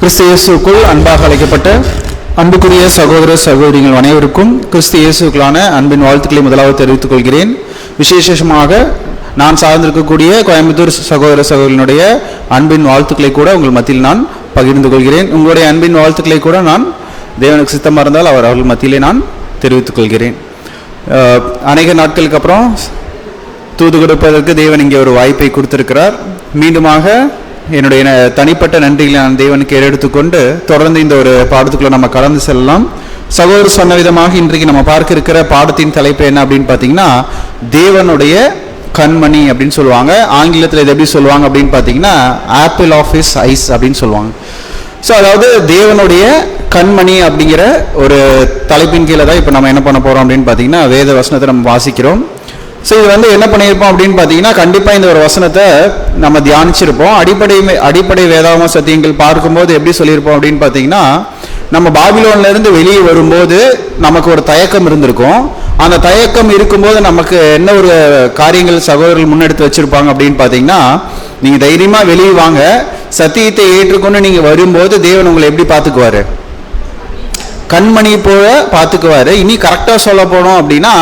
கிறிஸ்து இயேசுக்குள் அன்பாக அழைக்கப்பட்ட அன்புக்குரிய சகோதர சகோதரிகள் அனைவருக்கும் கிறிஸ்து இயேசுக்குள்ளான அன்பின் வாழ்த்துக்களை முதலாவது தெரிவித்துக் கொள்கிறேன். விசேஷமாக நான் சார்ந்திருக்கக்கூடிய கோயம்புத்தூர் சகோதர சகோதரினுடைய அன்பின் வாழ்த்துக்களை கூட உங்கள் மத்தியில் நான் பகிர்ந்து கொள்கிறேன். உங்களுடைய அன்பின் வாழ்த்துக்களை கூட நான் தேவனுக்கு சித்தமாக இருந்தால் அவர்கள் மத்தியிலே நான் தெரிவித்துக் கொள்கிறேன். அநேக நாட்களுக்கு அப்புறம் தூது கொடுப்பதற்கு தேவன் இங்கே ஒரு வாய்ப்பை கொடுத்திருக்கிறார். மீண்டுமாக என்னுடைய தனிப்பட்ட நன்றிகளை நான் தேவனுக்கு எடுத்துக்கொண்டு தொடர்ந்து இந்த ஒரு பாடத்துக்குள்ள நம்ம கடந்து செல்லலாம். சகோதரர் சொன்ன விதமாக இன்றைக்கு நம்ம பார்க்க இருக்கிற பாடத்தின் தலைப்பு என்ன அப்படின்னு பார்த்தீங்கன்னா, தேவனுடைய கண்மணி அப்படின்னு சொல்லுவாங்க. ஆங்கிலத்தில் இது எப்படி சொல்லுவாங்க அப்படின்னு பார்த்தீங்கன்னா, ஆப்பிள் ஆஃப் ஹிஸ் ஐஸ் அப்படின்னு சொல்லுவாங்க. ஸோ அதாவது தேவனுடைய கண்மணி அப்படிங்கிற ஒரு தலைப்பின் கீழே தான் இப்போ நம்ம என்ன பண்ண போகிறோம் அப்படின்னு பார்த்தீங்கன்னா, வேத வசனத்தை நம்ம வாசிக்கிறோம். ஸோ இது என்ன பண்ணியிருப்போம் அப்படின்னு பார்த்தீங்கன்னா, கண்டிப்பாக இந்த ஒரு வசனத்தை நம்ம தியானிச்சிருப்போம். அடிப்படை வேதாகம சத்தியங்கள் பார்க்கும்போது எப்படி சொல்லியிருப்போம் அப்படின்னு பார்த்தீங்கன்னா, நம்ம பாபிலோன்லேருந்து வெளியே வரும்போது நமக்கு ஒரு தயக்கம் இருந்திருக்கும். அந்த தயக்கம் இருக்கும்போது நமக்கு என்ன ஒரு காரியங்கள் சகோதரர்கள் முன்னெடுத்து வச்சுருப்பாங்க அப்படின்னு பார்த்தீங்கன்னா, நீங்கள் தைரியமாக வெளியே வாங்க, சத்தியத்தை ஏற்றுக்கொண்டு நீங்கள் வரும்போது தேவன் உங்களை எப்படி பார்த்துக்குவார்? கண்மணி போல பார்த்துக்குவார். இனி கரெக்டாக சொல்ல போனோம் அப்படின்னா,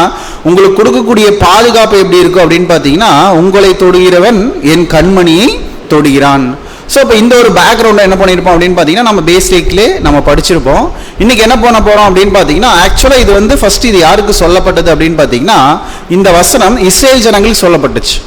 உங்களுக்கு கொடுக்கக்கூடிய பாதுகாப்பு எப்படி இருக்கும் அப்படின்னு பார்த்தீங்கன்னா, உங்களை தொடுகிறவன் என் கண்மணியை தொடுகிறான். ஸோ இப்போ இந்த ஒரு பேக்ரவுண்டில் என்ன பண்ணியிருப்போம் அப்படின்னு பார்த்தீங்கன்னா, நம்ம பேசிக்லேயே நம்ம படிச்சிருப்போம். இன்றைக்கி என்ன பண்ண போகிறோம் அப்படின்னு பார்த்தீங்கன்னா, ஆக்சுவலாக இது ஃபர்ஸ்ட் இது யாருக்கு சொல்லப்பட்டது அப்படின்னு பார்த்தீங்கன்னா, இந்த வசனம் இஸ்ரேல் ஜனங்களுக்கு சொல்லப்பட்டுச்சு.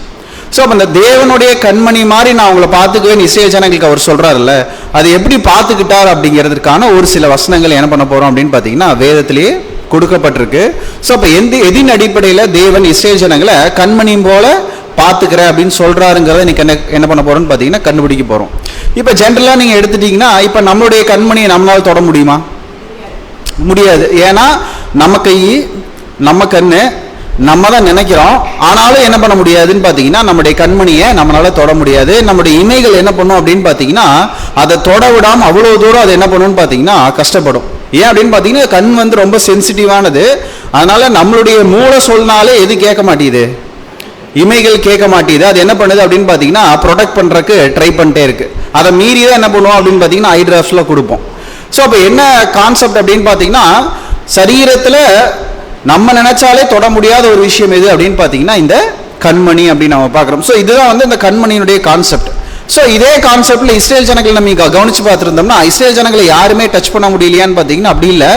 ஸோ அப்போ அந்த தேவனுடைய கண்மணி மாதிரி நான் உங்களை பார்த்துக்குவேன் இஸ்ரேல் ஜனங்களுக்கு அவர் சொல்கிறாருல்ல, அது எப்படி பார்த்துக்கிட்டார் அப்படிங்கிறதுக்கான ஒரு சில வசனங்கள் என்ன பண்ண போகிறோம் அப்படின்னு பார்த்தீங்கன்னா, வேதத்திலேயே கொடுக்கப்பட்டிருக்கு. ஸோ அப்போ எதின் அடிப்படையில் தேவன் இஸ்ரேல் ஜனங்களை கண்மணி போல பார்த்துக்கிறேன் அப்படின்னு சொல்கிறாருங்கிறத இன்னைக்கு என்ன பண்ண போகிறோன்னு பார்த்தீங்கன்னா கண்டுபிடிக்க போகிறோம். இப்போ ஜென்ரலாக நீங்கள் எடுத்துட்டிங்கன்னா, இப்போ நம்மளுடைய கண்மணியை நம்மளால் தொட முடியுமா? முடியாது. ஏன்னா நம்ம கை, நம்ம கண்ணு, நம்ம தான் நினைக்கிறோம். ஆனாலும் என்ன பண்ண முடியாதுன்னு பார்த்தீங்கன்னா, நம்முடைய கண்மணியை நம்மளால தொட முடியாது. நம்முடைய இமைகள் என்ன பண்ணும் அப்படின்னு பார்த்தீங்கன்னா, அதை தொட விடாமல் அவ்வளோ தூரம் அது என்ன பண்ணுன்னு பார்த்தீங்கன்னா கஷ்டப்படும். ஏன் அப்படின்னு பார்த்தீங்கன்னா, கண் ரொம்ப சென்சிட்டிவானது. அதனால நம்மளுடைய மூளை சொன்னாலே எது கேட்க மாட்டேங்குது? இமைகள் கேட்க மாட்டேங்குது. அது என்ன பண்ணுது அப்படின்னு பார்த்தீங்கன்னா, ப்ரொடெக்ட் பண்ணுறதுக்கு ட்ரை பண்ணிட்டே இருக்கு. அதை மீறி தான் என்ன பண்ணுவோம் அப்படின்னு பார்த்தீங்கன்னா, ஐ டிராப்ஸில் கொடுப்போம். ஸோ அப்போ என்ன கான்செப்ட் அப்படின்னு பார்த்தீங்கன்னா, சரீரத்தில் நம்ம நினைச்சாலே தொட முடியாத ஒரு விஷயம் எது அப்படின்னு பார்த்தீங்கன்னா, இந்த கண்மணி அப்படின்னு நம்ம பார்க்குறோம். ஸோ இதுதான் இந்த கண்மணியினுடைய கான்செப்ட். ஸோ இதே கான்செப்ட்ல இஸ்ரேல் ஜனங்கள் நம்ம கவனிச்சு பார்த்துருந்தோம்னா, இஸ்ரேல் ஜனங்களை யாருமே டச் பண்ண முடியலையான்னு பார்த்தீங்கன்னா அப்படி இல்லை.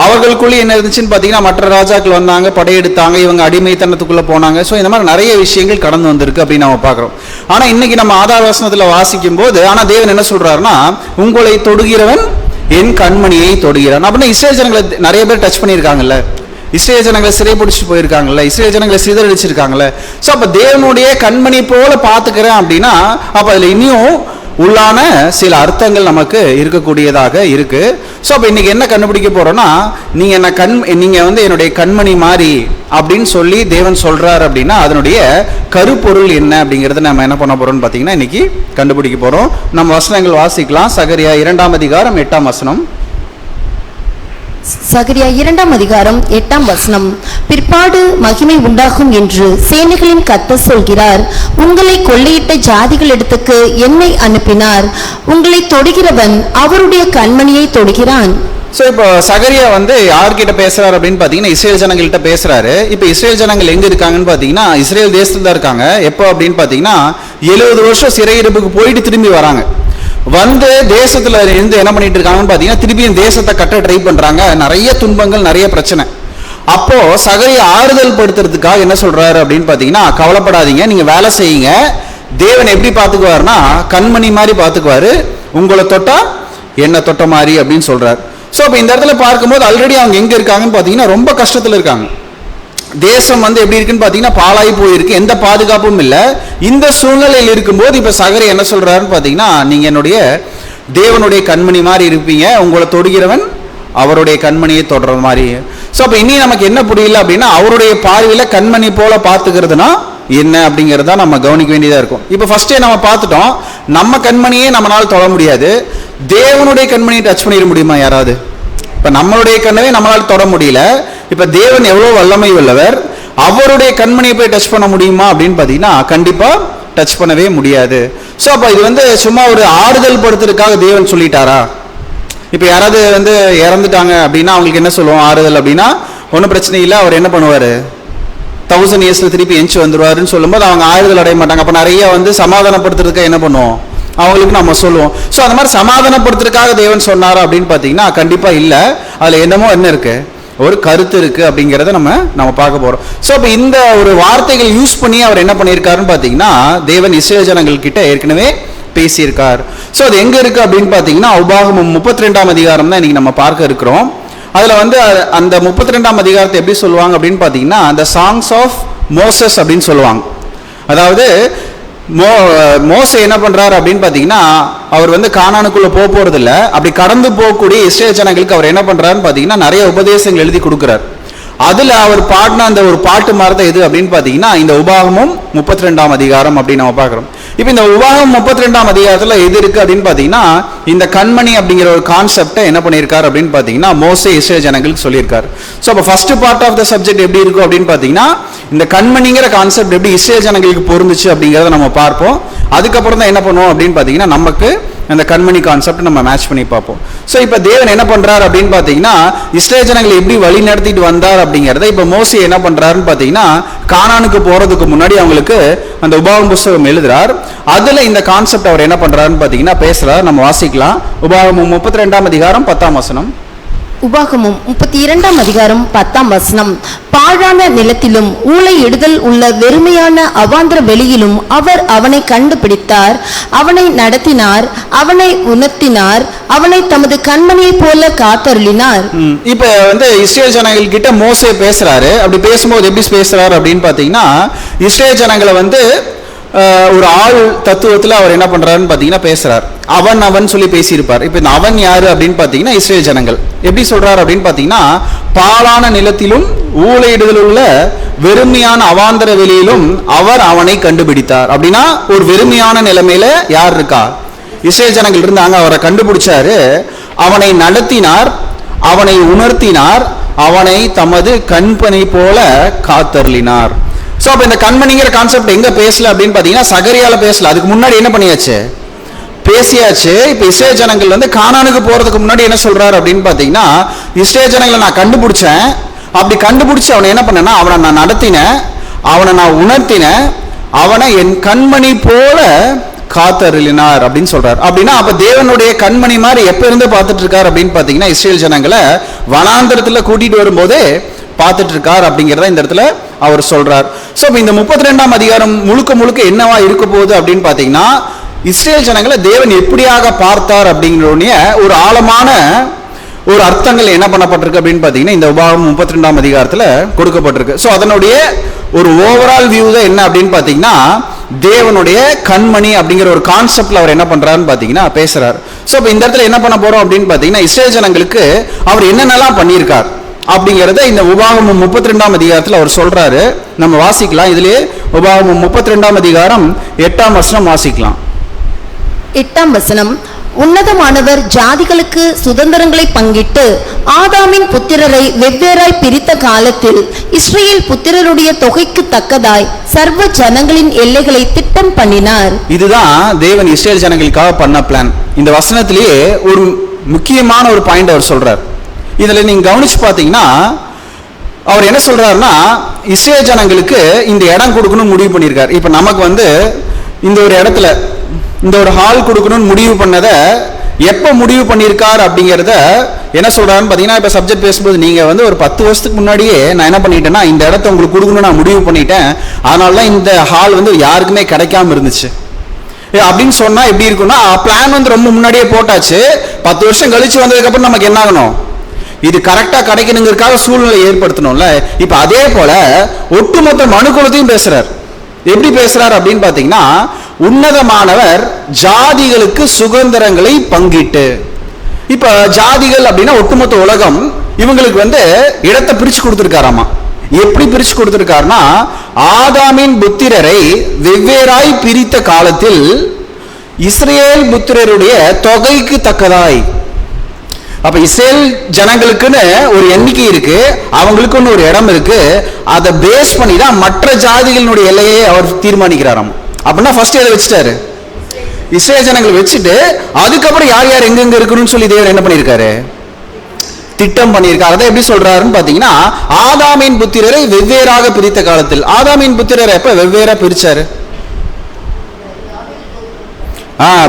அவர்களுக்குள்ளே என்ன இருந்துச்சுன்னு பார்த்தீங்கன்னா, மற்ற ராஜாக்கள் வந்தாங்க, படையெடுத்தாங்க, இவங்க அடிமைத்தனத்துக்குள்ளே போனாங்க. ஸோ இந்த மாதிரி நிறைய விஷயங்கள் கடந்து வந்திருக்கு அப்படின்னு நம்ம பார்க்குறோம். ஆனால் இன்னைக்கு நம்ம ஆதார வசனத்தில் வாசிக்கும் போது, ஆனால் தேவன் என்ன சொல்றாருன்னா, உங்களை தொடுகிறவன் என் கண்மணியை தொடுகிறான். அப்படின்னா இஸ்ரேல் ஜனங்களை நிறைய பேர் டச் பண்ணியிருக்காங்கல்ல, இஸ்ரேல் ஜனங்களை சிறைப்பிடிச்சு போயிருக்காங்கல்ல, இஸ்ரேல் ஜனங்களை சிதறடிச்சிருக்காங்கல்ல. ஸோ அப்போ தேவனுடைய கண்மணி போல பார்த்துக்கிறேன் அப்படின்னா, அப்போ அதில் இன்னும் உள்ளான சில அர்த்தங்கள் நமக்கு இருக்கக்கூடியதாக இருக்கு. ஸோ அப்போ இன்னைக்கு என்ன கண்டுபிடிக்க போறோம்னா, நீங்க என்னுடைய கண்மணி மாதிரி அப்படின்னு சொல்லி தேவன் சொல்றாரு அப்படின்னா, அதனுடைய கருப்பொருள் என்ன அப்படிங்கிறத நம்ம என்ன பண்ண போறோம்னு பார்த்தீங்கன்னா இன்னைக்கு கண்டுபிடிக்க போறோம். நம்ம வசனங்கள் வாசிக்கலாம். சகரியா 2ஆம் அதிகாரம் 8ஆம் வசனம். சகரியா 2ஆம் அதிகாரம் 8ஆம் வசனம். பிற்பாடு மகிமை உண்டாகும் என்று சேனைகளின் கர்த்தர் சொல்கிறார். உங்களை கொள்ளையிட்ட ஜாதிகளிடத்துக்கு என்னை அனுப்பினார். உங்களை தொடுகிறவன் அவருடைய கண்மணியை தொடுகிறான். ஸோ இப்போ சகரியா யார்கிட்ட பேசுறாரு அப்படின்னு பார்த்தீங்கன்னா, இஸ்ரேல் ஜனங்கள்கிட்ட பேசுறாரு. இப்போ இஸ்ரேல் ஜனங்கள் எங்க இருக்காங்கன்னு பார்த்தீங்கன்னா, இஸ்ரேல் தேசத்துல தான் இருக்காங்க. எப்போ அப்படின்னு பார்த்தீங்கன்னா, 70 வருஷம் சிறையிருப்புக்கு போயிட்டு திரும்பி வராங்க. தேசத்துல இருந்து என்ன பண்ணிட்டு இருக்காங்கன்னு பார்த்தீங்கன்னா, திருப்பியும் தேசத்தை கட்ட ட்ரை பண்றாங்க. நிறைய துன்பங்கள், நிறைய பிரச்சனை. அப்போ சகரியா ஆறுதல் படுத்துறதுக்காக என்ன சொல்றாரு அப்படின்னு பார்த்தீங்கன்னா, கவலைப்படாதீங்க, நீங்க வேலை செய்யுங்க, தேவன் எப்படி பார்த்துக்குவாருன்னா கண்மணி மாதிரி பார்த்துக்குவாரு, உங்களை தொட்டா என்ன தொட்ட மாதிரி அப்படின்னு சொல்றாரு. ஸோ இப்போ இந்த இடத்துல பார்க்கும்போது ஆல்ரெடி அவங்க எங்க இருக்காங்கன்னு பார்த்தீங்கன்னா, ரொம்ப கஷ்டத்தில் இருக்காங்க. தேசம் எப்படி இருக்குன்னு பார்த்தீங்கன்னா, பாழாய் போயிருக்கு, எந்த பாதுகாப்பும் இல்லை. இந்த சூழ்நிலையில் இருக்கும்போது இப்போ சகரியா என்ன சொல்றாருன்னு பார்த்தீங்கன்னா, நீங்க என்னுடைய தேவனுடைய கண்மணி மாதிரி இருப்பீங்க, உங்களை தொடுகிறவன் அவருடைய கண்மணியை தொடர மாதிரி. ஸோ அப்போ இனி நமக்கு என்ன புரியல அப்படின்னா, அவருடைய பார்வையில் கண்மணி போல பார்த்துக்கிறதுனா என்ன அப்படிங்கிறத நம்ம கவனிக்க வேண்டியதாக இருக்கும். இப்போ ஃபர்ஸ்டே நம்ம பார்த்துட்டோம், நம்ம கண்மணியே நம்மளால் தொட முடியாது, தேவனுடைய கண்மணியை டச் பண்ணிட முடியுமா யாராவது? இப்போ நம்மளுடைய கண்ணவே நம்மளால் தொட முடியல. இப்போ தேவன் எவ்வளோ வல்லமை உள்ளவர், அவருடைய கண்மணியை போய் டச் பண்ண முடியுமா அப்படின்னு பார்த்தீங்கன்னா கண்டிப்பாக டச் பண்ணவே முடியாது. ஸோ அப்போ இது சும்மா ஒரு ஆறுதல் படுத்துறதுக்காக தேவன் சொல்லிட்டாரா? இப்போ யாராவது வந்து இறந்துட்டாங்க அப்படின்னா அவங்களுக்கு என்ன சொல்லுவோம், ஆறுதல் அப்படின்னா ஒன்றும் பிரச்சனை இல்லை, அவர் என்ன பண்ணுவார், 1000 yearsல திருப்பி எஞ்சி வந்துருவாருன்னு சொல்லும்போது அவங்க ஆறுதல் அடைய மாட்டாங்க. அப்போ நிறைய வந்து சமாதானப்படுத்துறதுக்காக என்ன பண்ணுவோம், அவங்களுக்கு நம்ம சொல்லுவோம். ஸோ அந்த மாதிரி சமாதானப்படுத்துறதுக்காக தேவன் சொன்னாரா அப்படின்னு பார்த்தீங்கன்னா கண்டிப்பாக இல்லை. அதில் என்னமோ என்ன இருக்கு, ஒரு கருத்து இருக்கு அப்படிங்கிறத நம்ம பார்க்க போறோம். ஸோ இப்போ இந்த ஒரு வார்த்தைகள் யூஸ் பண்ணி அவர் என்ன பண்ணியிருக்காருன்னு பார்த்தீங்கன்னா தேவன் இஸ்ரவேல் ஜனங்கள் கிட்ட ஏற்கனவே பேசியிருக்கார். ஸோ அது எங்க இருக்கு அப்படின்னு பார்த்தீங்கன்னா உபாகமம் 32ஆம் அதிகாரம் தான் இன்னைக்கு நம்ம பார்க்க இருக்கிறோம். அதில் வந்து அந்த 32ஆம் அதிகாரத்தை எப்படி சொல்லுவாங்க அப்படின்னு பார்த்தீங்கன்னா அந்த சாங்ஸ் ஆஃப் மோசஸ் அப்படின்னு சொல்லுவாங்க. அதாவது மோசே என்ன பண்றாரு அப்படின்னு பார்த்தீங்கன்னா அவர் வந்து கானானுக்குள்ள போறது இல்லை, அப்படி கடந்து போகக்கூடிய இஸ்ரவேல் ஜனங்களுக்கு அவர் என்ன பண்றாருன்னு பார்த்தீங்கன்னா நிறைய உபதேசங்கள் எழுதி கொடுக்குறாரு. அதுல அவர் பாடின அந்த ஒரு பாட்டு மாதிரி எது அப்படின்னு பார்த்தீங்கன்னா இந்த உபாகமம் 32ஆம் அதிகாரம் அப்படின்னு நம்ம பார்க்குறோம். இப்போ இந்த உபாகமம் 32ஆம் அதிகாரத்தில் எது இருக்கு அப்படின்னு பார்த்தீங்கன்னா இந்த கண்மணி அப்படிங்கிற ஒரு கான்செப்டை என்ன பண்ணியிருக்காரு அப்படின்னு பார்த்தீங்கன்னா மோசே இஸ்ரவேல் ஜனங்களுக்கு சொல்லியிருக்காரு. ஸோ அப்போ first part of the subject எப்படி இருக்கும் அப்படின்னு பார்த்தீங்கன்னா இந்த கண்மணிங்கிற கான்செப்ட் எப்படி இஸ்ரவேல் ஜனங்களுக்கு பொருந்துச்சு அப்படிங்கிறத நம்ம பார்ப்போம். அதுக்கப்புறம் தான் என்ன பண்ணுவோம் அப்படின்னு பார்த்தீங்கன்னா நமக்கு அந்த கண்மணி கான்செப்ட் நம்ம மேட்ச் பண்ணி பார்ப்போம். ஸோ இப்போ தேவன் என்ன பண்றாரு அப்படின்னு பார்த்தீங்கன்னா இஸ்ரவேல் ஜனங்களை எப்படி வழி நடத்திட்டு வந்தார் அப்படிங்கிறத இப்போ மோசே என்ன பண்றாருன்னு பார்த்தீங்கன்னா கானானுக்கு போறதுக்கு முன்னாடி அவங்களுக்கு அந்த உபாகமம் புஸ்தகம் எழுதுறார். அதுல இந்த கான்செப்ட் அவர் என்ன பண்றாருன்னு பார்த்தீங்கன்னா பேசுறார். நம்ம வாசிக்கலாம். உபாகமம் 32ஆம் அதிகாரம் 10ஆம் வசனம். உபாகமம் 32ஆம் அதிகாரம் 10ஆம் வசனம். பாழான நிலத்திலும் ஊளை இடுதல் உள்ள வெறுமையான அவாந்திர வெளியிலும் அவர் அவனை கண்டுபிடித்தார், அவனை நடத்தினார், அவனை உணர்த்தினார், அவனை தமது கண்மணியை போல காத்தருளினார். இப்ப வந்து இஸ்ரவேல் ஜனங்கள் கிட்ட மோசே பேசுறாரு. அப்படி பேசும்போது எப்படி பேசுறாரு அப்படின்னு பாத்தீங்கன்னா இஸ்ரவேல் ஜனங்களை வந்து ஒரு ஆள் தத்துவத்தில் அவர் என்ன பண்றாருன்னு பார்த்தீங்கன்னா பேசுறார். அவன் சொல்லி பேசியிருப்பார். இப்போ இந்த அவன் யாரு அப்படின்னு பார்த்தீங்கன்னா இஸ்ரவேல் ஜனங்கள். எப்படி சொல்றாரு அப்படின்னு பார்த்தீங்கன்னா பாழான நிலத்திலும் ஊழையிடுதல் உள்ள வெறுமையான அவாந்தர வெளியிலும் அவர் அவனை கண்டுபிடித்தார். அப்படின்னா ஒரு வெறுமையான நிலைமையில யார் இருக்கா, இஸ்ரவேல் ஜனங்கள் இருந்தாங்க. அவரை கண்டுபிடிச்சாரு, அவனை நடத்தினார், அவனை உணர்த்தினார், அவனை தமது கண்பனை போல காத்தருளினார். ஸோ அப்போ இந்த கண்மணிங்கிற கான்செப்ட் எங்க பேசல அப்படின்னு பார்த்தீங்கன்னா சகரியால பேசல. அதுக்கு முன்னாடி என்ன பண்ணியாச்சு, பேசியாச்சு. இப்போ இஸ்ரவேல் ஜனங்கள் வந்து கானானுக்கு போறதுக்கு முன்னாடி என்ன சொல்றாரு அப்படின்னு பார்த்தீங்கன்னா இஸ்ரவேல் ஜனங்களை நான் கண்டுபிடிச்சேன், அப்படி கண்டுபிடிச்சு அவனை என்ன பண்ணேன்னா அவனை நான் நடத்தினேன், அவனை நான் உணர்த்தினேன், அவனை என் கண்மணி போல காத்தருளினார் அப்படின்னு சொல்றாரு. அப்படின்னா அப்ப தேவனுடைய கண்மணி மாதிரி எப்ப இருந்து பார்த்துட்டு இருக்காரு அப்படின்னு பார்த்தீங்கன்னா இஸ்ரவேல் ஜனங்களை வனாந்தரத்துல கூட்டிட்டு வரும்போதே பார்த்துட்டு இருக்கார் அப்படிங்கிறத இந்த இடத்துல அவர் சொல்றார். ஸோ இந்த 32ஆம் அதிகாரம் முழுக்க என்னவா இருக்க போகுது அப்படின்னு பார்த்தீங்கன்னா இஸ்ரவேல் ஜனங்களை தேவன் எப்படியாக பார்த்தார் அப்படிங்கிற ஒரு ஆழமான ஒரு அர்த்தங்கள் என்ன பண்ணப்பட்டிருக்கு அப்படின்னு பார்த்தீங்கன்னா இந்த உபாகமம் 32ஆம் அதிகாரத்தில் கொடுக்கப்பட்டிருக்கு. ஸோ அதனுடைய ஒரு ஓவரால் வியூ தான் என்ன அப்படின்னு பார்த்தீங்கன்னா தேவனுடைய கண்மணி அப்படிங்கிற ஒரு கான்செப்ட்ல அவர் என்ன பண்றாருன்னு பார்த்தீங்கன்னா பேசுறாரு. ஸோ இப்போ இந்த இடத்துல என்ன பண்ண போறோம் அப்படின்னு பார்த்தீங்கன்னா இஸ்ரவேல் ஜனங்களுக்கு அவர் என்னென்னலாம் பண்ணியிருக்கார் அப்படிங்கிறத இந்த உபாகமம் 32ஆம் அதிகாரத்தில் அவர் சொல்றாரு. நம்ம வாசிக்கலாம். இதுலயே உபாகமம் 32ஆம் அதிகாரம் 8ஆம் வசனம் வாசிக்கலாம். 8ஆம் வசனம். உன்னதமானவர் ஜாதிகளுக்கு சுதந்திரங்களை பங்கிட்டு ஆதாமின் புத்திரரை வெவ்வேறாய் பிரித்த காலத்தில் இஸ்ரவேல் புத்திரருடைய தொகைக்கு தக்கதாய் சர்வ ஜனங்களின் எல்லைகளை திட்டம் பண்ணினார். இதுதான் தேவன் இஸ்ரவேல் ஜனங்களுக்காக பண்ண பிளான். இந்த வசனத்திலேயே ஒரு முக்கியமான ஒரு பாயிண்ட் அவர் சொல்றார். இதுல நீங்க கவனிச்சு பாத்தீங்கன்னா அவர் என்ன சொல்றாருன்னா இஸ்ரவேல் ஜனங்களுக்கு இந்த இடம் கொடுக்கணும்னு முடிவு பண்ணியிருக்காரு. இப்ப நமக்கு வந்து இந்த ஒரு இடத்துல இந்த ஒரு ஹால் கொடுக்கணும்னு முடிவு பண்ணதை எப்ப முடிவு பண்ணியிருக்கார் அப்படிங்கிறத என்ன சொல்றாருன்னு பாத்தீங்கன்னா இப்ப சப்ஜெக்ட் பேசும்போது நீங்க வந்து ஒரு 10 வருஷத்துக்கு முன்னாடியே நான் என்ன பண்ணிட்டேன்னா இந்த இடத்த உங்களுக்கு கொடுக்கணும்னு நான் முடிவு பண்ணிட்டேன், அதனாலதான் இந்த ஹால் வந்து யாருக்குமே கிடைக்காம இருந்துச்சு அப்படின்னு சொன்னா எப்படி இருக்கும்னா பிளான் வந்து ரொம்ப முன்னாடியே போட்டாச்சு. 10 வருஷம் கழிச்சு வந்ததுக்கு அப்புறம் நமக்கு என்ன ஆகணும், இது கரெக்டா கிடைக்கணுங்கிறதுக்காக சூழ்நிலை ஏற்படுத்தணும்ல. இப்ப அதே போல ஒட்டுமொத்த மனுக்குலத்தையும் பேசுறார். எப்படி பேசுறார் அப்படின்னு பாத்தீங்கன்னா உன்னதமானவர் ஜாதிகளுக்கு சுதந்திரங்களை பங்கிட்டு. இப்ப ஜாதிகள் அப்படின்னா ஒட்டுமொத்த உலகம், இவங்களுக்கு வந்து இடத்தை பிரிச்சு கொடுத்திருக்காராமா. எப்படி பிரிச்சு கொடுத்திருக்காருன்னா ஆதாமின் புத்திரரை வெவ்வேறாய் பிரித்த காலத்தில் இஸ்ரவேல் புத்திரருடைய தொகைக்கு தக்கதாய். அப்ப இஸ்ரவேல் ஜனங்களுக்குன்னு ஒரு எண்ணிக்கை இருக்கு, அவங்களுக்குன்னு ஒரு இடம் இருக்கு. அதை பேஸ் பண்ணி தான் மற்ற ஜாதிகளினுடைய எல்லையை அவர் தீர்மானிக்கிறாராம். அப்படின்னா ஃபர்ஸ்ட் எதை வச்சுட்டாரு, இஸ்ரேல் ஜனங்கள் வச்சுட்டு அதுக்கப்புறம் யார் யார் எங்கெங்க இருக்கணும்னு சொல்லி தேவன் என்ன பண்ணியிருக்காரு, திட்டம் பண்ணியிருக்காரு. அதை எப்படி சொல்றாருன்னு பாத்தீங்கன்னா, ஆதாமின் புத்திரரை வெவ்வேறாக பிரித்த காலத்தில். ஆதாமின் புத்திரரை எப்ப வெவ்வேறா பிரிச்சாரு?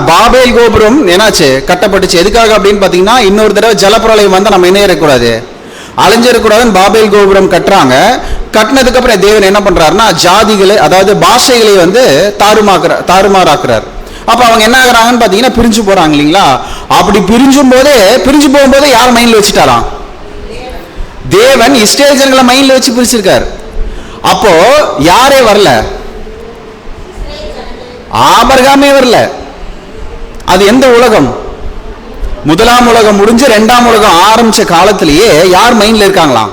பாபேல் கோபுரம் என்னாச்சு, கட்டப்பட்டுச்சு. எதுக்காக அப்படின்னு பாத்தீங்கன்னா, இன்னொரு தடவை ஜலப்பிரளயம் வந்தா நம்ம என்ன இருக்கக்கூடாது, அழிஞ்சிடக்கூடாதுன்னு பாபேல் கோபுரம் கட்டுறாங்க. கட்டினதுக்கு அப்புறம் தேவன் என்ன பண்றாருன்னா, ஜாதிகளை அதாவது பாஷைகளை வந்து தாறுமாறாக்குறார். அப்ப அவங்க என்ன ஆகுறாங்கன்னு பாத்தீங்கன்னா, பிரிஞ்சு போறாங்க இல்லைங்களா. அப்படி பிரிஞ்சு போகும்போது யார் மைண்ட்ல வச்சுட்டாராம், தேவன் இஸ்ரேல் ஜனங்களை மைண்ட்ல வச்சு பிரிச்சிருக்காரு. அப்போ யாரே வரல, ஆபிரகாமே வரல. அது எந்த உலகம், முதலாம் உலகம் முடிஞ்சு இரண்டாம் உலகம் ஆரம்பிச்ச காலத்திலேயே யார் மைண்ட்ல இருக்காங்களாம்,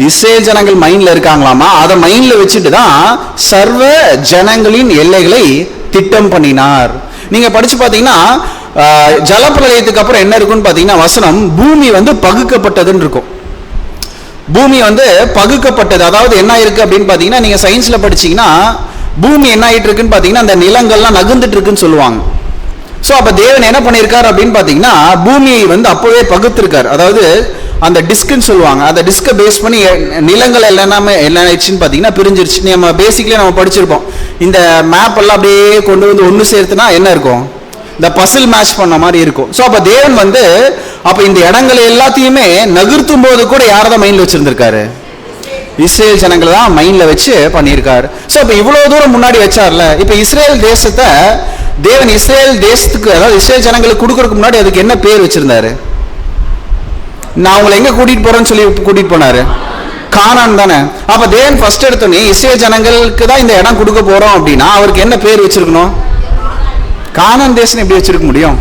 இஸ்ரேல் ஜனங்கள் மைண்ட்ல இருக்காங்களாமா. அதை மைண்ட்ல வச்சுட்டு தான் சர்வ ஜனங்களின் எல்லைகளை திட்டம் பண்ணினார். நீங்க படிச்சு பாத்தீங்கன்னா, ஜலப்பிரளயத்துக்கு அப்புறம் என்ன இருக்குன்னு பாத்தீங்கன்னா, வசனம் பூமி வந்து பகுக்கப்பட்டதுன்னு இருக்கும். பூமி வந்து பகுக்கப்பட்டது. அதாவது என்ன இருக்கு அப்படின்னு பாத்தீங்கன்னா, நீங்க சயின்ஸ்ல படிச்சீங்கன்னா பூமி என்ன ஆயிட்டு இருக்குன்னு பாத்தீங்கன்னா, அந்த நிலங்கள்லாம் நகர்ந்துட்டு இருக்குன்னு சொல்லுவாங்க. சோ அப்ப தேவன் என்ன பண்ணிருக்காரு அப்படின்னு பாத்தீங்கன்னா, பூமியை வந்து அப்பவே பகுத்திருக்காரு. அதாவது அந்த டிஸ்க்னு சொல்லுவாங்க, அந்த டிஸ்கை பேஸ் பண்ணி நிலங்கள் எல்லாமே என்ன ஆயிடுச்சுன்னு பாத்தீங்கன்னா பிரிஞ்சிருச்சு. நம்ம பேசிக்கலி நம்ம படிச்சிருப்போம், இந்த மேப் எல்லாம் அப்படியே கொண்டு வந்து ஒன்று சேர்த்துனா என்ன இருக்கும், இந்த பசில் மேட்ச் பண்ண மாதிரி இருக்கும். ஸோ அப்ப தேவன் வந்து அப்ப இந்த இடங்களை எல்லாத்தையுமே நகர்த்தும் போது கூட யாரதான் மைண்ட்ல வச்சிருந்திருக்காரு, இஸ்ரேல் ஜனங்களை தான் மைண்ட்ல வச்சு பண்ணியிருக்காரு. ஸோ இப்ப இவ்வளவு தூரம் முன்னாடி வச்சார்ல, இப்ப இஸ்ரேல் தேசத்தை தேவன் இஸ்ரேல் தேசத்துக்கு அதாவது இஸ்ரேல் ஜனங்களுக்கு கொடுக்கறதுக்கு முன்னாடி அதுக்கு என்ன பேர் வச்சிருந்தாரு, நான் உங்களை எங்க கூட்டிட்டு போறேன்னு சொல்லி கூட்டிட்டு போனாரு, கானான் தானே. அப்ப தேவன் ஃபர்ஸ்ட் எடுத்தோன்னே இஸ்ரேல் ஜனங்களுக்கு தான் இந்த இடம் கொடுக்க போறோம் அப்படின்னா அவருக்கு என்ன பேர் வச்சிருக்கணும், கானான் தேசம் எப்படி வச்சிருக்க முடியும்.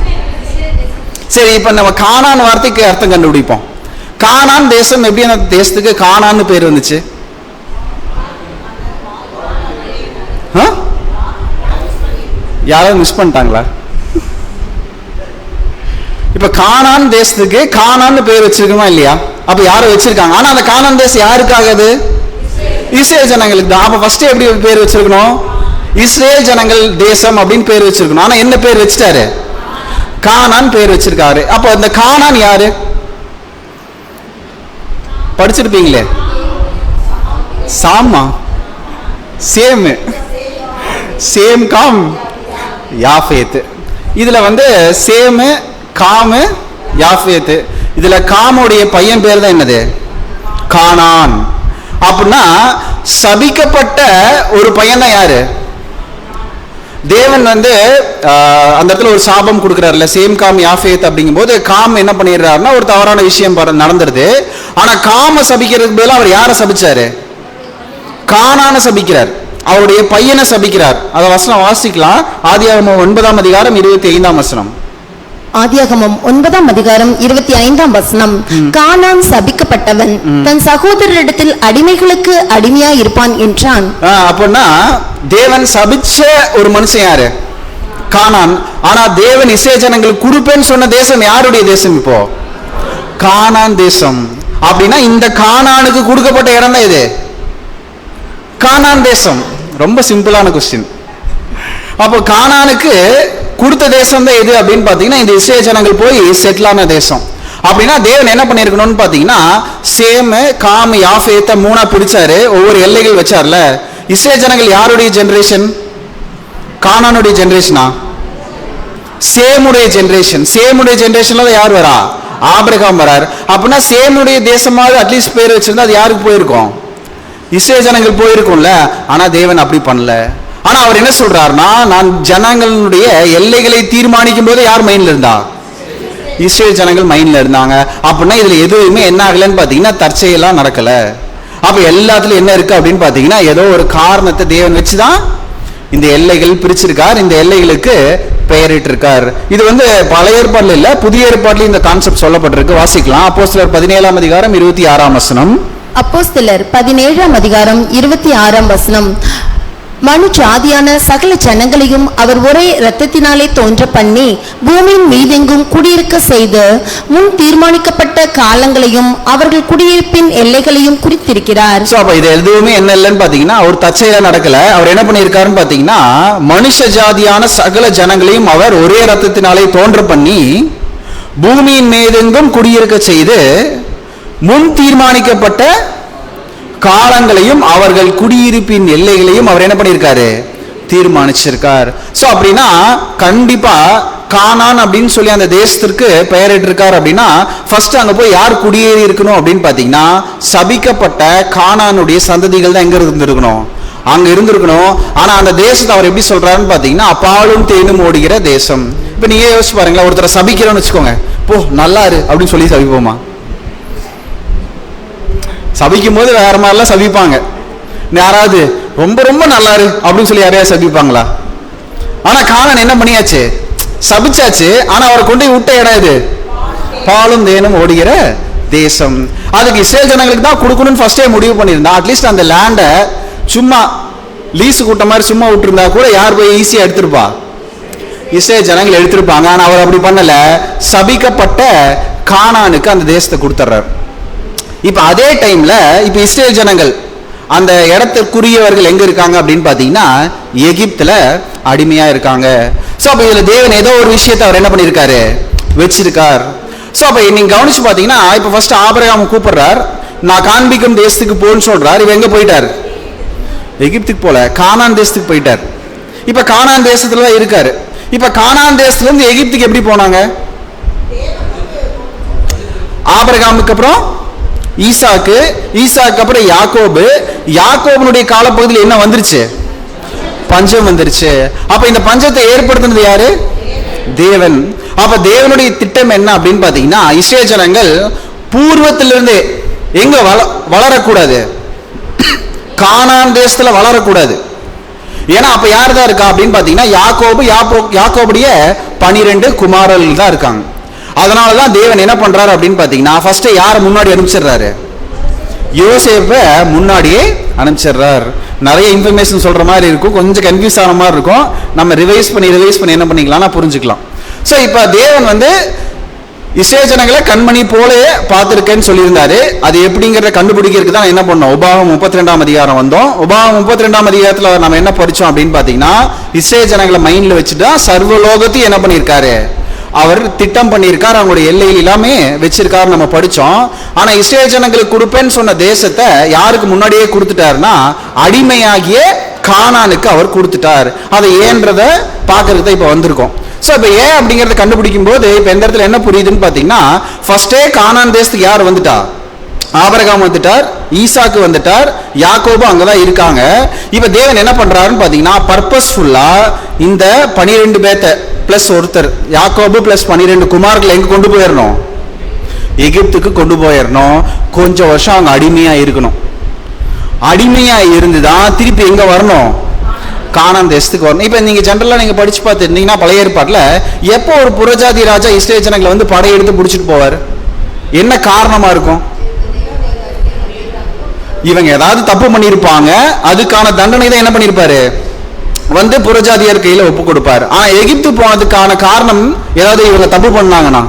சரி, இப்ப நம்ம கானான் வார்த்தைக்கு அர்த்தம் கண்டுபிடிப்போம். கானான் தேசம் எப்படி அந்த தேசத்துக்கு கானான்னு பேர் வந்துச்சு, யாராவது மிஸ் பண்ணிட்டாங்களா? இப்ப கானான் தேசத்துக்கு கானான்னு பேர் வச்சிருக்கோமா இல்லையா? அப்ப யாரும் வச்சிருக்காங்க. ஆனா அந்த கானான் தேசம் யாருக்காக, அது இஸ்ரேல் ஜனங்களுக்கு தான். அப்ப ஃபர்ஸ்ட் எப்படி பேர் வச்சிருக்கணும், இஸ்ரேல் ஜனங்கள் தேசம் அப்படின்னு பேர் வச்சிருக்கணும். ஆனா என்ன பேர் வச்சிட்டாரு, கானான் பேர் வச்சிருக்காரு. அப்ப இந்த கானான் யாரு, படிச்சிருப்பீங்களே, சாமா, சேம், சேம் காம் யாஃபேத். இதுல வந்து சேமு காமு யாஃபேத். இதுல காமுடைய பையன் பேர் தான் என்னது, கானான். அப்படின்னா சபிக்கப்பட்ட ஒரு பையன் தான் யாரு, தேவன் வந்து அந்த இடத்துல ஒரு சாபம் கொடுக்கிறாருல, சேம் காம் யாஃபேத் அப்படிங்கும் போது காம் என்ன பண்ணிடுறாருன்னா ஒரு தவறான விஷயம் நடந்துருது. ஆனா காம சபிக்கிறதுக்கு பதிலாக அவர் யாரை சபிச்சாரு, கானான சபிக்கிறார், அவருடைய பையனை சபிக்கிறார். அதை வசனம் வாசிக்கலாம். ஆதியாகமம் 9ஆம் அதிகாரம் 25ஆம் வசனம். ஆதியாகமம் 9ஆம் அதிகாரம் 25ஆம் வசனம். கானான் சபிக்கப்பட்டவன், தன் சகோதரரிடத்தில் அடிமைகளுக்கு அடிமையா இருப்பான் என்றான். அப்படின்னா தேவன் சபிச்ச ஒரு மனுஷன் யாரு, கானான். ஆனா தேவன் இஸ்ரேல் ஜனங்களுக்கு கொடுப்பேன்னு சொன்ன தேசம் யாருடைய தேசம், இப்போ கானான் தேசம். அப்படின்னா இந்த கானானுக்கு கொடுக்கப்பட்ட இடம் தான் இது, கானான் தேசம். ரொம்ப சிம்பிளான கொஸ்டின். அப்போ கானானுக்கு கொடுத்த தேசம் தான் எது அப்படின்னு பாத்தீங்கன்னா இந்த இஸ்ரேல் ஜனங்கள் போய் செட்டில் ஆன தேசம். அப்படின்னா தேவன் என்ன பண்ணிருக்கணும்னு பாத்தீங்கன்னா, சேமு காமு யாஃபேத்த மூணா பிரிச்சாரு, ஒவ்வொரு எல்லைகள் வச்சார்ல. இஸ்ரேல் ஜனங்கள் யாருடைய ஜெனரேஷன், கானானுடைய ஜெனரேஷனா, சேமுடைய ஜெனரேஷன். சேமுடைய ஜெனரேஷன்ல யார் வரா, ஆபிரகாம் வரார். அப்படின்னா சேமுடைய தேசமாவது அட்லீஸ்ட் பேர் வச்சிருந்தா அது யாருக்கு போயிருக்கும், இஸ்ரேல் ஜனங்கள் போயிருக்கும்ல. ஆனா தேவன் அப்படி பண்ணல. ஆனா அவர் என்ன சொல்றாருன்னா, நான் ஜனங்களுடைய எல்லைகளை தீர்மானிக்கும் போது யார் மைண்ட்ல இருந்தா, இஸ்ரேல் ஜனங்கள் மைண்ட்ல இருந்தாங்க. அப்படின்னா இதுல எதுவுமே என்ன ஆகலன்னு பாத்தீங்கன்னா தற்செயலா நடக்கல. அப்ப எல்லாத்துலயும் என்ன இருக்கு அப்படின்னு பாத்தீங்கன்னா ஏதோ ஒரு காரணத்தை தேவன் வச்சுதான் இந்த எல்லைகள் பிரிச்சிருக்கார், இந்த எல்லைகளுக்கு பெயரிட்டு இருக்கார். இது வந்து பழைய ஏற்பாடுல இல்ல, புதிய ஏற்பாடுல இந்த கான்செப்ட் சொல்லப்பட்டிருக்கு. வாசிக்கலாம். அப்போஸ்தலர் 17ஆம் அதிகாரம் 26ஆம் வசனம். அப்போஸ்தலர் 17ஆம் அதிகாரம் 26ஆம் வசனம். மனு ஜாதியான சகல ஜனங்களையும் அவர் ஒரே இரத்தத்தினாலே தோன்ற பண்ணி பூமியின் மீதெங்கும் குடியிருக்க செய்து முன் தீர்மானிக்கப்பட்ட காலங்களையும் அவர்கள் குடியிருப்பின் எல்லைகளையும் குறித்திருக்கிறார். சோ அப்ப இது எதுவுமே என்ன இல்லைன்னு பாத்தீங்கன்னா ஒரு தற்செயலா நடக்கல. அவர் என்ன பண்ணியிருக்காருன்னு பாத்தீங்கன்னா மனுஷ ஜாதியான சகல ஜனங்களையும் அவர் ஒரே இரத்தத்தினாலே தோன்ற பண்ணி பூமியின் மீதெங்கும் குடியிருக்க செய்து முன் தீர்மானிக்கப்பட்ட காலங்களையும் அவர்கள் குடியிருப்பின் எல்லைகளையும் அவர் என்ன பண்ணியிருக்காரு, தீர்மானிச்சிருக்கார். சோ அப்படின்னா கண்டிப்பா கானான் அப்படின்னு சொல்லி அந்த தேசத்திற்கு பெயரிட்டிருக்கார். அப்படின்னா ஃபர்ஸ்ட் அங்க போய் யார் குடியேறி இருக்கணும் அப்படின்னு பாத்தீங்கன்னா சபிக்கப்பட்ட கானானுடைய சந்ததிகள் தான் எங்க இருந்திருக்கணும், அங்க இருந்திருக்கணும். ஆனா அந்த தேசத்தை அவர் எப்படி சொல்றாருன்னு பாத்தீங்கன்னா பாலும் தேனும் ஓடுகிற தேசம். இப்ப நீங்க யோசிச்சு பாருங்களேன், ஒருத்தரை சபிக்கிறோம்னு வச்சுக்கோங்க, போ நல்லா இரு அப்படின்னு சொல்லி சபிப்போமா? சபிக்கும் போது வேற மாதிரிலாம் சபிப்பாங்க. யாராவது ரொம்ப ரொம்ப நல்லா இரு அப்படின்னு சொல்லி யாரையாவது சபிப்பாங்களா? ஆனா கானான் என்ன பண்ணியாச்சு, சபிச்சாச்சு. ஆனா அவரை கொண்டு விட்ட இடம் இது பாலும் தேனும் ஓடுகிற தேசம். அதுக்கு இஸ்ரேல் ஜனங்களுக்கு தான் கொடுக்கணும்னு ஃபர்ஸ்டே முடிவு பண்ணியிருந்தா. அட்லீஸ்ட் அந்த லேண்டை சும்மா லீஸு கூட்ட மாதிரி சும்மா விட்டுருந்தா கூட யார் போய் ஈஸியா எடுத்திருப்பா, இஸ்ரேல் ஜனங்கள் எடுத்திருப்பாங்க. ஆனா அவர் அப்படி பண்ணல, சபிக்கப்பட்ட கானானுக்கு அந்த தேசத்தை கொடுத்துட்றாரு. இப்ப அதே டைம்ல இப்ப இஸ்ரேல் ஜனங்கள் அந்த இடத்துக்குரியவர்கள் எங்க இருக்காங்க அப்படின்னு பாத்தீங்கன்னா எகிப்துல அடிமையா இருக்காங்க. சோ அப்ப இதுல தேவன் ஏதோ ஒரு விஷயத்தை அவர் என்ன பண்ணிருக்காரு, வச்சிருக்கார். சோ அப்ப நீங்க கவனிச்சு பாத்தீங்கன்னா இப்ப ஃபர்ஸ்ட் ஆபிரகாம் கூப்பிடுறார், நான் காண்பிக்கும் தேசத்துக்கு போன்னு சொல்றார். இவ எங்க போயிட்டார், எகிப்துக்கு போல கானான் தேசத்துக்கு போயிட்டார். இப்ப கானான் தேசத்துல தான் இருக்காரு. இப்ப கானான் தேசத்துல இருந்து எகிப்துக்கு எப்படி போனாங்க? ஆபிரகாமுக்கு அப்புறம் ஈசாக்கு, ஈசாக்கு அப்புறம் யாக்கோபு, யாக்கோபனுடைய காலப்பகுதியில் என்ன வந்துருச்சு, பஞ்சம் வந்துருச்சு. அப்ப இந்த பஞ்சத்தை ஏற்படுத்தினது யாரு, தேவன். அப்ப தேவனுடைய திட்டம் என்ன அப்படின்னு பாத்தீங்கன்னா இஸ்ரேல் ஜனங்கள் பூர்வத்திலிருந்து எங்க வளரக்கூடாது, கானான் தேசத்துல வளரக்கூடாது. ஏன்னா அப்ப யார் தான் இருக்கா அப்படின்னு பாத்தீங்கன்னா யாக்கோபுடைய 12 குமாரர்கள் தான் இருக்காங்க. அதனாலதான் தேவன் என்ன பண்றாரு அப்படின்னு பாத்தீங்கன்னா ஃபர்ஸ்ட் யாரை முன்னாடி அனுப்பிச்சிடுறாரு, யோசேப்பை முன்னாடியே அனுப்பிச்சிடுறார். நிறைய இன்ஃபர்மேஷன் சொல்ற மாதிரி இருக்கும், கொஞ்சம் கன்ஃபியூஸ் ஆன மாதிரி இருக்கும். நம்ம ரிவைஸ் பண்ணி என்ன பண்ணிக்கலாம் புரிஞ்சுக்கலாம். சோ இப்ப தேவன் வந்து இஸ்ரேல் ஜனங்களை கண்மணி போல பார்த்திருக்கேன்னு சொல்லியிருந்தாரு. அது எப்படிங்கிறத கண்டுபிடிக்கிறதுக்கு தான் என்ன பண்ணோம், உபாகமம் 32ஆம் அதிகாரம் வந்தோம். உபாகமம் 32ஆம் அதிகாரத்துல நம்ம என்ன படிச்சோம் அப்படின்னு பாத்தீங்கன்னா இஸ்ரேல் ஜனங்களை மைண்ட்ல வச்சுட்டா சர்வலோகத்தையும் என்ன பண்ணியிருக்காரு, அவர் திட்டம் பண்ணியிருக்கார், அவங்களுடைய எல்லையில் எல்லாமே வச்சிருக்காரு நம்ம படிச்சோம். ஆனா இஸ்ரேல் ஜனங்களுக்கு கொடுப்பேன்னு சொன்ன தேசத்தை யாருக்கு முன்னாடியே கொடுத்துட்டாருன்னா அடிமையாகிய கானானுக்கு அவர் கொடுத்துட்டார். அதை ஏன்றத பாக்குறதுக்கு இப்ப வந்திருக்கோம். சோ இப்ப ஏன் அப்படிங்கறத கண்டுபிடிக்கும் போது இப்ப எந்த இடத்துல என்ன புரியுதுன்னு பாத்தீங்கன்னா ஃபர்ஸ்டே கானான் தேசத்துக்கு யார் வந்துட்டா, ஆபிரகாம் வந்துட்டார், ஈசாக்கு வந்துட்டார், யாக்கோபு அங்கதான் இருக்காங்க. இப்ப தேவன் என்ன பண்றாருன்னு பாத்தீங்கன்னா பர்பஸ்ஃபுல்லா இந்த 12 பேத்த பிளஸ் ஒருத்தர் யாக்கோபு பிளஸ் 12 குமார்கள் எங்க கொண்டு போயிடணும், எகிப்துக்கு கொண்டு போயிடணும். கொஞ்சம் வருஷம் அவங்க அடிமையா இருக்கணும். அடிமையா இருந்துதான் திருப்பி எங்க வரணும், கானான் தேசத்துக்கு வரணும். இப்ப நீங்க ஜெனரலா நீங்க படிச்சு பார்த்துருந்தீங்கன்னா பழைய ஏற்பாட்டுல எப்போ ஒரு புறஜாதி ராஜா இஸ்ரேல் ஜனங்களை வந்து படையெடுத்து பிடிச்சிட்டு போவார், என்ன காரணமா இருக்கும், இவங்க ஏதாவது தப்பு பண்ணிருப்பாங்க, அதுக்கான தண்டனை தான் என்ன பண்ணிருப்பாரு, வந்து புறஜாதியார் கையில ஒப்பு கொடுப்பாரு. ஆனா எகிப்து போனதுக்கான காரணம் ஏதாவது இவங்க தப்பு பண்ணாங்கன்னா,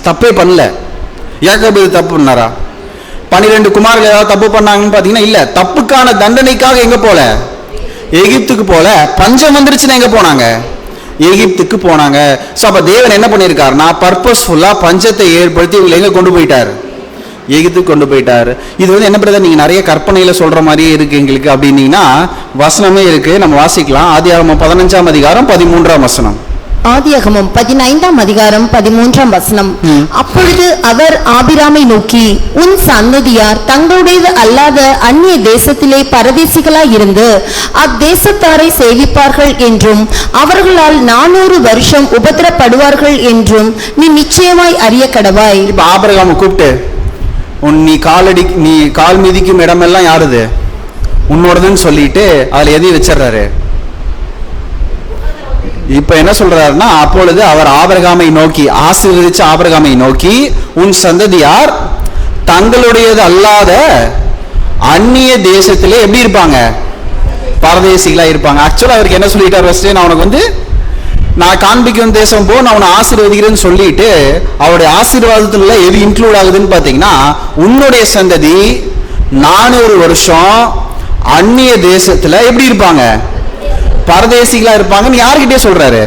தப்பே பண்ணல. யாக்கோபு தப்பு பண்ணாரா, 12 குமார்கள் ஏதாவது தப்பு பண்ணாங்கன்னு பாத்தீங்கன்னா இல்ல. தப்புக்கான தண்டனைக்காக எங்க போல, எகிப்துக்கு போல. பஞ்சம் வந்துருச்சுன்னா எங்க போனாங்க, எகிப்துக்கு போனாங்க. சோ அப்ப தேவன் என்ன பண்ணிருக்காருன்னா பர்பஸ்ஃபுல்லா பஞ்சத்தை ஏற்படுத்தி இவங்களை எங்க கொண்டு போயிட்டாரு, எகிப்துக்கு கொண்டு போயிட்டாரு. இது வந்து என்ன பண்ணுறது, நீங்க நிறைய கற்பனையில சொல்ற மாதிரியே இருக்கு எங்களுக்கு அப்படின்னீங்கன்னா வசனமே இருக்கு, நம்ம வாசிக்கலாம். ஆதியாகமம் 15ஆம் அதிகாரம் 13ஆம் வசனம். ஆதியாகமம் 15ஆம் அதிகாரம் 13ஆம் வசனம். அப்பொழுது அவர் ஆபிராமை நோக்கி, உன் சந்ததியார் தங்களுடையது அல்லாத அந்நிய தேசத்திலே பரதேசிகளாய் இருந்து அத்தேசத்தாரை சேவிப்பார்கள் என்றும் அவர்களால் 400 வருஷம் உபத்திரப்படுவார்கள் என்றும் நீ நிச்சயமாய் அறிய கடவாய். இப்ப ஆபிரகாமை கூப்பிட்டு நீ கால் மிதிக்கும் இடமெல்லாம் யாருது, உன்னோடதுன்னு சொல்லிட்டு அதுல எதையும் வச்சிடறாரு. இப்ப என்ன சொல்றாருன்னா அப்பொழுது அவர் ஆபிரகாமை நோக்கி, ஆசீர்வதிச்ச ஆபிரகாமை நோக்கி, உன் சந்ததியார் தங்களுடையது அல்லாத அந்நிய தேசத்திலே எப்படி இருப்பாங்க, பரதேசிகளா இருப்பாங்க. ஆக்சுவலா அவருக்கு என்ன சொல்லிட்டார் ஃபர்ஸ்ட், நான் உனக்கு வந்து நான் காண்பிக்கும் தேசம் போ, நான் உன்னை ஆசீர்வதிக்கிறேன்னு சொல்லிட்டு அவருடைய ஆசீர்வாதத்துல எது இன்க்ளூட் ஆகுதுன்னு பாத்தீங்கன்னா, உன்னுடைய சந்ததி 400 வருஷம் அந்நிய தேசத்துல எப்படி இருப்பாங்க, பரதேசிகளா இருப்பாங்கன்னு யாருக்கிட்டே சொல்றாரு.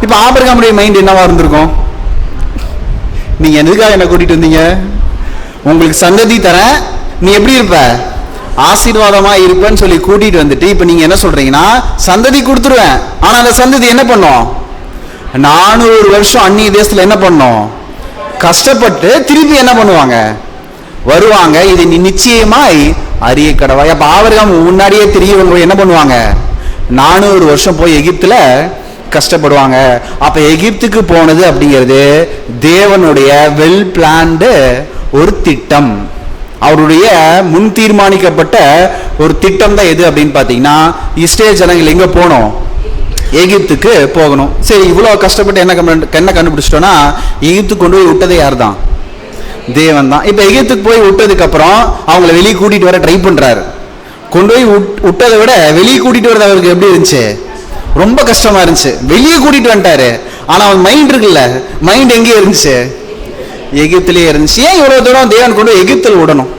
இப்ப ஆபிரகாமுடைய மைண்ட் என்னவா இருந்திருக்கும், நீங்க எதுக்காக என்ன கூட்டிட்டு வந்தீங்க, உங்களுக்கு சந்ததி தரேன், நீ எப்படி இருப்ப, ஆசீர்வாதமா இருப்பேன்னு சொல்லி கூட்டிட்டு வந்துட்டு இப்ப நீங்க என்ன சொல்றீங்கன்னா சந்ததி கொடுத்துருவேன், ஆனா அந்த சந்ததி என்ன பண்ணும், 400 வருஷம் அந்நிய தேசத்துல என்ன பண்ணும், கஷ்டப்பட்டு திருப்பி என்ன பண்ணுவாங்க, வருவாங்க. இது நீ நிச்சயமாய் அறிய கடவாய். அப்ப ஆபிரகாம் முன்னாடியே தெரியவங்க என்ன பண்ணுவாங்க, 400 வருஷம் போய் எகிப்துல கஷ்டப்படுவாங்க. அப்ப எகிப்துக்கு போனது அப்படிங்கிறது தேவனுடைய வெல் பிளான்டு ஒரு திட்டம், அவருடைய முன் தீர்மானிக்கப்பட்ட ஒரு திட்டம் தான் எது அப்படின்னு பாத்தீங்கன்னா, இஸ்ரேல் ஜனங்கள் எங்க போனோம், எகிப்துக்கு போகணும். சரி, இவ்வளவு கஷ்டப்பட்டு என்ன கண்டுபிடிச்சிட்டோம்னா, எகிப்துக்கு கொண்டு போய் விட்டதே யார் தான், தேவன் தான். இப்ப எகிப்துக்கு போய் விட்டதுக்கு அப்புறம் அவங்கள வெளியே கூட்டிட்டு வர ட்ரை பண்றாரு. கொண்டு போய் விட்டதை விட வெளியே கூட்டிட்டு வரது அவருக்கு எப்படி இருந்துச்சு, ரொம்ப கஷ்டமா இருந்துச்சு. வெளியே கூட்டிட்டு வந்துட்டாரு, ஆனா அவன் மைண்ட் இருக்குல்ல, மைண்ட் எங்கே இருந்துச்சு, எகிப்திலே இருந்துச்சு. ஏன் இவ்வளவு தூரம் தேவன் கொண்டு எகிப்தில் விடணும்.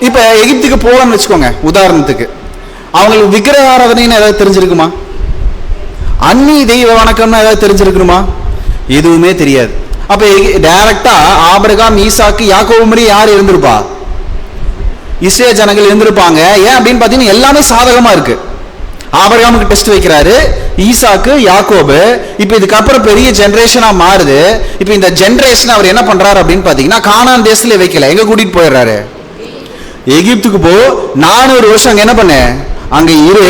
இப்ப எகிப்துக்கு போகலாம்னு வச்சுக்கோங்க, உதாரணத்துக்கு அவங்களுக்கு விக்கிரக ஆராதனைன்னு ஏதாவது தெரிஞ்சிருக்குமா, அந்நிய தெய்வ வணக்கம்னு ஏதாவது தெரிஞ்சிருக்கணுமா, எதுவுமே தெரியாது. அப்ப டைரக்டா ஆபிரகாம், ஈசாக்கு, யாக்கோபு மாதிரி யார் இருந்திருப்பா, இஸ்ரேல் ஜனங்கள் இருந்திருப்பாங்க. ஏன் அப்படின்னு பாத்தீங்கன்னா எல்லாமே சாதகமா இருக்கு. ஆபிரகாமுக்கு டெஸ்ட் வைக்கிறாரு, ஈசாக்கு, யாக்கோபு. இப்ப இதுக்கப்புறம் பெரிய ஜெனரேஷனா மாறுது. இப்ப இந்த ஜெனரேஷன் அவர் என்ன பண்றாரு அப்படின்னு பாத்தீங்கன்னா, கானான் தேசத்துல வைக்கல, எங்க கூட்டிட்டு போயிடுறாரு, எகிப்துக்கு போ, 400 வருஷம் அங்க என்ன பண்ண, அங்க இரு,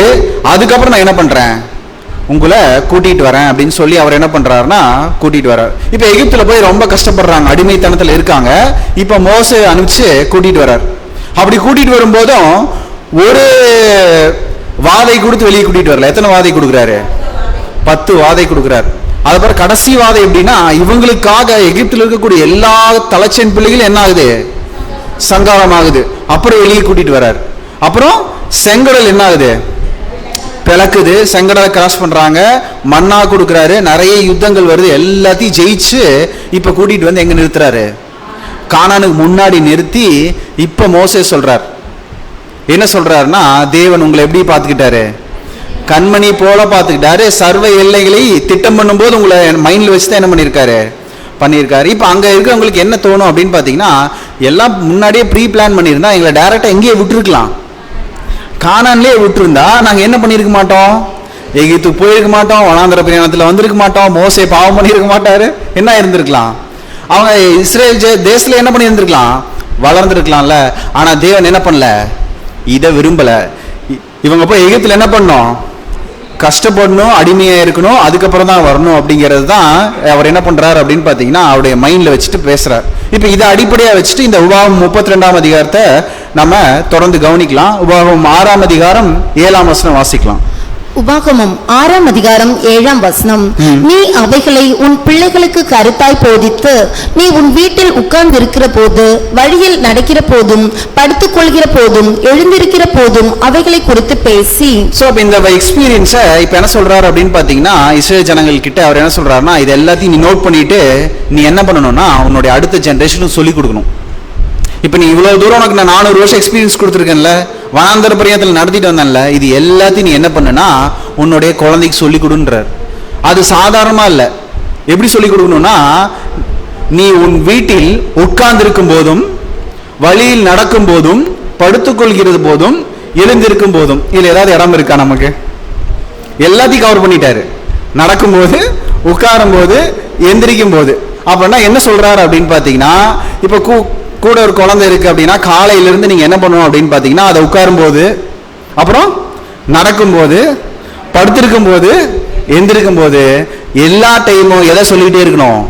அதுக்கப்புறம் நான் என்ன பண்றேன், உங்களை கூட்டிட்டு வரேன் அப்படின்னு சொல்லி அவர் என்ன பண்றாருன்னா கூட்டிட்டு வர்றாரு. இப்ப எகிப்துல போய் ரொம்ப கஷ்டப்படுறாங்க, அடிமைத்தனத்துல இருக்காங்க. இப்ப மோசே அனுப்பிச்சு கூட்டிட்டு வர்றாரு. அப்படி கூட்டிட்டு வரும்போதும் ஒரு வாதை கொடுத்து வெளியே கூட்டிட்டு வரல. எத்தனை வாதை கொடுக்குறாரு, 10 வாதை கொடுக்குறாரு. அதுக்கப்புறம் கடைசி வாதை எப்படின்னா, இவங்களுக்காக எகிப்துல இருக்கக்கூடிய எல்லா தலைச்சன் பிள்ளைகளும் என்ன ஆகுது, சங்காரம் ஆகுது. அப்புறம் வெளியே கூட்டிட்டு வர்றாரு. அப்புறம் செங்கடல் என்ன ஆகுது, பிளக்குது. செங்கடலை கிராஸ் பண்றாங்க, மண்ணா கொடுக்குறாரு, நிறைய யுத்தங்கள் வருது, எல்லாத்தையும் ஜெயிச்சு இப்ப கூட்டிட்டு வந்து எங்க நிறுத்துறாரு, கானானுக்கு முன்னாடி நிறுத்தி இப்ப மோசே சொல்றார், என்ன சொல்றாருன்னா, தேவன் உங்களை எப்படி பார்த்துக்கிட்டாரு, கண்மணி போல பார்த்துக்கிட்டாரு. சர்வ எல்லைகளை திட்டம் பண்ணும்போது உங்களை மைண்ட்ல வச்சுதான் என்ன பண்ணியிருக்காரு. இப்ப அங்க இருக்கவங்களுக்கு என்ன தோணும் அப்படின்னு பாத்தீங்கன்னா, எல்லாம் முன்னாடியே ப்ரீ பிளான் பண்ணியிருந்தா எங்களை டைரக்டா எங்கேயே விட்டுருக்கலாம், கானான்லயே விட்டுருந்தா நாங்க என்ன பண்ணிருக்க மாட்டோம், எகிப்துக்கு போயிருக்க மாட்டோம், வனாந்தர பிரயாணத்துல வந்திருக்க மாட்டோம், மோசே பாவம் பண்ணிருக்க மாட்டாரு, என்ன இருந்திருக்கலாம், அவங்க இஸ்ரேல் தேசத்துல என்ன பண்ணி இருந்திருக்கலாம், வளர்ந்துருக்கலாம்ல. ஆனா தேவன் என்ன பண்ணல, இதை விரும்பல. இவங்க போய் எகிப்துல என்ன பண்ணணும், கஷ்டப்படணும், அடிமையா இருக்கணும், அதுக்கப்புறம் தான் வரணும் அப்படிங்கிறது தான் அவர் என்ன பண்றாரு அப்படின்னு பாத்தீங்கன்னா அவருடைய மைண்ட்ல வச்சுட்டு பேசுறாரு. இப்ப இதை அடிப்படையா வச்சுட்டு இந்த உபாகமம் 32ஆம் அதிகாரத்தை நம்ம தொடர்ந்து கவனிக்கலாம். உபாகமம் 6ஆம் அதிகாரம் 7ஆம் வசனம் வாசிக்கலாம். உபாகமம் 6ஆம் அதிகாரம் 7ஆம் வசனம். நீ அவைகளை உன் பிள்ளைகளுக்கு கருத்தாய் போதித்து, நீ உன் வீட்டில் உட்கார்ந்து இருக்கிற போது, வழியில் நடக்கிற போதும், படுத்துக் கொள்கிற போதும், எழுந்திருக்கிற போதும் அவைகளை குறித்து பேசி. சோ இந்த எக்ஸ்பீரியன்ஸை இப்ப என்ன சொல்றாரு அப்படின்னு பாத்தீங்கன்னா, இஸ்ரேல் ஜனங்கள் கிட்ட அவர் என்ன சொல்றாருன்னா, இது எல்லாத்தையும் நீ நோட் பண்ணிட்டு நீ என்ன பண்ணணும்னா உன்னுடைய அடுத்த ஜெனரேஷனுக்கு சொல்லி கொடுக்கணும். இப்ப நீ இவ்வளவு தூரம் உனக்கு நான் 400 வருஷம் எக்ஸ்பீரியன்ஸ் கொடுத்துருக்கேன்ல, வனாந்தர பிரயாணத்தில் நடத்திட்டு வந்தேன்ல, இது எல்லாத்தையும் நீ என்ன பண்ணுனா உன்னுடைய குழந்தைக்கு சொல்லி கொடுன்றார். அது சாதாரணமா இல்ல. எப்படி சொல்லி கொடுக்கணும்னா, நீ உன் வீட்டில் உட்கார்ந்திருக்கும் போதும், வழியில் நடக்கும் போதும், படுத்துக்கொள்கிறது போதும், எழுந்திருக்கும் போதும். இதுல ஏதாவது இடம் இருக்கா நமக்கு? எல்லாத்தையும் கவர் பண்ணிட்டாரு. நடக்கும்போது, உட்காரும் போது, எந்திரிக்கும் போது. அப்படின்னா என்ன சொல்றாரு அப்படின்னு பாத்தீங்கன்னா, இப்ப கூட ஒரு குழந்தை இருக்கு அப்படின்னா காலையிலிருந்து நீங்க என்ன பண்ணணும் அப்படின்னு பாத்தீங்கன்னா, அதை உட்காரும் போது, அப்புறம் நடக்கும் போது, படுத்திருக்கும் போது, எந்திருக்கும் போது, எல்லா டைமும் எதை சொல்லிட்டே இருக்கணும்,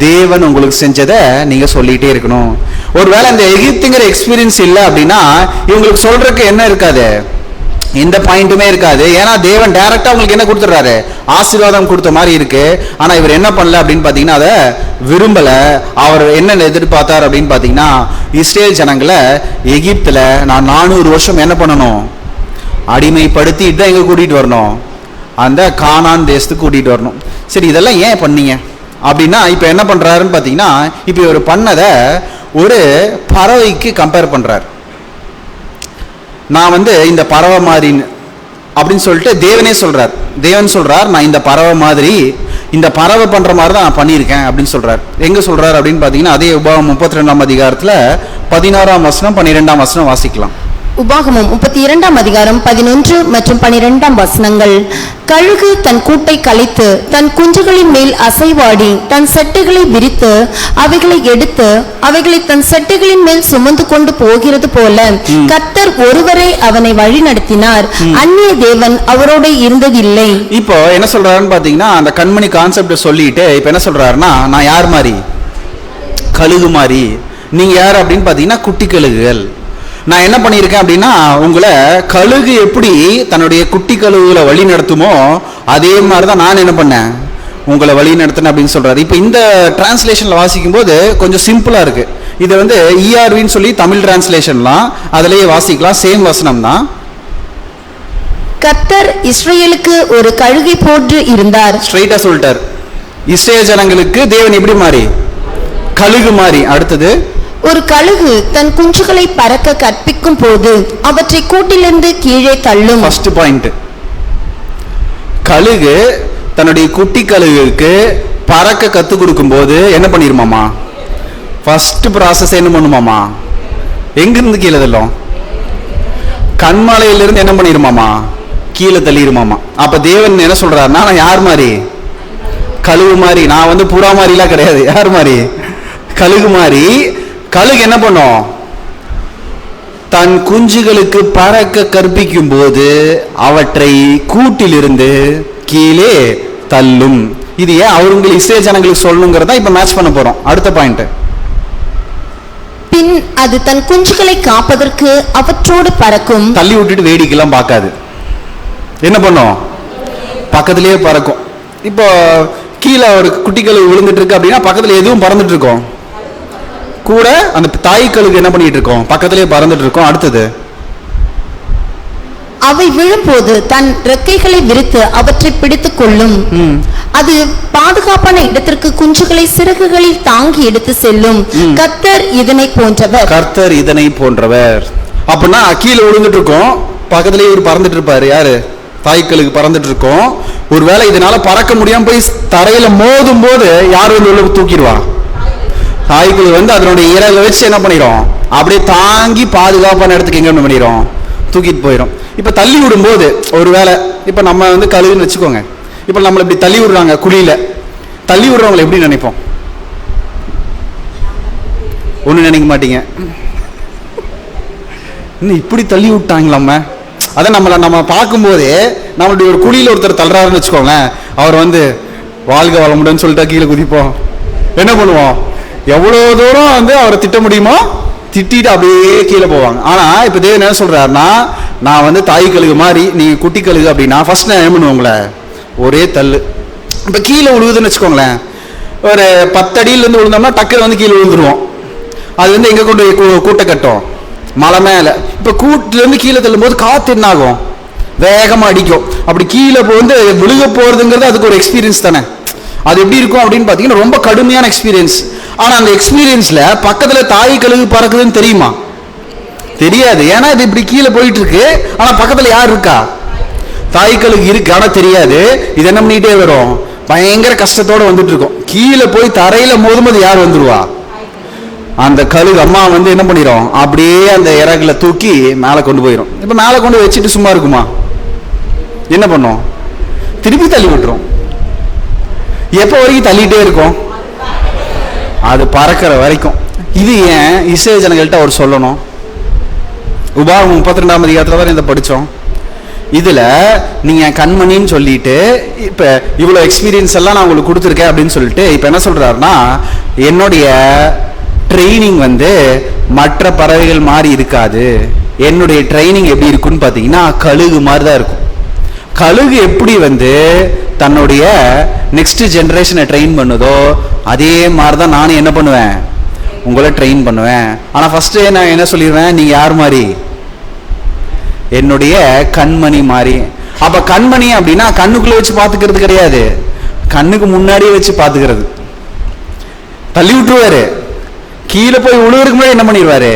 தேவன் உங்களுக்கு செஞ்சதை நீங்க சொல்லிட்டே இருக்கணும். ஒருவேளை இந்த எகிப்துங்கிற எக்ஸ்பீரியன்ஸ் இல்லை அப்படின்னா இவங்களுக்கு சொல்றதுக்கு என்ன இருக்காது, எந்த பாயிண்ட்டுமே இருக்காது. ஏன்னா தேவன் டைரக்டா உங்களுக்கு என்ன கொடுத்துறாரு, ஆசீர்வாதம் கொடுத்த மாதிரி இருக்கு. ஆனா இவர் என்ன பண்ணல அப்படின்னு பாத்தீங்கன்னா அதை விரும்பல. அவர் என்ன எதிர்பார்த்தார் அப்படின்னு பாத்தீங்கன்னா, இஸ்ரேல் ஜனங்களை எகிப்துல நான் 400 வருஷம் என்ன பண்ணணும், அடிமைப்படுத்திட்டு தான் எங்க கூட்டிட்டு வரணும், அந்த கானான் தேசத்துக்கு கூட்டிட்டு வரணும். சரி, இதெல்லாம் ஏன் பண்ணீங்க அப்படின்னா, இப்ப என்ன பண்றாருன்னு பாத்தீங்கன்னா, இப்ப இவர் பண்ணதை ஒரு பறவைக்கு கம்பேர் பண்றாரு. நான் இந்த பறவை மாதிரி அப்படின்னு சொல்லிட்டு தேவனே சொல்றார். தேவன் சொல்றார், நான் இந்த பறவை மாதிரி, இந்த பறவை பண்ற மாதிரி தான் நான் பண்ணியிருக்கேன் அப்படின்னு சொல்றார். எங்க சொல்றாரு அப்படின்னு பாத்தீங்கன்னா, அதே உபாகமம் 32ஆம் அதிகாரத்துல 16ஆம் வசனம் 12ஆம் வசனம் வாசிக்கலாம். உபாகமம் 32ஆம் அதிகாரம் 11 மற்றும் 12ஆம் வசனங்கள். கழுகு தன் கூட்டை கலைத்து தன் குஞ்சுகளின் மேல் அசைவாடி தன் செட்டைகளை விரித்து அவைகளை எடுத்து அவைகளை தன் செட்டைகளின் மேல் சுமந்து கொண்டு போகிறது போல கர்த்தர் ஒருவரே அவனை வழி நடத்தினார், அந்நிய தேவன் அவரோட இருந்ததில்லை. இப்போ என்ன சொல்றாருன்னு பாத்தீங்கன்னா, அந்த கண்மணி கான்செப்ட் சொல்லிட்டு இப்ப என்ன சொல்றாருன்னா, நான் யார் மாதிரி, கழுகு மாதிரி, நீங்க யார் அப்படின்னு பாத்தீங்கன்னா குட்டி கழுகுகள். நான் என்ன பண்ணியிருக்கேன் அப்படின்னா, உங்களை கழுகு எப்படி தன்னுடைய குட்டி கழுகுகளை வழி நடத்துமோ அதே மாதிரி தான் நான் என்ன பண்ணேன், உங்களை வழி நடத்தினேன் அப்படின்னு சொல்றாரு. இப்போ இந்த டிரான்ஸ்லேஷன்ல வாசிக்கும் போது கொஞ்சம் சிம்பிளா இருக்கு. இதை ERVன்னு சொல்லி தமிழ் டிரான்ஸ்லேஷன்லாம் அதிலேயே வாசிக்கலாம், சேம் வசனம் தான். கர்த்தர் இஸ்ரவேலுக்கு ஒரு கழுகை போன்று இருந்தார். ஸ்ட்ரைட்டா சொல்லிட்டார், இஸ்ரேல் ஜனங்களுக்கு தேவன் எப்படி மாறி, கழுகு மாறி. அடுத்தது, ஒரு கழுகு தன் குஞ்சுகளை பறக்க கற்பிக்கும் போது அவற்றை கூட்டிலிருந்து கீழே தள்ளும். ஃபர்ஸ்ட் பாயிண்ட், கழுகு தன்னுடைய குட்டி கழுகுக்கு பறக்க கத்து கொடுக்கும் போது என்ன பண்ணிருமாமா, ஃபர்ஸ்ட் ப்ராசஸ் என்ன பண்ணுமாமா, எங்கிருந்து கீழே தள்ளும், கண்மலையிலிருந்து என்ன பண்ணிருமாமா, கீழே தள்ளிருமாமா. அப்ப தேவன் என்ன சொல்றாருன்னா, நான் யார் மாதிரி, கழுகு மாதிரி. நான் புறா மாதிரிலாம் கிடையாது, யார் மாதிரி, கழுகு மாதிரி. கழுகு என்ன பண்ணும், தன் குஞ்சுகளுக்கு பறக்க கற்பிக்கும் போது அவற்றை கூட்டிலிருந்து கீழே தள்ளும். இது ஏன் அவர்கள் இஸ்ரேல் ஜனங்களுக்கு சொல்லணுங்கிறதா இப்ப மேட்ச் பண்ண போறோம். அடுத்த பாயிண்ட், பின் அது தன் குஞ்சுகளை காப்பதற்கு அவற்றோடு பறக்கும். தள்ளி விட்டுட்டு வேடிக்கைலாம் பார்க்காது, என்ன பண்ணும், பக்கத்திலேயே பறக்கும். இப்போ கீழே ஒரு குட்டி கழுகு விழுந்துட்டு இருக்கு அப்படின்னா பக்கத்துல எதுவும் பறந்துட்டு இருக்கும், கூட அந்த தாய் கழுகு என்ன பண்ணிட்டு இருக்கோம், பக்கத்திலே பறந்துட்டு இருக்கோம். அடுத்தது, அவை விழும்போது தன் ரெக்கைகளை விரித்து அவற்றை பிடித்துக் கொள்ளும். அது பாதுகாப்பான இடத்திற்கு குஞ்சுகளை சிறகுகளில் தாங்கி எடுத்து செல்லும். கர்த்தர் இதனை போன்றவர், கர்த்தர் இதனை போன்றவர். அப்படின்னா கீழே விழுந்துட்டு இருக்கோம், பக்கத்திலேயே இவர் பறந்துட்டு இருப்பாரு, யாரு, தாய்க்கழுகு பறந்துட்டு இருக்கோம். ஒருவேளை இதனால பறக்க முடியாம போய் தரையில மோதும் போது யார் உள்ள தூக்கிடுவா, தாய்க்குழு அதனுடைய இறகை வச்சு என்ன பண்ணிடும், அப்படியே தாங்கி பாதுகாப்பான இடத்துக்கு எங்க பண்ணிடும், தூக்கிட்டு போயிடும். இப்ப தள்ளி விடும் போது ஒருவேளை இப்ப நம்ம கழுகுன்னு வச்சுக்கோங்க, இப்ப நம்மள இப்படி தள்ளி விடுறாங்க, குழியில தள்ளி விடுறவங்களை எப்படி நினைப்போம், ஒண்ணு நினைக்க மாட்டீங்க, இன்னும் இப்படி தள்ளி விட்டாங்களாம. அதை நம்ம பார்க்கும்போதே நம்மளுடைய ஒரு குழியில ஒருத்தர் தள்ளுறாருன்னு வச்சுக்கோங்களேன், அவர் வாழ்க வளமுடன் சொல்லிட்டா கீழே குதிப்போம், என்ன பண்ணுவோம், எவ்வளவு தூரம் அவரை திட்ட முடியுமோ திட்டிட்டு அப்படியே கீழே போவாங்க. ஆனா இப்ப தேவன் என்ன சொல்றாருன்னா, நான் தாய் கழுகு மாதிரி, நீங்க குட்டி கழுகு அப்படின்னா ஃபர்ஸ்ட் நான் என்ன பண்ணுவேன், உங்களை ஒரே தள்ளு. இப்ப கீழே விழுகுதுன்னு வச்சுக்கோங்களேன், ஒரு 10 அடியில இருந்து விழுந்தோம்னா டக்குனு கீழே விழுந்துருவோம். அது எங்க கொண்டு கூட்டை கட்டும், மலை மேல. இப்ப கூட்டுல இருந்து கீழே தள்ளும் போது காத்து என்ன ஆகும், வேகமா அடிக்கும். அப்படி கீழே விழுக போறதுங்கிறது அதுக்கு ஒரு எக்ஸ்பீரியன்ஸ் தானே. அது எப்படி இருக்கும் அப்படின்னு பாத்தீங்கன்னா ரொம்ப கடுமையான எக்ஸ்பீரியன்ஸ். ஆனா அந்த எக்ஸ்பீரியன்ஸ்ல பக்கத்துல தாய் கழுகு பறக்குதுன்னு தெரியுமா, தெரியாது. ஏன்னா இது இப்படி கீழே போயிட்டு இருக்கு, ஆனா பக்கத்துல யார் இருக்கா, தாய் கழுகு இருக்கு, ஆனா தெரியாது. இது என்ன பண்ணிட்டே வரும், பயங்கர கஷ்டத்தோட வந்துட்டு இருக்கும். கீழே போய் தரையில மோதும்போது யார் வந்துருவா, அந்த கழுகு அம்மா என்ன பண்ணிடும், அப்படியே அந்த இறகுல தூக்கி மேலே கொண்டு போயிடும். இப்ப மேலே கொண்டு வச்சுட்டு சும்மா இருக்குமா, என்ன பண்ணும், திருப்பி தள்ளி விட்டுரும். எப்ப வரைக்கும் தள்ளிட்டே இருக்கும், அது பறக்கிற வரைக்கும். இது ஏன் இஸ்ரேல் ஜனங்கள்ட்ட அவர் சொல்லணும். உபாகமம் 32ஆம் அதிகாரத்துல வரை இதை படிச்சோம். இதுல நீங்க கண்மணின்னு சொல்லிட்டு இப்ப இவ்வளவு எக்ஸ்பீரியன்ஸ் எல்லாம் நான் உங்களுக்கு கொடுத்துருக்கேன் அப்படின்னு சொல்லிட்டு இப்ப என்ன சொல்றாருன்னா, என்னுடைய ட்ரைனிங் மற்ற பறவைகள் மாதிரி இருக்காது, என்னுடைய ட்ரைனிங் எப்படி இருக்குன்னு பார்த்தீங்கன்னா கழுகு மாதிரி தான் இருக்கும். கழுகு எப்படி தன்னுடைய நெக்ஸ்ட் ஜெனரேஷனை ட்ரெயின் பண்ணுதோ அதே மாதிரி தான் நானும் என்ன பண்ணுவேன், உங்களை ட்ரெயின் பண்ணுவேன். ஆனால் ஃபர்ஸ்ட் நான் என்ன சொல்லிடுவேன், நீங்க யார் மாதிரி, என்னுடைய கண்மணி மாதிரி. அப்ப கண்மணி அப்படின்னா கண்ணுக்குள்ள வச்சு பாத்துக்கிறது கிடையாது, கண்ணுக்கு முன்னாடியே வச்சு பாத்துக்கிறது. தள்ளி விட்டுருவாரு, கீழே போய் உழுவுறதுக்கு முன்னாடி என்ன பண்ணிடுவாரு,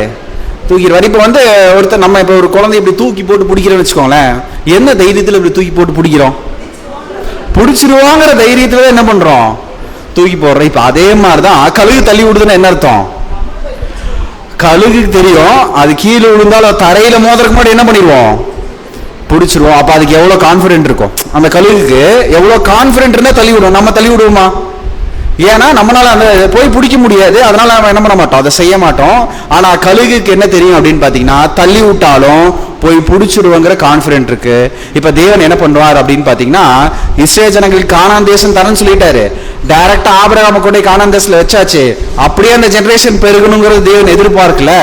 தூக்கிடுவாரு. இப்ப ஒருத்தர் நம்ம இப்ப ஒரு குழந்தை இப்படி தூக்கி போட்டு பிடிக்கிறோம்னு வச்சுக்கோங்களேன், என்ன தைரியத்துல இப்படி தூக்கி போட்டு பிடிக்கிறோம், பிடிச்சிருவாங்கிற தைரியத்துல என்ன பண்றோம், தூக்கி போடுறோம். இப்ப அதே மாதிரிதான் கழுகு தள்ளி விடுதுன்னா என்ன அர்த்தம், கழுகுக்கு தெரியும் அது கீழே விழுந்தாலும் தரையில மோதுறதுக்கு முன்னாடி என்ன பண்ணிடுவோம், பிடிச்சிருவோம். அப்ப அதுக்கு எவ்வளவு கான்பிடென்ட் இருக்கும், அந்த கழுகுக்கு எவ்வளவு கான்பிடென்ட் இருந்தா தள்ளி விடுவோம். நம்ம தள்ளி விடுவோமா, ஏன்னா நம்மளால அந்த போய் பிடிக்க முடியாது, அதனால நம்ம என்ன பண்ண மாட்டோம், அதை செய்ய மாட்டோம். ஆனா கழுகுக்கு என்ன தெரியும் அப்படின்னு பாத்தீங்கன்னா, தள்ளி விட்டாலும் போய் பிடிச்சிடுவோங்கிற கான்பிடென்ட் இருக்கு. இப்ப தேவன் என்ன பண்ணுவார் அப்படின்னு பாத்தீங்கன்னா, இஸ்ரேல் ஜனங்களுக்கு கானான் தேசம் தரேன்னு சொல்லிட்டாரு, டைரக்டா ஆபிரகாம கொண்டு கானான் தேசத்துல வச்சாச்சு. அப்படியே அந்த ஜெனரேஷன் பெருகணுங்கிறது தேவன் எதிர்பார்க்கல.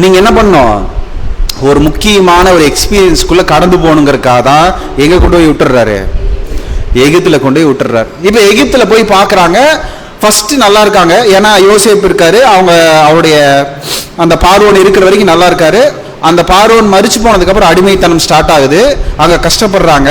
நீங்க என்ன பண்ணணும், ஒரு முக்கியமான ஒரு எக்ஸ்பீரியன்ஸ்குள்ள கடந்து போகணுங்கிறதுக்காக தான் எங்க கொண்டு போய் விட்டுறாரு, எகிப்துல கொண்டு போய் விட்டுறாரு. இப்ப எகிப்துல போய் பாக்குறாங்க, ஃபர்ஸ்ட் நல்லா இருக்காங்க, ஏன்னா யோசேப்பு இருக்காரு, அவருடைய அந்த பார்வோன் இருக்கிற வரைக்கும் நல்லா இருக்காரு. அந்த பார்வோன் மரிச்சு போனதுக்கு அப்புறம் அடிமைத்தனம் ஸ்டார்ட் ஆகுது, அங்க கஷ்டப்படுறாங்க.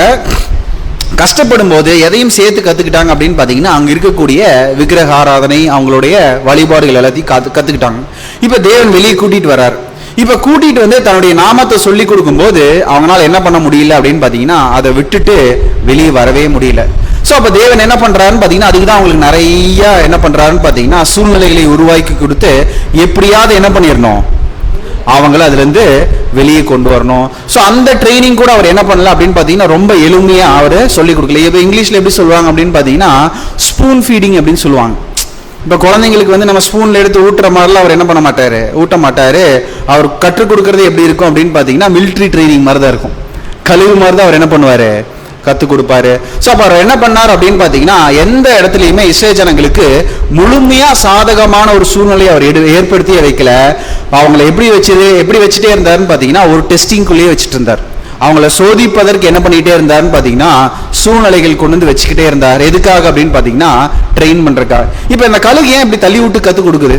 கஷ்டப்படும் போது எதையும் சேர்த்து கத்துக்கிட்டாங்க அப்படின்னு பாத்தீங்கன்னா, அங்க இருக்கக்கூடிய விக்கிரக ஆராதனை, அவங்களுடைய வழிபாடுகள் எல்லாத்தையும் கத்துக்கிட்டாங்க. இப்ப தேவன் வெளியே கூட்டிட்டு வர்றாரு. இப்ப கூட்டிட்டு தன்னுடைய நாமத்தை சொல்லி கொடுக்கும் போது அவங்களால என்ன பண்ண முடியல அப்படின்னு பாத்தீங்கன்னா, அதை விட்டுட்டு வெளியே வரவே முடியல. சோ அப்ப தேவன் என்ன பண்றாருன்னு பாத்தீங்கன்னா, அதுக்குதான் அவங்களுக்கு நிறைய என்ன பண்றாருன்னு பாத்தீங்கன்னா, சூழ்நிலைகளை உருவாக்கி கொடுத்து எப்படியாவது என்ன பண்ணிடணும், அவங்கள அதுல இருந்து வெளியே கொண்டு வரணும். சோ அந்த ட்ரைனிங் கூட அவர் என்ன பண்ணல அப்படின்னு பாத்தீங்கன்னா, ரொம்ப எளிமையா அவரு சொல்லி கொடுக்கல. இப்ப இங்கிலீஷ்ல எப்படி சொல்லுவாங்க அப்படின்னு பாத்தீங்கன்னா, ஸ்பூன் ஃபீடிங் அப்படின்னு சொல்லுவாங்க. இப்ப குழந்தைங்களுக்கு நம்ம ஸ்பூன்ல எடுத்து ஊட்டுற மாதிரிலாம் அவர் என்ன பண்ண மாட்டாரு, ஊட்ட மாட்டாரு. அவர் கற்றுக் கொடுக்கறது எப்படி இருக்கும் அப்படின்னு பாத்தீங்கன்னா, மிலிட்டரி ட்ரைனிங் மாதிரி தான் இருக்கும். கழுகு மாதிரி தான் அவர் என்ன பண்ணுவாரு, கத்துக் கொடுப்பாரு. சோ அப்ப அவர் என்ன பண்ணார் அப்படின்னு பாத்தீங்கன்னா, எந்த இடத்துலயுமே இஸ்ரேல் ஜனங்களுக்கு முழுமையா சாதகமான ஒரு சூழ்நிலையை அவர் ஏற்படுத்தியே வைக்கல. அவங்களை எப்படி வச்சுட்டே இருந்தாருன்னு பாத்தீங்கன்னா, ஒரு டெஸ்டிங்குள்ளேயே வச்சுட்டு இருந்தார். அவங்கள சோதிப்பதற்கு என்ன பண்ணிட்டே இருந்தாருன்னு பாத்தீங்கன்னா, சூழ்நிலைகள் கொண்டு வச்சுக்கிட்டே இருந்தார். எதுக்காக அப்படின்னு பாத்தீங்கன்னா, ட்ரெயின் பண்றதுக்காக. இப்ப இந்த கழுகு ஏன் இப்படி தள்ளி விட்டு கத்து கொடுக்குது,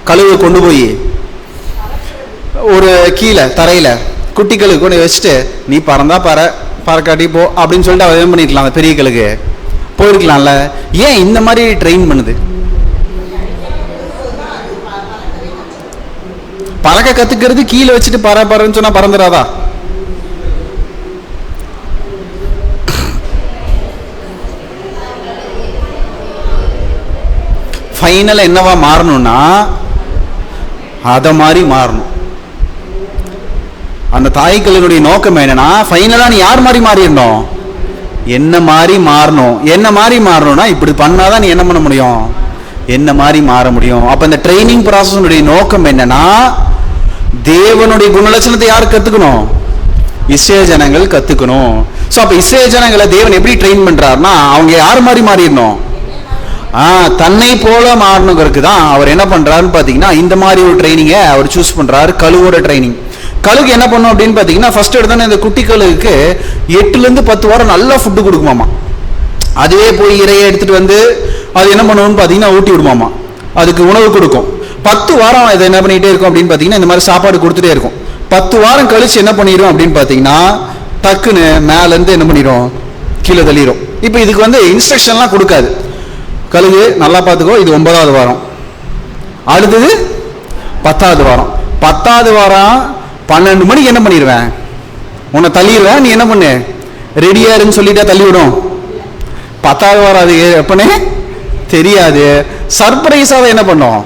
கழுகு கொண்டு போய் ஒரு கீழே தரையில குட்டி கழுகு கொண்டு வச்சுட்டு, நீ பறந்தா பறக்காட்டி போ அப்படின்னு சொல்லிட்டு அவர் என்ன பண்ணிருக்கலாம், அந்த பெரிய கழுகு போயிருக்கலாம்ல. ஏன் இந்த மாதிரி ட்ரெயின் பண்ணுது, பறக்க கத்துக்கிறது கீழே வச்சுட்டு பறன்னு சொன்னா பறந்துடாதா? ஃபைனல் என்னவா மாறணும்னா அத மாதிரி மாறணும். அந்த தாய்க்களினுடைய நோக்கம் என்னன்னா, ஃபைனலா நீ யார் மாதிரி மாறிடணும், என்ன மாதிரி மாறணும். என்ன மாதிரி மாறணும்னா இப்படி பண்ணாதான் நீ என்ன பண்ண முடியும், என்ன மாதிரி மாற முடியும். அப்ப இந்த ட்ரைனிங் ப்ராசஸ் நோக்கம் என்னன்னா, தேவனுடைய குணலட்சணத்தை யார் கத்துக்கணும், இஸ்ரேல் ஜனங்கள் கத்துக்கணும். சோ அப்ப இஸ்ரேல் ஜனங்களை தேவன் எப்படி ட்ரெயின் பண்றாருன்னா, அவங்க யார் மாதிரி மாறிடணும், தன்னை போல மாறணுங்கிறதுக்கு தான் அவர் என்ன பண்றாருன்னு பாத்தீங்கன்னா, இந்த மாதிரி ஒரு ட்ரைனிங்கை அவர் சூஸ் பண்றாரு. கழுவோட ட்ரைனிங். கழுகு என்ன பண்ணும் அப்படின்னு பாத்தீங்கன்னா, ஃபர்ஸ்ட் எடுத்தோன்னே இந்த குட்டி கழுகுக்கு 8 to 10 வாரம் நல்லா ஃபுட்டு கொடுக்குமாமா. அதுவே போய் இறையை எடுத்துட்டு அது என்ன பண்ணுவோம்னு பாத்தீங்கன்னா, ஊட்டி விடுமாமா, அதுக்கு உணவு கொடுக்கும். 10 வாரம் இதை என்ன பண்ணிட்டே இருக்கும் அப்படின்னு பாத்தீங்கன்னா, இந்த மாதிரி சாப்பாடு கொடுத்துட்டே இருக்கும். 10 வாரம் கழிச்சு என்ன பண்ணிடும் அப்படின்னு பாத்தீங்கன்னா, டக்குன்னு மேல இருந்து என்ன பண்ணிடும், கீழே தள்ளிடும். இப்ப இதுக்கு இன்ஸ்ட்ரக்ஷன்லாம் கொடுக்காது. கழுகு நல்லா பார்த்துக்கோ, இது 9வது வாரம், அடுத்தது 10வது வாரம். 10வது வாரம் 12 மணிக்கு என்ன பண்ணிடுவேன், உன்னை தள்ளிடுவேன், நீ என்ன பண்ணு, ரெடியாருன்னு சொல்லிட்டா தள்ளிவிடும். 10வது வாரம் அது எப்பனே தெரியாது, சர்ப்ரைஸாக என்ன பண்ணும்,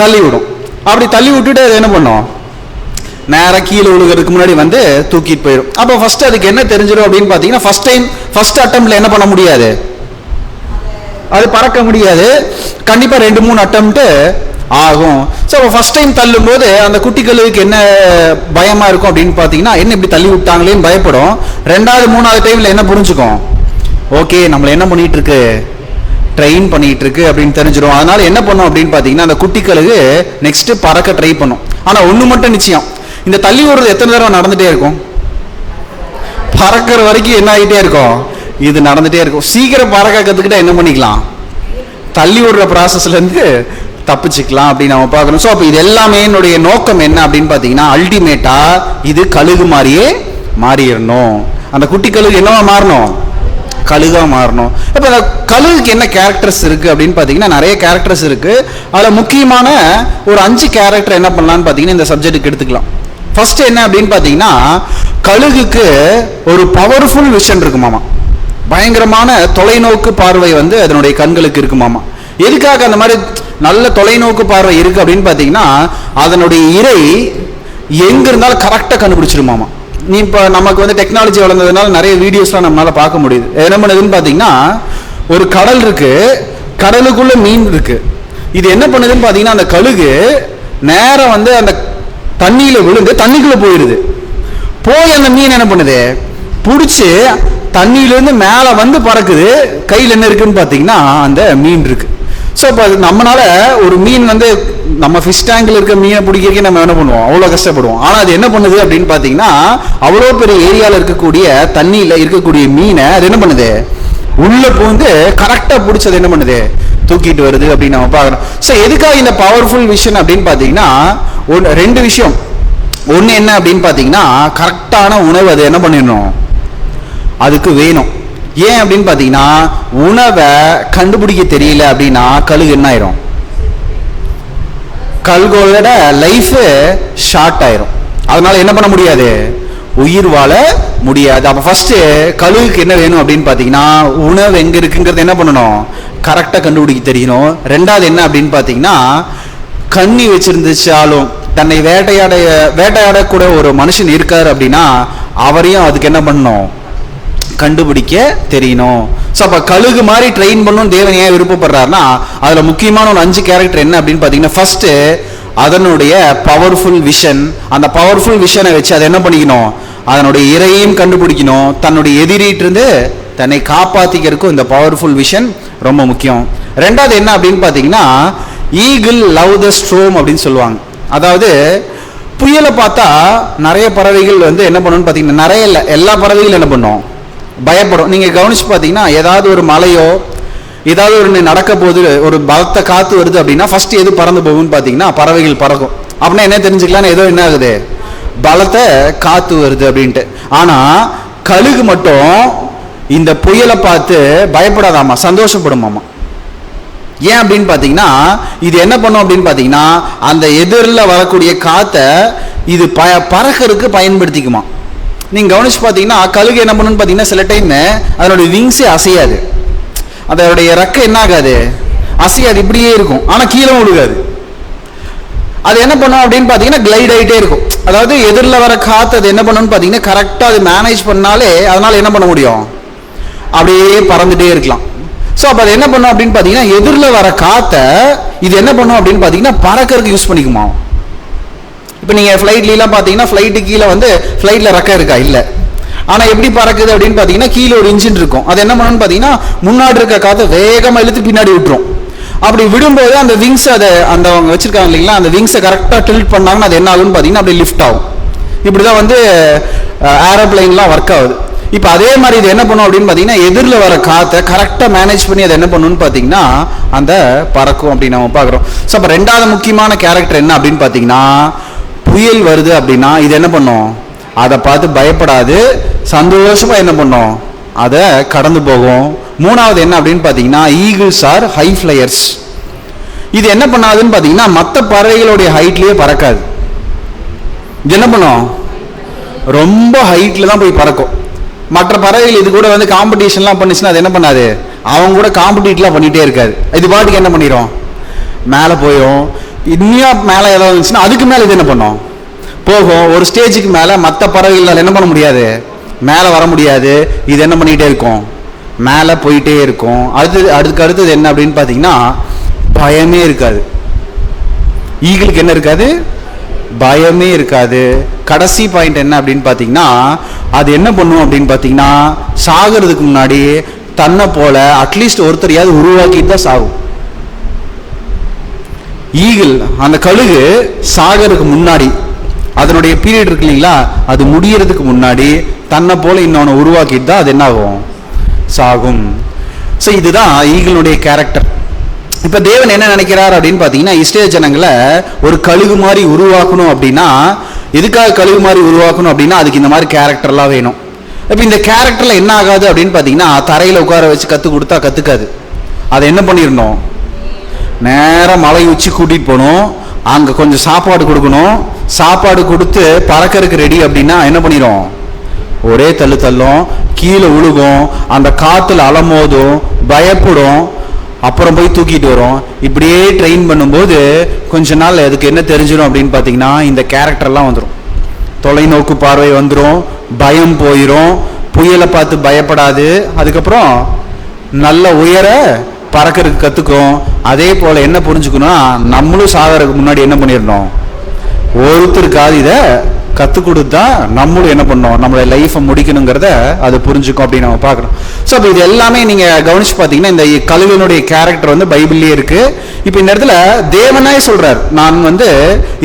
தள்ளிவிடும். அப்படி தள்ளி விட்டுட்டு அது என்ன பண்ணும், நேராக கீழே விழுகிறதுக்கு முன்னாடி தூக்கிட்டு போயிடும். அப்போ ஃபர்ஸ்ட் அதுக்கு என்ன தெரிஞ்சிடும் அப்படின்னு பார்த்தீங்கன்னா, ஃபர்ஸ்ட் அட்டம்ப்ட்ல என்ன பண்ண முடியாது, அது பறக்க முடியாது. கண்டிப்பா 2-3 அட்டம்ப்ட் ஆகும். ஸோ ஃபர்ஸ்ட் டைம் தள்ளும் போது அந்த குட்டிகளுக்கு என்ன பயமா இருக்கும் அப்படின்னு பார்த்தீங்கன்னா, என்ன இப்படி தள்ளி விட்டாங்களேன்னு பயப்படும். 2வது 3வது டைம்ல என்ன புரிஞ்சுக்கும், ஓகே நம்மள என்ன பண்ணிட்டு இருக்கு, ட்ரெயின் பண்ணிட்டு இருக்கு அப்படின்னு தெரிஞ்சிடும். அதனால என்ன பண்ணும் அப்படின்னு பார்த்தீங்கன்னா, அந்த குட்டிகளுக்கு நெக்ஸ்ட் பறக்க ட்ரை பண்ணும். ஆனா ஒண்ணு மட்டும் நிச்சயம், இந்த தள்ளி விடுறது எத்தனை தடவை நடந்துட்டே இருக்கும்? பறக்கிற வரைக்கும் என்ன ஆகிட்டே இருக்கும்? இது நடந்துட்டே இருக்கும். சீக்கிரம் பறக்க கற்றுக்கிட்டா என்ன பண்ணிக்கலாம்? தள்ளி விடுற ப்ராசஸ்லேருந்து தப்பிச்சுக்கலாம் அப்படின்னு நம்ம பார்க்கணும். ஸோ அப்போ இது எல்லாமே என்னுடைய நோக்கம் என்ன அப்படின்னு பார்த்தீங்கன்னா, அல்டிமேட்டா இது கழுகு மாதிரியே மாறிடணும். அந்த குட்டி கழுகு என்னவா மாறணும்? கழுகா மாறணும். இப்போ அந்த கழுகுக்கு என்ன கேரக்டர்ஸ் இருக்கு அப்படின்னு பார்த்தீங்கன்னா, நிறைய கேரக்டர்ஸ் இருக்கு. அதில் முக்கியமான ஒரு 5 கேரக்டர் என்ன பண்ணலான்னு பார்த்தீங்கன்னா இந்த சப்ஜெக்ட்டுக்கு எடுத்துக்கலாம். ஃபர்ஸ்ட் என்ன அப்படின்னு பார்த்தீங்கன்னா, கழுகுக்கு ஒரு பவர்ஃபுல் விஷன் இருக்குமாமா. பயங்கரமான தொலைநோக்கு பார்வை வந்து அதனுடைய கண்களுக்கு இருக்குமாமா. எதுக்காக அந்த மாதிரி நல்ல தொலைநோக்கு பார்வை இருக்கு அப்படின்னு பார்த்தீங்கன்னா, அதனுடைய இறை எங்க இருந்தாலும் கரெக்டாக கண்டுபிடிச்சிருமாமா. நீ இப்போ நமக்கு வந்து டெக்னாலஜி வளர்ந்ததுனால நிறைய வீடியோஸ்லாம் நம்மளால பார்க்க முடியுது. என்ன பண்ணுதுன்னு பார்த்தீங்கன்னா, ஒரு கடல் இருக்கு, கடலுக்குள்ள மீன் இருக்கு. இது என்ன பண்ணுதுன்னு பார்த்தீங்கன்னா, அந்த கழுகு நேரம் வந்து அந்த தண்ணியில விழுந்து தண்ணிக்குள்ள போயிடுது. போய் அந்த மீன் என்ன பண்ணுது? பிடிச்சி தண்ணியிலேருந்து மேலே வந்து பறக்குது. கையில் என்ன இருக்குன்னு பார்த்தீங்கன்னா அந்த மீன் இருக்கு. ஸோ இப்போ நம்மளால ஒரு மீன் வந்து நம்ம ஃபிஷ் டேங்கில் இருக்க மீனை பிடிக்கிறதுக்கே நம்ம என்ன பண்ணுவோம்? அவ்வளோ கஷ்டப்படுவோம். ஆனால் அது என்ன பண்ணுது அப்படின்னு பார்த்தீங்கன்னா, அவ்வளோ பெரிய ஏரியாவில் இருக்கக்கூடிய தண்ணியில் இருக்கக்கூடிய மீனை அது என்ன பண்ணுது? உள்ளே பூந்து கரெக்டாக பிடிச்சது என்ன பண்ணுது? தூக்கிட்டு வருது அப்படின்னு நம்ம பார்க்குறோம். ஸோ எதுக்காக இந்த பவர்ஃபுல் விஷன் அப்படின்னு பார்த்தீங்கன்னா, 2 விஷயம். ஒன்று என்ன அப்படின்னு பார்த்தீங்கன்னா, கரெக்டான உணவு அது என்ன பண்ணிடணும்? அதுக்கு வேணும். ஏன் அப்படின்னு பார்த்தீங்கன்னா, உணவை கண்டுபிடிக்க தெரியல அப்படின்னா கழுகு என்ன ஆயிரும்? கழுகோட லைஃப் ஷார்ட் ஆயிரும். அதனால என்ன பண்ண முடியாது? உயிர் வாழ முடியாது. அப்போ ஃபர்ஸ்ட் கழுகுக்கு என்ன வேணும் அப்படின்னு பார்த்தீங்கன்னா, உணவு எங்க இருக்குங்கிறது என்ன பண்ணணும்? கரெக்டாக கண்டுபிடிக்க தெரியணும். 2வது என்ன அப்படின்னு பார்த்தீங்கன்னா, கண்ணி வச்சிருந்துச்சாலும் தன்னை வேட்டையாடக்கூட ஒரு மனுஷன் இருக்காரு அப்படின்னா அவரையும் அதுக்கு என்ன பண்ணணும்? கண்டுபிடிக்க தெரியணும். ஸோ அப்போ கழுகு மாதிரி ட்ரெயின் பண்ணணும் தேவன் ஏன் விருப்பப்படுறாருன்னா, அதில் முக்கியமான ஒரு 5 கேரக்டர் என்ன அப்படின்னு பார்த்தீங்கன்னா, ஃபர்ஸ்ட் அதனுடைய பவர்ஃபுல் விஷன். அந்த பவர்ஃபுல் விஷனை வச்சு அதை என்ன பண்ணிக்கணும்? அதனுடைய இரையையும் கண்டுபிடிக்கணும். தன்னுடைய எதிரிட்டிருந்து தன்னை காப்பாற்றிக்கிறதுக்கும் இந்த பவர்ஃபுல் விஷன் ரொம்ப முக்கியம். 2வது என்ன அப்படின்னு பார்த்தீங்கன்னா, ஈகிள் லவ் த ஸ்ட்ரோம் அப்படின்னு சொல்லுவாங்க. அதாவது புயலை பார்த்தா நிறைய பறவைகள் வந்து என்ன பண்ணணும்னு பார்த்தீங்கன்னா, நிறைய இல்லை, எல்லா பறவைகளும் என்ன பண்ணும்? பயப்படும். நீங்கள் கவனிச்சு பார்த்தீங்கன்னா, ஏதாவது ஒரு மலையோ ஏதாவது ஒரு நடக்க போது ஒரு பலத்த காற்று வருது அப்படின்னா ஃபர்ஸ்ட் எது பறந்து போகும்னு பார்த்தீங்கன்னா பறவைகள் பறக்கும். அப்படின்னா என்ன தெரிஞ்சுக்கலாம்? ஏதோ என்ன ஆகுது? பலத்த காற்று வருது அப்படின்ட்டு. ஆனால் கழுகு மட்டும் இந்த புயலை பார்த்து பயப்படாதாமா, சந்தோஷப்படுமாமா. ஏன் அப்படின்னு பார்த்தீங்கன்னா, இது என்ன பண்ணும் அப்படின்னு பார்த்தீங்கன்னா, அந்த எதிரில் வரக்கூடிய காற்றை இது பறக்கிறதுக்கு பயன்படுத்திக்குமா. நீங்கள் கவனிச்சு பார்த்தீங்கன்னா, கழுகு என்ன பண்ணுன்னு பார்த்தீங்கன்னா, சில டைம் அதனுடைய விங்ஸே அசையாது. அதனுடைய ரெக்கை என்ன ஆகாது? அசையாது, இப்படியே இருக்கும். ஆனால் கீழே விழுகாது. அது என்ன பண்ணும் அப்படின்னு பார்த்தீங்கன்னா, கிளைட் ஆகிட்டே இருக்கும். அதாவது எதிரில் வர காற்று அது என்ன பண்ணுன்னு பார்த்தீங்கன்னா, கரெக்டாக அது மேனேஜ் பண்ணாலே அதனால் என்ன பண்ண முடியும்? அப்படியே பறந்துட்டே இருக்கலாம். ஸோ அப்போ அது என்ன பண்ணும் அப்படின்னு பார்த்தீங்கன்னா, எதிரில் வர காற்றை இது என்ன பண்ணும் அப்படின்னு பார்த்தீங்கன்னா, பறக்கிறதுக்கு யூஸ் பண்ணிக்குமா. இப்போ நீங்கள் ஃப்ளைட்லாம் பார்த்தீங்கன்னா, ஃப்ளைட்டு கீழே வந்து ஃப்ளைட்டில் ரெக்கை இருக்கா? இல்லை. ஆனால் எப்படி பறக்குது அப்படின்னு பார்த்தீங்கன்னா, கீழே ஒரு இன்ஜின் இருக்கும். அது என்ன பண்ணணும்னு பார்த்தீங்கன்னா, முன்னாடி இருக்க காற்றை வேகமாக இழுத்து பின்னாடி விட்டுரும். அப்படி விடும்போது அந்த விங்ஸ் அதை அந்த அவங்க வச்சிருக்காங்க இல்லைங்களா, அந்த விங்ஸை கரெக்டாக டில்ட் பண்ணாங்கன்னா அது என்ன ஆகுன்னு பார்த்தீங்கன்னா அப்படியே லிஃப்ட் ஆகும். இப்படி தான் வந்து ஏரோப்ளைன்லாம் ஒர்க் ஆகுது. இப்போ அதே மாதிரி இது என்ன பண்ணும் அப்படின்னு பார்த்தீங்கன்னா, எதிரில் வர காற்றை கரெக்டாக மேனேஜ் பண்ணி அதை என்ன பண்ணணும்னு பார்த்தீங்கன்னா அந்த பறக்கும் அப்படின்னு நம்ம பார்க்குறோம். ஸோ அப்போ 2வது முக்கியமான கேரக்டர் என்ன அப்படின்னு பார்த்தீங்கன்னா, புயல் வருது அப்படின்னா இது என்ன பண்ணும்? அதை பார்த்து பயப்படாது, சந்தோஷமாக என்ன பண்ணும்? அதை கடந்து போகும். 3வது என்ன அப்படின்னு பார்த்தீங்கன்னா, ஈகிள்ஸ் ஆர் ஹை ஃப்ளையர்ஸ். இது என்ன பண்ணாதுன்னு பார்த்தீங்கன்னா, மற்ற பறவைகளுடைய ஹைட்லேயே பறக்காது. இது என்ன பண்ணும்? ரொம்ப ஹைட்டில் தான் போய் பறக்கும். மற்ற பறவைகள் இது கூட வந்து காம்படிஷன்லாம் பண்ணிச்சுன்னா அது என்ன பண்ணாது? அவங்க கூட காம்படிட்லாம் பண்ணிகிட்டே இருக்காது. இது பாட்டுக்கு என்ன பண்ணிடும்? மேலே போயிடும். இன்னும் மேலே ஏதாவது இருந்துச்சுன்னா அதுக்கு மேலே இது என்ன பண்ணும்? போகும். ஒரு ஸ்டேஜுக்கு மேலே மற்ற பறவைகளால் என்ன பண்ண முடியாது? மேலே வர முடியாது. இது என்ன பண்ணிகிட்டே இருக்கும்? மேலே போயிட்டே இருக்கும். அடுத்தது என்ன அப்படின்னு பார்த்தீங்கன்னா, பயமே இருக்காது. ஈகிளுக்கு என்ன இருக்காது? பயமே இருக்காது. கடைசி பாயிண்ட் என்ன அப்படின்னு பார்த்தீங்கன்னா, அது என்ன பண்ணும் அப்படின்னு பார்த்தீங்கன்னா, சாகிறதுக்கு முன்னாடி தன்னை போல அட்லீஸ்ட் ஒருத்தரையாவது உருவாக்கிட்டு தான் சாகும். ஈகிள் அந்த கழுகு சாகிறதுக்கு முன்னாடி அதனுடைய பீரியட் இருக்கு இல்லைங்களா, அது முடியறதுக்கு முன்னாடி தன்னை போல இன்னொன்னு உருவாக்கிட்டு தான் அது என்ன ஆகும், சாகும். ஸோ இதுதான் ஈகிளுடைய கேரக்டர். இப்ப தேவன் என்ன நினைக்கிறார் அப்படின்னு பாத்தீங்கன்னா, இஸ்ரேல் ஜனங்களை ஒரு கழுகு மாதிரி உருவாக்கணும் அப்படின்னா, எதுக்காக கழுகு மாதிரி உருவாக்கணும் அப்படின்னா அதுக்கு இந்த மாதிரி கேரக்டர்லாம் வேணும். இப்ப இந்த கேரக்டர்ல என்ன ஆகாது அப்படின்னு பாத்தீங்கன்னா, தரையில உட்கார வச்சு கத்து கொடுத்தா கத்துக்காது. அதை என்ன பண்ணிடணும், நேரம் மலை உச்சி கூட்டிட்டு போகணும், அங்க கொஞ்சம் சாப்பாடு கொடுக்கணும், சாப்பாடு கொடுத்து பறக்கறதுக்கு ரெடி அப்படின்னா என்ன பண்ணிடும், ஒரே தள்ளு தள்ளும், கீழே உழுகும், அந்த காத்துல அலமோதும், பயப்படும், அப்புறம் போய் தூக்கிட்டு வரும். இப்படியே ட்ரெயின் பண்ணும்போது கொஞ்ச நாள் அதுக்கு என்ன தெரிஞ்சிடும் அப்படின்னு பார்த்தீங்கன்னா, இந்த கேரக்டர்லாம் வந்துடும். தொலைநோக்கு பார்வை வந்துடும், பயம் போயிடும், புயலை பார்த்து பயப்படாது, அதுக்கப்புறம் நல்ல உயர பறக்கிறதுக்கு கற்றுக்கும். அதே போல் என்ன புரிஞ்சுக்கணும், நம்மளும் சாகறதுக்கு முன்னாடி என்ன பண்ணிடணும், ஒருத்தருக்காவது இதை கற்றுக் கொடுத்தா நம்மளும் என்ன பண்ணோம், நம்மளுடைய லைஃப்பை முடிக்கணுங்கிறத அது புரிஞ்சுக்கும் அப்படின்னு நம்ம பார்க்குறோம். ஸோ அப்போ இது எல்லாமே நீங்கள் கவனிச்சு பார்த்தீங்கன்னா, இந்த கழுகுனுடைய கேரக்டர் வந்து பைபிள்லேயே இருக்கு. இப்போ இந்த இடத்துல தேவனாய் சொல்றார், நான் வந்து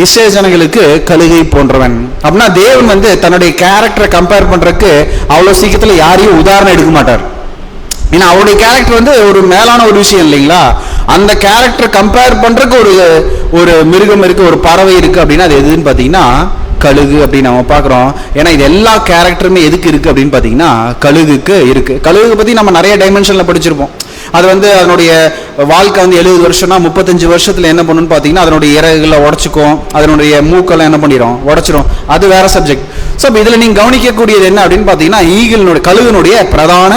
இஸ்ரேல் ஜனங்களுக்கு கழுகை போன்றவன் அப்படின்னா, தேவன் வந்து தன்னுடைய கேரக்டரை கம்பேர் பண்றதுக்கு அவ்வளோ சீக்கிரத்தில் யாரையும் உதாரணம் எடுக்க மாட்டார். ஏன்னா அவருடைய கேரக்டர் வந்து ஒரு மேலான ஒரு விஷயம் இல்லைங்களா. அந்த கேரக்டர் கம்பேர் பண்றதுக்கு ஒரு மிருகம் இருக்கு, ஒரு பறவை இருக்கு அப்படின்னா அது எதுன்னு பார்த்தீங்கன்னா கழுகு அப்படின்னு நம்ம பார்க்குறோம். ஏன்னா இது எல்லா கேரக்டருமே எதுக்கு இருக்கு அப்படின்னு பார்த்தீங்கன்னா கழுகுக்கு இருக்கு. கழுகு பற்றி நம்ம நிறைய டைமென்ஷனில் படிச்சிருப்போம். அது வந்து அதனுடைய வாழ்க்கை வந்து 70 வருஷம்னா 35 வருஷத்துல என்ன பண்ணுன்னு பார்த்தீங்கன்னா, அதனுடைய இறகுகளை உடச்சிக்கும், அதனுடைய மூக்கெல்லாம் என்ன பண்ணிடும், உடச்சிரும். அது வேற சப்ஜெக்ட். ஸோ இப்போ இதில் நீங்கள் கவனிக்கக்கூடியது என்ன அப்படின்னு பார்த்தீங்கன்னா, ஈகிளினுடைய கழுகுனுடைய பிரதான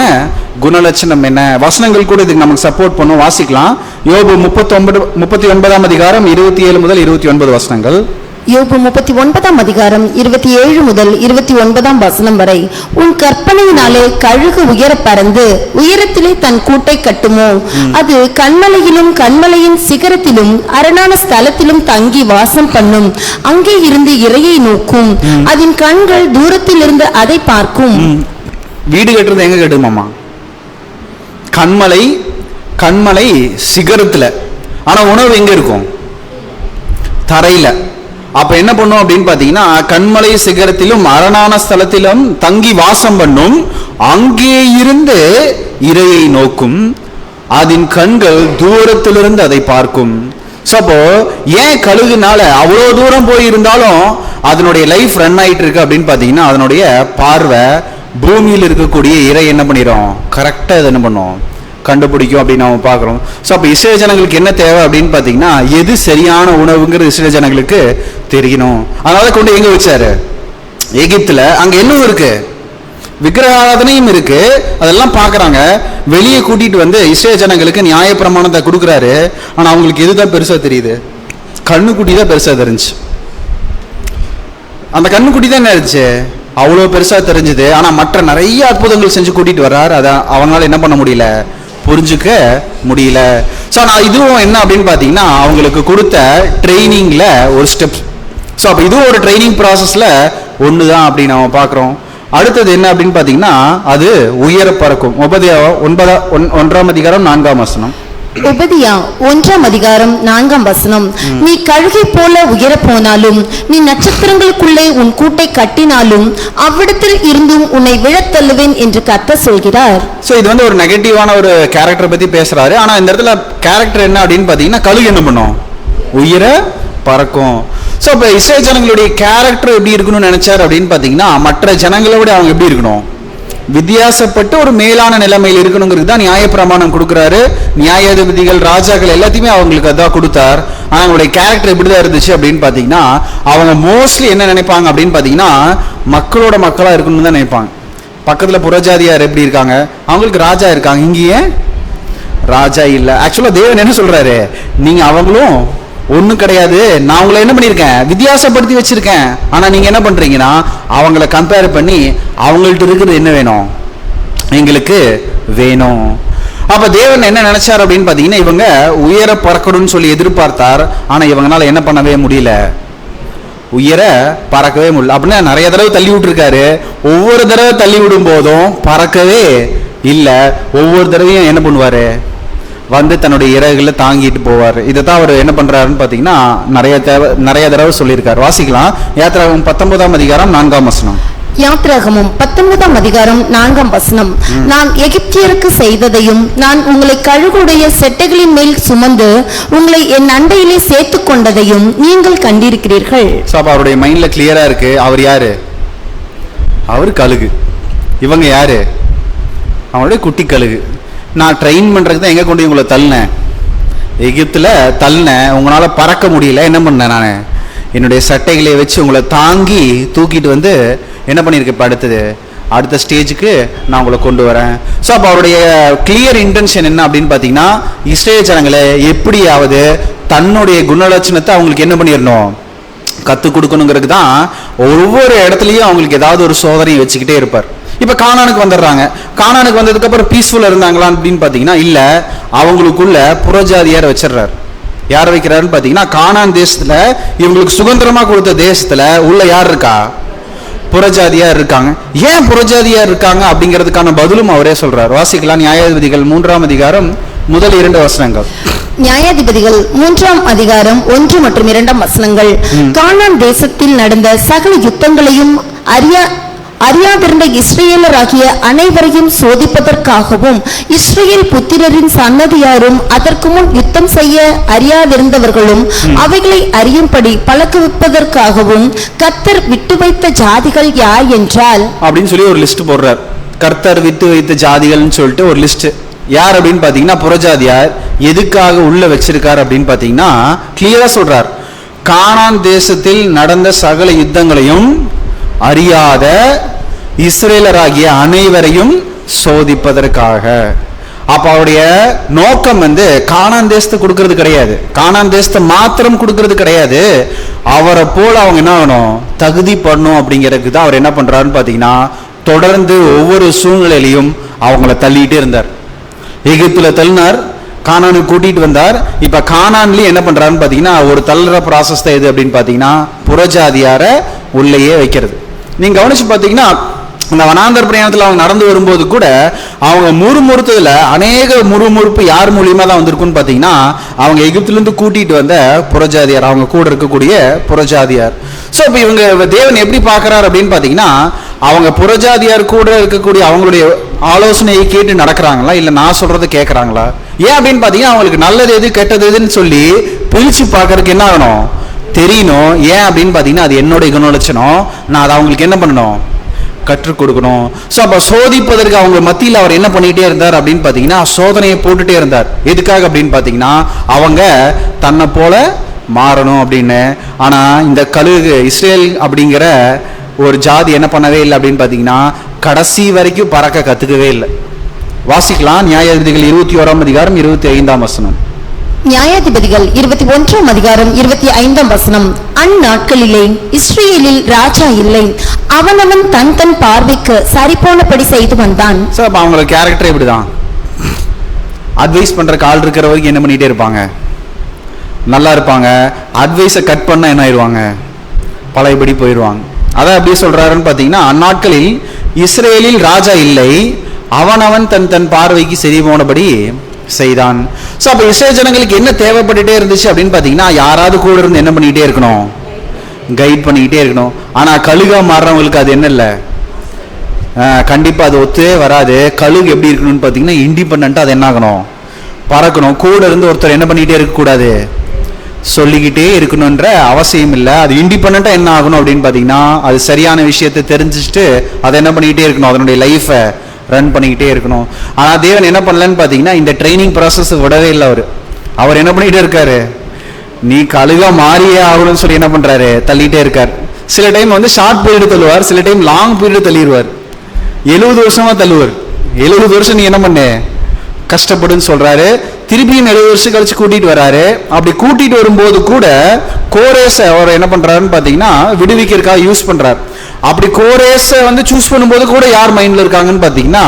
குணலட்சணம் என்ன, வசனங்கள் கூட இதுக்கு நமக்கு சப்போர்ட் பண்ணும். வாசிக்கலாம். யோபு 39 அதிகாரம் 27 முதல் 29 வசனங்கள். யோபு 39 அதிகாரம் 27 முதல் 29 வசனம் வரை. உன் கற்பனையினாலே கழுகு உயர பறந்து உயரத்திலே தன் கூட்டை கட்டுமோ, அது கண்மலையிலும் கண்மலையின் சிகரத்திலும் அரணான ஸ்தலத்திலும் தங்கி வாசம் பண்ணும், அங்கே இருந்து இரையை நோக்கும், அதன் கண்கள் தூரத்தில் இருந்து அதை பார்க்கும். வீடு கட்டுறது எங்க கட்டுமாமா, கண்மலை சிகரத்துல. ஆனா உணவு எங்க இருக்கும், தரையில. அப்ப என்ன பண்ணும் அப்படின்னு பாத்தீங்கன்னா, கண்மலை சிகரத்திலும் அரணான ஸ்தலத்திலும் தங்கி வாசம் பண்ணும், அங்கே இருந்து இரையை நோக்கும், அதன் கண்கள் தூரத்திலிருந்து அதை பார்க்கும். அப்போ ஏன் கழுகுனால அவ்வளோ தூரம் போய் இருந்தாலும் அதனுடைய லைஃப் ரன் ஆயிட்டு இருக்கு அப்படின்னு பாத்தீங்கன்னா, அதனுடைய பார்வை பூமியில் இருக்கக்கூடிய இரை என்ன பண்ணிடும், கரெக்டா இது என்ன பண்ணும், கண்டுபிடிக்கும் அப்படின்னு நம்ம பார்க்குறோம். ஸோ அப்போ இஸ்ரேல் ஜனங்களுக்கு என்ன தேவை அப்படின்னு பார்த்தீங்கன்னா, எது சரியான உணவுங்கிறது இஸ்ரேல் ஜனங்களுக்கு தெரியணும். அதனால கொண்டு எங்கே வச்சாரு, எகிப்தில். அங்கே என்ன இருக்கு, விக்கிரக ஆராதனையும் இருக்கு, அதெல்லாம் பார்க்குறாங்க. வெளியே கூட்டிட்டு வந்து இஸ்ரேல் ஜனங்களுக்கு நியாயப்பிரமாணத்தை கொடுக்குறாரு. ஆனால் அவங்களுக்கு எதுதான் பெருசாக தெரியுது, கண்ணுக்குட்டி தான் பெருசாக தெரிஞ்சு. அந்த கண்ணுக்குட்டி தான் என்ன ஆயிடுச்சு, அவ்வளோ பெருசாக தெரிஞ்சுது. ஆனால் மற்ற நிறைய அற்புதங்கள் செஞ்சு கூட்டிட்டு வர்றாரு. அதை அவங்களால என்ன பண்ண முடியல, புரிஞ்சுக்க முடியல. ஸோ நான் இதுவும் என்ன அப்படின்னு பார்த்தீங்கன்னா, அவங்களுக்கு கொடுத்த ட்ரைனிங்ல ஒரு ஸ்டெப். ஸோ அப்போ இதுவும் ஒரு ட்ரைனிங் ப்ராசஸ்ல ஒன்று தான் அப்படின்னு நம்ம பார்க்குறோம். அடுத்தது என்ன அப்படின்னு பார்த்தீங்கன்னா, அது உயர பறக்கும். 1 அதிகாரம் 4 வசனம். உபதியா 1 அதிகாரம் 4 வசனம். நீ கழுகை போல உயர போனாலும், நீ நட்சத்திரங்களுக்குள்ளே உன் கூட்டை கட்டினாலும், அவ்விடத்தில் இருந்தும் உன்னை விழத்தள்ளுவேன் என்று கர்த்தர் சொல்கிறார். சோ இது வந்து ஒரு நெகட்டிவான ஒரு கேரக்டர் பத்தி பேசுறாரு. ஆனா இந்த இடத்துல கேரக்டர் என்ன அப்படின்னு பாத்தீங்கன்னா, கழுகு என்ன பண்ணும், உயர பறக்கும். ஸோ இப்போ இஸ்ரேல் ஜனங்களுடைய கேரக்டர் எப்படி இருக்கணும்னு நினைச்சார் அப்படின்னு பாத்தீங்கன்னா, மற்ற ஜனங்களை விட அவங்க எப்படி இருக்கணும், வித்தியாசப்பட்டு ஒரு மேலான நிலைமையில் இருக்கணுங்கிறது தான் நியாயப்பிரமாணம் கொடுக்குறாரு. நியாயாதிபதிகள், ராஜாக்கள் எல்லாத்தையுமே அவங்களுக்கு அதான் கொடுத்தார். ஆனால் அவங்களுடைய கேரக்டர் எப்படிதான் இருந்துச்சு அப்படின்னு பார்த்தீங்கன்னா, அவங்க மோஸ்ட்லி என்ன நினைப்பாங்க அப்படின்னு பார்த்தீங்கன்னா, மக்களோட மக்களாக இருக்கணும்னு தான் நினைப்பாங்க. பக்கத்தில் புறஜாதியார் எப்படி இருக்காங்க, அவங்களுக்கு ராஜா இருக்காங்க, இங்கேயே ராஜா இல்லை. ஆக்சுவலாக தேவன் என்ன சொல்றாரு, நீங்க அவங்களும் ஒன்றும் கிடையாது, நான் உங்களை என்ன பண்ணியிருக்கேன், வித்தியாசப்படுத்தி வச்சிருக்கேன். ஆனால் நீங்கள் என்ன பண்ணுறீங்கன்னா, அவங்கள கம்பேர் பண்ணி அவங்கள்ட்ட இருக்கிறது என்ன வேணும், எங்களுக்கு வேணும். அப்போ தேவன் என்ன நினைச்சார் அப்படின்னு பார்த்தீங்கன்னா, இவங்க உயர பறக்கணும்னு சொல்லி எதிர்பார்த்தார். ஆனால் இவங்களால என்ன பண்ணவே முடியல, உயர பறக்கவே முடியல. அப்படின்னா நிறைய தடவை தள்ளி விட்டுருக்காரு. ஒவ்வொரு தடவை தள்ளி விடும் போதும் பறக்கவே இல்லை. ஒவ்வொரு தடவையும் என்ன பண்ணுவாரு, வந்து தன்னுடைய இறகுகளை தாங்கிட்டு போவார். இதை தான் அவர் என்ன பண்றாருன்னு பார்த்தீங்கன்னா நிறைய தடவை சொல்லியிருக்காரு. வாசிக்கலாம். யாத்திராகமம் 19ஆம் அதிகாரம் 4ஆம் வசனம். யாத்திராகமம் 19ஆம் அதிகாரம் 4ஆம் வசனம். நான் எகிப்தியருக்கு செய்ததையும் நான் உங்களை கழுகுடைய செட்டைகளின் மேல் சுமந்து உங்களை என் அண்டையிலே சேர்த்து கொண்டதையும் நீங்கள் கண்டிருக்கிறீர்கள். அவருடைய மைண்ட்ல கிளியரா இருக்கு. அவர் யாரு? அவர் கழுகு. இவங்க யாரு? அவனுடைய குட்டி கழுகு. நான் ட்ரெயின் பண்றதுக்கு தான் எங்க கொண்டு உங்களை தள்ளினேன், எகிப்துல தள்ளினேன். உங்களால பறக்க முடியல. என்ன பண்ணேன்? நான் என்னுடைய சட்டைகளை வச்சு உங்களை தாங்கி தூக்கிட்டு வந்து என்ன பண்ணியிருக்கேன்? இப்போ அடுத்த ஸ்டேஜுக்கு நான் உங்களை கொண்டு வரேன். ஸோ அப்போ அவருடைய கிளியர் இன்டென்ஷன் என்ன அப்படின்னு பார்த்தீங்கன்னா, இஸ்ரேல் ஜனங்களை எப்படியாவது தன்னுடைய குணலட்சணத்தை அவங்களுக்கு என்ன பண்ணிடணும், கற்றுக் கொடுக்கணுங்கிறது தான். ஒவ்வொரு இடத்துலையும் அவங்களுக்கு ஏதாவது ஒரு சோதனையை வச்சுக்கிட்டே இருப்பார். இப்போ கானானுக்கு வந்துடுறாங்க. கானானுக்கு வந்ததுக்கு அப்புறம் பீஸ்ஃபுல்லாக இருந்தாங்களா அப்படின்னு பார்த்தீங்கன்னா இல்லை. அவங்களுக்குள்ள புறஜாதியார் வச்சிடுறாரு. யார் வைக்கிறாருன்னு பார்த்தீங்கன்னா, கானான் தேசத்துல இவங்களுக்கு சுதந்திரமா கொடுத்த தேசத்துல உள்ள யார் இருக்கா? புறஜாதியார் இருக்காங்க. ஏன் புறஜாதியார் இருக்காங்க அப்படிங்கிறதுக்கான பதிலும் அவரே சொல்றார். வாசிக்கலாம். நியாயாதிபதிகள் 3ஆம் அதிகாரம் முதல் 2 வசனங்கள். நியாயாதிபதிகள் 3ஆம் அதிகாரம் 1 மற்றும் 2 வசனங்கள். கானான் தேசத்தில் நடந்த சகல யுத்தங்களையும் அறியாதிருந்த இஸ்ரவேலராகிய அனைவரையும் சோதிப்பதற்காகவும் இஸ்ரவேல் புத்திரரின் சன்னதியாரும் அதற்கு முன் யுத்தம் செய்ய அறியாதிருந்தவர்களும் அவைகளை அறியும்படி பழக்குவிப்பதற்காகவும் கர்த்தர் விட்டு வைத்த ஜாதிகள் யார் என்றால் அப்படின்னு சொல்லி ஒரு லிஸ்ட் போடுறார். கர்த்தர் விட்டு வைத்த ஜாதிகள்னு சொல்லிட்டு ஒரு லிஸ்ட். யார் அப்படின்னு பாத்தீங்கன்னா புறஜாதியார். எதுக்காக உள்ள வச்சிருக்காரு அப்படின்னு பாத்தீங்கன்னா கிளியரா சொல்றார். கானான் தேசத்தில் நடந்த சகல யுத்தங்களையும் அறியாத இஸ்ரேலராகிய அனைவரையும் சோதிப்பதற்காக. அப்ப அவருடைய நோக்கம் கானான் தேசத்தை கொடுக்கறது கிடையாது, கானான் தேசத்தை மாத்திரம் கொடுக்கறது கிடையாது. அவரை போல அவங்க என்ன ஆகணும், தகுதி பண்ணணும் அப்படிங்கிறதுக்கு தான் அவர் என்ன பண்றாருன்னு பாத்தீங்கன்னா, தொடர்ந்து ஒவ்வொரு சூழ்நிலையிலையும் அவங்கள தள்ளிட்டே இருந்தார். எகிப்துல தள்ளினார், கானானுக்கு கூட்டிட்டு வந்தார். இப்ப கானான்லயும் என்ன பண்றாருன்னு பாத்தீங்கன்னா, ஒரு தள்ளுற ப்ராசஸ் தான் எது அப்படின்னு பாத்தீங்கன்னா, புறஜாதியார உள்ளேயே வைக்கிறது. நீங்க கவனிச்சு பாத்தீங்கன்னா, அந்த வனாந்தர் பிரயாணத்துல அவங்க நடந்து வரும்போது கூட அவங்க முறுமுறுத்ததுல அநேக முறுமுறுப்பு யார் மூலியமா தான் வந்திருக்குன்னு பாத்தீங்கன்னா, அவங்க எகிப்துல இருந்து கூட்டிட்டு வந்த புறஜாதியார், அவங்க கூட இருக்கக்கூடிய புறஜாதியார். சோ இப்ப இவங்க தேவன் எப்படி பாக்குறாரு அப்படின்னு பாத்தீங்கன்னா, அவங்க புறஜாதியார் கூட இருக்கக்கூடிய அவங்களுடைய ஆலோசனையை கேட்டு நடக்கிறாங்களா, இல்ல நான் சொல்றதை கேட்கறாங்களா? ஏன் அப்படின்னு பாத்தீங்கன்னா, அவங்களுக்கு நல்லது எது கெட்டது எதுன்னு சொல்லி பிரிச்சு பாக்குறதுக்கு என்ன ஆகணும், தெரியணும். ஏன் அப்படின்னு பாத்தீங்கன்னா, அது என்னுடைய குணலட்சணம், நான் அதை அவங்களுக்கு என்ன பண்ணணும், கற்றுக் கொடுக்கணும். ஸோ அப்போ சோதிப்பதற்கு அவங்க மத்தியில் அவர் என்ன பண்ணிட்டே இருந்தார் அப்படின்னு பார்த்தீங்கன்னா, சோதனையை போட்டுட்டே இருந்தார். எதுக்காக அப்படின்னு பார்த்தீங்கன்னா, அவங்க தன்னை போல மாறணும் அப்படின்னு. ஆனால் இந்த கழுகு இஸ்ரேல் அப்படிங்கிற ஒரு ஜாதி என்ன பண்ணவே இல்லை அப்படின்னு பார்த்தீங்கன்னா, கடைசி வரைக்கும் பறக்க கற்றுக்கவே இல்லை. வாசிக்கலாம். நியாயாதிபதிகள் 21ஆம் அதிகாரம் 25ஆம் வசனம். நியாயாதிபதிகள் 21ஆம் அதிகாரம் 25ஆம் வசனம். அந்நாட்களிலே இஸ்ரேலில் ராஜா இல்லை, அவனவன் தன் தன் பார்வைக்கு சரிபோனபடி செய்து வந்தான். அவங்களோட கேரக்டர் இப்படிதான். அட்வைஸ் பண்ற கால் இருக்கிற வரைக்கும் என்ன பண்ணிட்டே இருப்பாங்க, நல்லா இருப்பாங்க. அட்வைஸை கட் பண்ணா என்ன ஆயிடுவாங்க, பழையபடி போயிடுவாங்க. அதான் எப்படி சொல்றாருன்னு பாத்தீங்கன்னா, அந்நாட்களில் இஸ்ரேலில் ராஜா இல்லை, அவனவன் தன் தன் பார்வைக்கு சரி போனபடி செய்தான். ஸோ அப்போ இஸ்ரேல் ஜனங்களுக்கு என்ன தேவைப்பட்டுட்டே இருந்துச்சு அப்படின்னு பார்த்தீங்கன்னா, யாராவது கூட இருந்து என்ன பண்ணிக்கிட்டே இருக்கணும், கைட் பண்ணிக்கிட்டே இருக்கணும். ஆனால் கழுகா மாறுறவங்களுக்கு அது என்ன இல்லை, கண்டிப்பாக அது ஒத்தே வராது. கழுகு எப்படி இருக்கணும்னு பார்த்தீங்கன்னா, இண்டிபெண்ட்டாக அது என்ன ஆகணும், பறக்கணும். கூட இருந்து ஒருத்தர் என்ன பண்ணிக்கிட்டே இருக்கக்கூடாது, சொல்லிக்கிட்டே இருக்கணுன்ற அவசியம் இல்லை. அது இண்டிபெண்ட்டாக என்ன ஆகணும் அப்படின்னு பார்த்தீங்கன்னா, அது சரியான விஷயத்தை தெரிஞ்சுட்டு அதை என்ன பண்ணிக்கிட்டே இருக்கணும், அதனுடைய லைஃப்பை ரன் பண்ணிக்கிட்டே இருக்கணும். ஆனால் தேவன் என்ன பண்ணலன்னு பார்த்தீங்கன்னா, இந்த ட்ரைனிங் ப்ராசஸ் விடவே இல்லை. அவர் என்ன பண்ணிக்கிட்டே இருக்காரு, நீ கழுகா மாறியே ஆகணும்னு சொல்லி என்ன பண்றாரு, தள்ளிட்டே இருக்கார். சில டைம் ஷார்ட் பீரியட் தள்ளுவார், சில டைம் லாங் பீரியட் தள்ளிடுவார். 70 வருஷமா தள்ளுவார். 70 வருஷம் நீ என்ன பண்ண கஷ்டப்படுன்னு சொல்றாரு. திருப்பியும் 70 வருஷம் கழிச்சு கூட்டிட்டு வராரு. அப்படி கூட்டிட்டு வரும்போது கூட கோரேஸை அவர் என்ன பண்றாருன்னு பாத்தீங்கன்னா, விடுவிக்கிறதுக்காக யூஸ் பண்றாரு. அப்படி கோரேஸை சூஸ் பண்ணும்போது கூட யார் மைண்ட்ல இருக்காங்கன்னு பாத்தீங்கன்னா,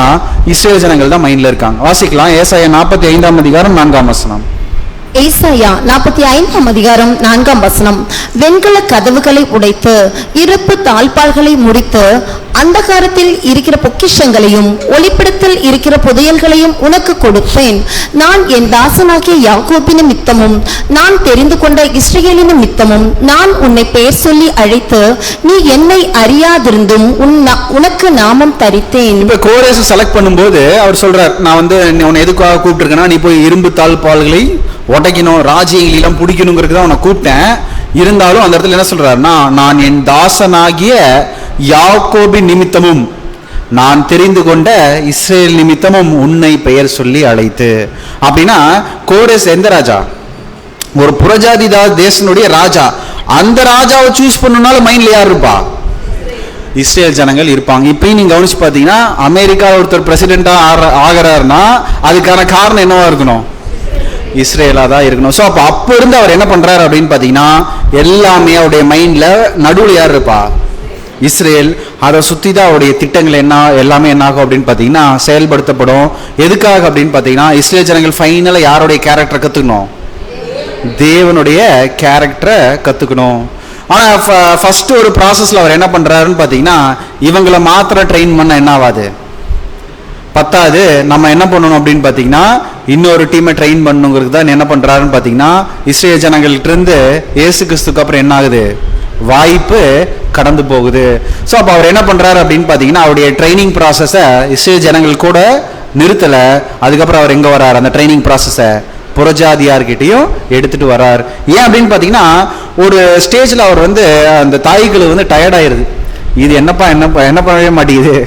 இஸ்ரேல் ஜனங்கள் தான் மைண்ட்ல இருக்காங்க. வாசிக்கலாம். ஏசாயா 45ஆம் அதிகாரம் 4ஆம் வசனம். ஏசாயா 45 அதிகாரம் 4 வசனம். வெண்கல கதவுகளை உடைத்து இருப்பு தாழ்பாள்களை முடித்து அந்தகாரத்தில் இருக்கிற பொக்கிஷங்களையும் ஒளிப்பிடத்தில் இருக்கிற புதையல்களையும் உனக்கு கொடுப்பேன். நான் என் தாசனாகிய யாக்கோபின் நிமித்தமும் நான் தெரிந்து கொண்ட இஸ்ரவேலின் நிமித்தமும் நான் உன்னை பெயர் சொல்லி அழைத்து நீ என்னை அறியாதிருந்தும் உனக்கு நாமம் தரித்தேன். இப்ப கோரேஸ் செலக்ட் பண்ணும்போது அவர் சொல்றார், நான் வந்து உன்னை எதுக்காக கூப்பிட்டுருக்கேன்னா நீ போய் இரும்பு தாழ்பாள்களை உடைக்கணும், ராஜ்யங்களெல்லாம் பிடிக்கணுங்கிறது தான் அவனை கூப்பிட்டேன். இருந்தாலும் அந்த இடத்துல என்ன சொல்றாருன்னா, நான் என் தாசனாகிய யாக்கோபின் நிமித்தமும் நான் தெரிந்து கொண்ட இஸ்ரேல் நிமித்தமும் உன்னை பெயர் சொல்லி அழைத்து. அப்படின்னா கோரேஸ் எந்த ராஜா? ஒரு புறஜாதி தேசனுடைய ராஜா. அந்த ராஜாவை சூஸ் பண்ணனால மைண்ட்ல யார் இருப்பா? இஸ்ரேல் ஜனங்கள் இருப்பாங்க. இப்பயும் நீங்க கவனிச்சு பாத்தீங்கன்னா அமெரிக்கா ஒருத்தர் பிரசிடென்டா ஆகிறாருன்னா அதுக்கான காரணம் என்னவா இருக்கணும்? இஸ்ரேலா தான் இருக்கணும். ஸோ அப்போ இருந்து அவர் என்ன பண்றாரு அப்படின்னு பாத்தீங்கன்னா எல்லாமே அவருடைய மைண்ட்ல நடுவில் யார் இருப்பா? இஸ்ரேல். அதை சுத்தி தான் அவருடைய திட்டங்கள் என்ன எல்லாமே என்ன ஆகும் அப்படின்னு பாத்தீங்கன்னா செயல்படுத்தப்படும். எதுக்காக அப்படின்னு பாத்தீங்கன்னா இஸ்ரேல் ஜனங்கள் ஃபைனலா யாருடைய கேரக்டரை கத்துக்கணும்? தேவனுடைய கேரக்டரை கத்துக்கணும். ஆனா ஃபர்ஸ்ட் ஒரு ப்ராசஸ்ல அவர் என்ன பண்றாருன்னு பாத்தீங்கன்னா இவங்களை மாத்திரம் ட்ரெயின் பண்ண என்ன ஆகாது, பத்தாது. நம்ம என்ன பண்ணணும் அப்படின்னு பாத்தீங்கன்னா இன்னொரு டீமை ட்ரெயின் பண்ணுங்கிறது தான் என்ன பண்றாருன்னு பாத்தீங்கன்னா இஸ்ரேல் ஜனங்கள்ட்ட இருந்து இயேசு கிறிஸ்துக்கு அப்புறம் என்ன ஆகுது, வாய்ப்பு கடந்து போகுது. ஸோ அப்போ அவர் என்ன பண்றாரு அப்படின்னு பாத்தீங்கன்னா அவருடைய ட்ரைனிங் ப்ராசஸை இஸ்ரேல் ஜனங்கள் கூட நிறுத்தல. அதுக்கப்புறம் அவர் எங்க வர்றாரு, அந்த ட்ரைனிங் ப்ராசஸை புறஜாதியார்கிட்டையும் எடுத்துட்டு வர்றார். ஏன் அப்படின்னு பாத்தீங்கன்னா ஒரு ஸ்டேஜ்ல அவர் வந்து அந்த தாய்கள் வந்து டயர்ட் ஆயிருது. இது என்னப்பா என்ன பண்ணவே மாட்டேங்குது,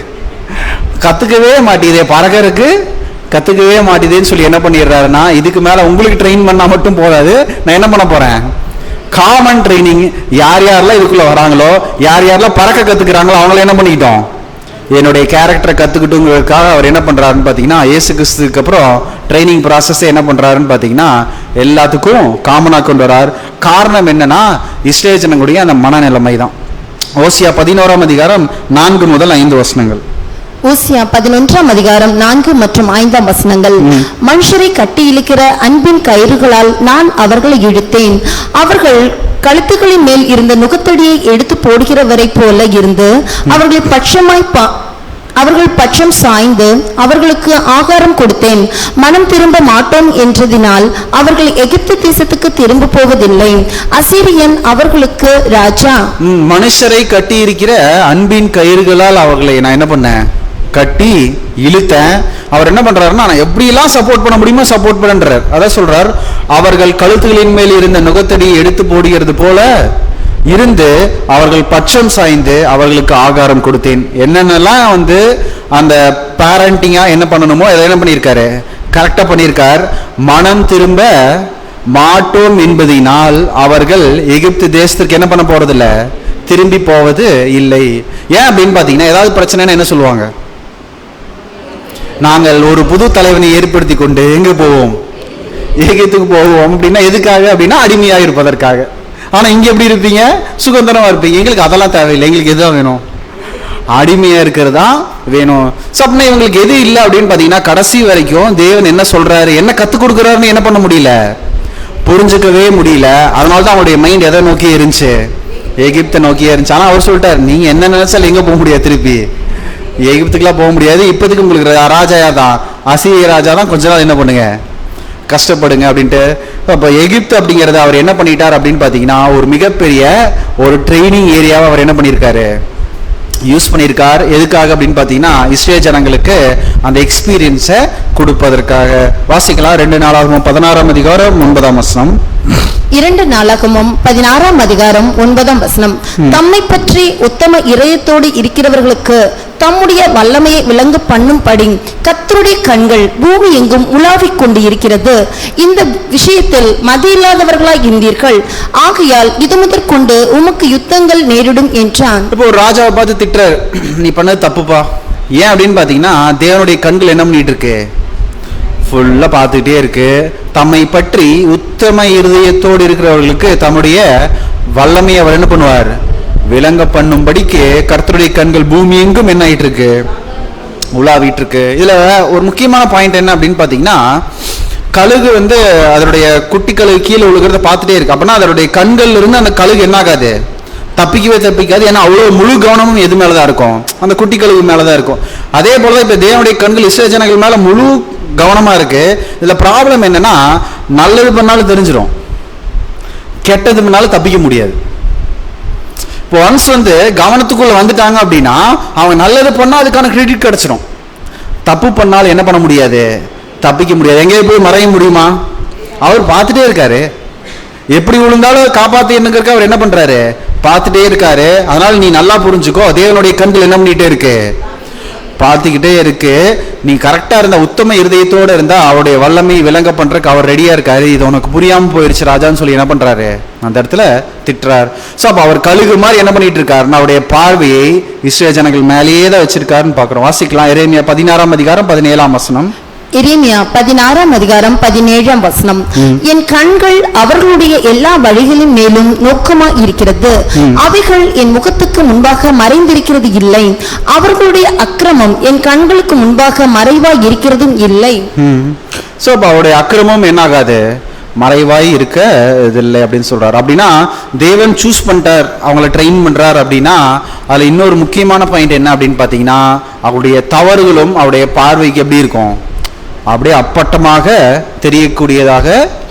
கத்துக்கவே மாட்டேங்குதே, பறக்கறதுக்கு கத்துக்கவே மாட்டேதுன்னு சொல்லி என்ன பண்ணிடுறாருன்னா இதுக்கு மேல உங்களுக்கு ட்ரெயின் பண்ணா மட்டும் போதாது, நான் என்ன பண்ண போறேன், காமன் ட்ரைனிங். யார் யாரெல்லாம் இதுக்குள்ள வராங்களோ, யார் யாரெல்லாம் பறக்க கத்துக்கிறாங்களோ அவங்கள என்ன பண்ணிக்கிட்டோம், என்னுடைய கேரக்டரை கத்துக்கிட்டுங்கிறதுக்காக அவர் என்ன பண்றாருன்னு பாத்தீங்கன்னா இயேசு கிறிஸ்துக்கு அப்புறம் ட்ரைனிங் ப்ராசஸ் என்ன பண்றாருன்னு பாத்தீங்கன்னா எல்லாத்துக்கும் காமனா கொண்டு வர்றார். காரணம் என்னன்னா இஸ்ரேல் ஜனங்களுடைய அந்த மனநிலைமை தான். ஓசியா 11 அதிகாரம் 4 முதல் 5 வசனங்கள். ஓசியா 11 அதிகாரம் 4 மற்றும் 5 வசனங்கள். மனுஷரை கட்டி இழுக்கிற அன்பின் கயிறுகளால் நான் அவர்களை இழுத்தேன். அவர்கள் கழுத்துகளின் மேல் இருந்த நுகத்தடியை எடுத்து போடுகிறவரை போல இருந்து அவர்கள் பட்சம் சாய்ந்து அவர்களுக்கு ஆகாரம் கொடுத்தேன். மனம் திரும்ப மாட்டோம் என்றதினால் அவர்கள் எகிப்து தேசத்துக்கு திரும்ப போவதில்லை. அசீரியன் அவர்களுக்கு ராஜா. மனுஷரை கட்டி இருக்கிற அன்பின் கயிறுகளால் அவர்களை நான் என்ன பண்ணேன், கட்டி இழுத்தேன். அவர் என்ன பண்றாருன்னா நான் எப்படியெல்லாம் சப்போர்ட் பண்ண முடியுமோ சப்போர்ட் பண்றார். அதான் சொல்றார், அவர்கள் கழுத்துகளின் மேல் இருந்த நுகத்தடியை எடுத்து போடுகிறது போல இருந்து அவர்கள் பட்சம் சாய்ந்து அவர்களுக்கு ஆகாரம் கொடுத்தேன். என்னென்னலாம் வந்து அந்த பேரண்டிங்கா என்ன பண்ணணுமோ அதை என்ன பண்ணியிருக்காரு, கரெக்டா பண்ணியிருக்கார். மனம் திரும்ப மாட்டோம் என்பதினால் அவர்கள் எகிப்து தேசத்திற்கு என்ன பண்ண போறதில்ல, திரும்பி போவது இல்லை. ஏன் அப்படின்னு பாத்தீங்கன்னா ஏதாவது பிரச்சனைன்னு என்ன சொல்லுவாங்க, நாங்கள் ஒரு புது தலைவனை ஏற்படுத்தி கொண்டு எங்க போவோம், எகிப்துக்கு போவோம். அப்படின்னா எதுக்காக அப்படின்னா அடிமையாக இருப்பதற்காக. ஆனா இங்க எப்படி இருப்பீங்க, சுதந்திரமா இருப்பீங்க. எங்களுக்கு அதெல்லாம் தேவையில்லை, எங்களுக்கு எதுதான் வேணும், அடிமையா இருக்கிறதா வேணும். சப்னா இவங்களுக்கு எது இல்லை அப்படின்னு பாத்தீங்கன்னா கடைசி வரைக்கும் தேவன் என்ன சொல்றாரு, என்ன கத்துக் கொடுக்குறாருன்னு என்ன பண்ண முடியல, புரிஞ்சுக்கவே முடியல. அதனாலதான் அவருடைய மைண்ட் எதை நோக்கி இருந்துச்சு, எகிப்தை நோக்கியே இருந்துச்சு. ஆனா அவர் சொல்லிட்டார், நீங்க என்ன நினைச்சாலும் எங்க போக முடியாது, திருப்பி எகிப்துக்குலாம் போக முடியாது. இப்போதைக்கு உங்களுக்கு ராஜாயா தான், அசீரிய ராஜா தான், கொஞ்ச நாள் என்ன பண்ணுங்க, கஷ்டப்படுங்க அப்படின்ட்டு. அப்போ எகிப்து அப்படிங்கிறத அவர் என்ன பண்ணிட்டார் அப்படின்னு பார்த்தீங்கன்னா ஒரு மிகப்பெரிய ஒரு ட்ரைனிங் ஏரியாவை அவர் என்ன பண்ணியிருக்காரு, யூஸ் பண்ணியிருக்கார். எதுக்காக அப்படின்னு பார்த்தீங்கன்னா இஸ்ரேல் ஜனங்களுக்கு அந்த எக்ஸ்பீரியன்ஸை கொடுப்பதற்காக. வாசிக்கலாம் 2 நாளாகமம் 16 அதிகாரம் 9 வசனம். 2 நாளாகமம் 16 அதிகாரம் 9 வசனம். தம்மை பற்றி உத்தம இதயத்தோடு இருக்கிறவர்களுக்கு தம்முடைய வல்லமையை விளங்க பண்ணும்படி கர்த்தருடைய கண்கள் பூமி எங்கும் உலாவிக் கொண்டு இருக்கிறது. இந்த விஷயத்தில் மதியில்லாதவர்களாய் இருந்தீர்கள், ஆகையால் இது முதற்கொண்டு உமக்கு யுத்தங்கள் நேரிடும் என்றான். இப்போ ஒரு ராஜாவை பார்த்து திட்டுறாரு, நீ பண்ணது தப்புப்பா. ஏன் அப்படின்னு பாத்தீங்கன்னா தேவனுடைய கண்கள் என்ன பண்ணிட்டு இருக்கு, ஃபுல்லா பார்த்துக்கிட்டே இருக்கு. தம்மை பற்றி உத்தம இருதயத்தோடு இருக்கிறவர்களுக்கு தம்முடைய வல்லமையை அவர் என்ன பண்ணுவார், விளங்க பண்ணும்படிக்கு கர்த்தருடைய கண்கள் பூமி எங்கும் என்ன ஆயிட்டு இருக்கு, உலாவிட்டு இருக்கு. இதுல ஒரு முக்கியமான பாயிண்ட் என்ன அப்படின்னு பாத்தீங்கன்னா கழுகு வந்து அதனுடைய குட்டி கழுகு கீழே விழுகிறத பார்த்துட்டே இருக்கு. அப்படின்னா அதனுடைய கண்கள்ல இருந்து அந்த கழுகு என்ன ஆகாது, தப்பிக்காது. ஏன்னா அவ்வளவு முழு கவனமும் எது மேலதான் இருக்கும், அந்த குட்டி கழுகு மேலதான் இருக்கும். அதே போலதான் இப்ப தேவனுடைய கண்கள் இஸ்ரவேல் ஜனங்கள் மேல முழு கவனமா இருக்கு. இதுல ப்ராப்ளம் என்னன்னா, நல்லது பண்ணாலும் தெரிஞ்சிடும், கெட்டது பண்ணாலும் தப்பிக்க முடியாது. இப்போ ஒன்ஸ் வந்து கவனத்துக்குள்ள வந்துட்டாங்க அப்படின்னா அவங்க நல்லது பண்ணா அதுக்கான கிரெடிட் கிடைச்சிடும், தப்பு பண்ணாலும் என்ன பண்ண முடியாது, தப்பிக்க முடியாது. எங்கேயும் போய் மறைய முடியுமா? அவர் பார்த்துட்டே இருக்காரு, எப்படி விழுந்தாலும் காப்பாத்தி என்னங்கிறக்க அவர் என்ன பண்றாரு, பார்த்துட்டே இருக்காரு. அதனால நீ நல்லா புரிஞ்சுக்கோ, தேவனுடைய கண்கள் என்ன பண்ணிட்டே இருக்கு, பார்த்துக்கிட்டே இருக்கு. நீ கரெக்டா இருந்த உத்தம இருதயத்தோட இருந்தா அவருடைய வல்லமை விளங்க பண்றதுக்கு அவர் ரெடியா இருக்காரு. இது உனக்கு புரியாம போயிருச்சு ராஜான்னு சொல்லி என்ன பண்றாரு, அந்த இடத்துல திட்டுறார். ஸோ அப்போ அவர் கழுகு மாதிரி என்ன பண்ணிட்டு இருக்காருன்னா அவருடைய பார்வையை இஸ்ரவேல் ஜனங்கள் மேலேயே தான் வச்சிருக்காருன்னு பார்க்கிறோம். வாசிக்கலாம். எரேமியா 16ஆம் அதிகாரம் 17ஆம் வசனம். எரேமியா 16ஆம் அதிகாரம் 17ஆம் வசனம். என் கண்கள் அவர்களுடைய எல்லா வழிகளின் மேலும் நோக்கமா இருக்கிறது, அவைகள் என் முகத்துக்கு முன்பாக மறைந்திருக்கிறது இல்லை, அவர்களுடைய அக்கிரமம் என் கண்களுக்கு முன்பாக மறைவாய் இருக்கிறதும் இல்லை. சோ அவருடைய அக்கிரமம் என்ன ஆகாது, மறைவாய் இருக்க இதில்லை அப்படின்னு சொல்றாரு. அப்படின்னா தேவன் சூஸ் பண்ணிட்டார், அவங்கள ட்ரெயின் பண்றார். அப்படின்னா அதுல இன்னொரு முக்கியமான பாயிண்ட் என்ன அப்படின்னு பாத்தீங்கன்னா, அவருடைய தவறுகளும் அவருடைய பார்வைக்கு எப்படி இருக்கும், அப்படியே அப்பட்டமாக தெரியக்கூடியதாக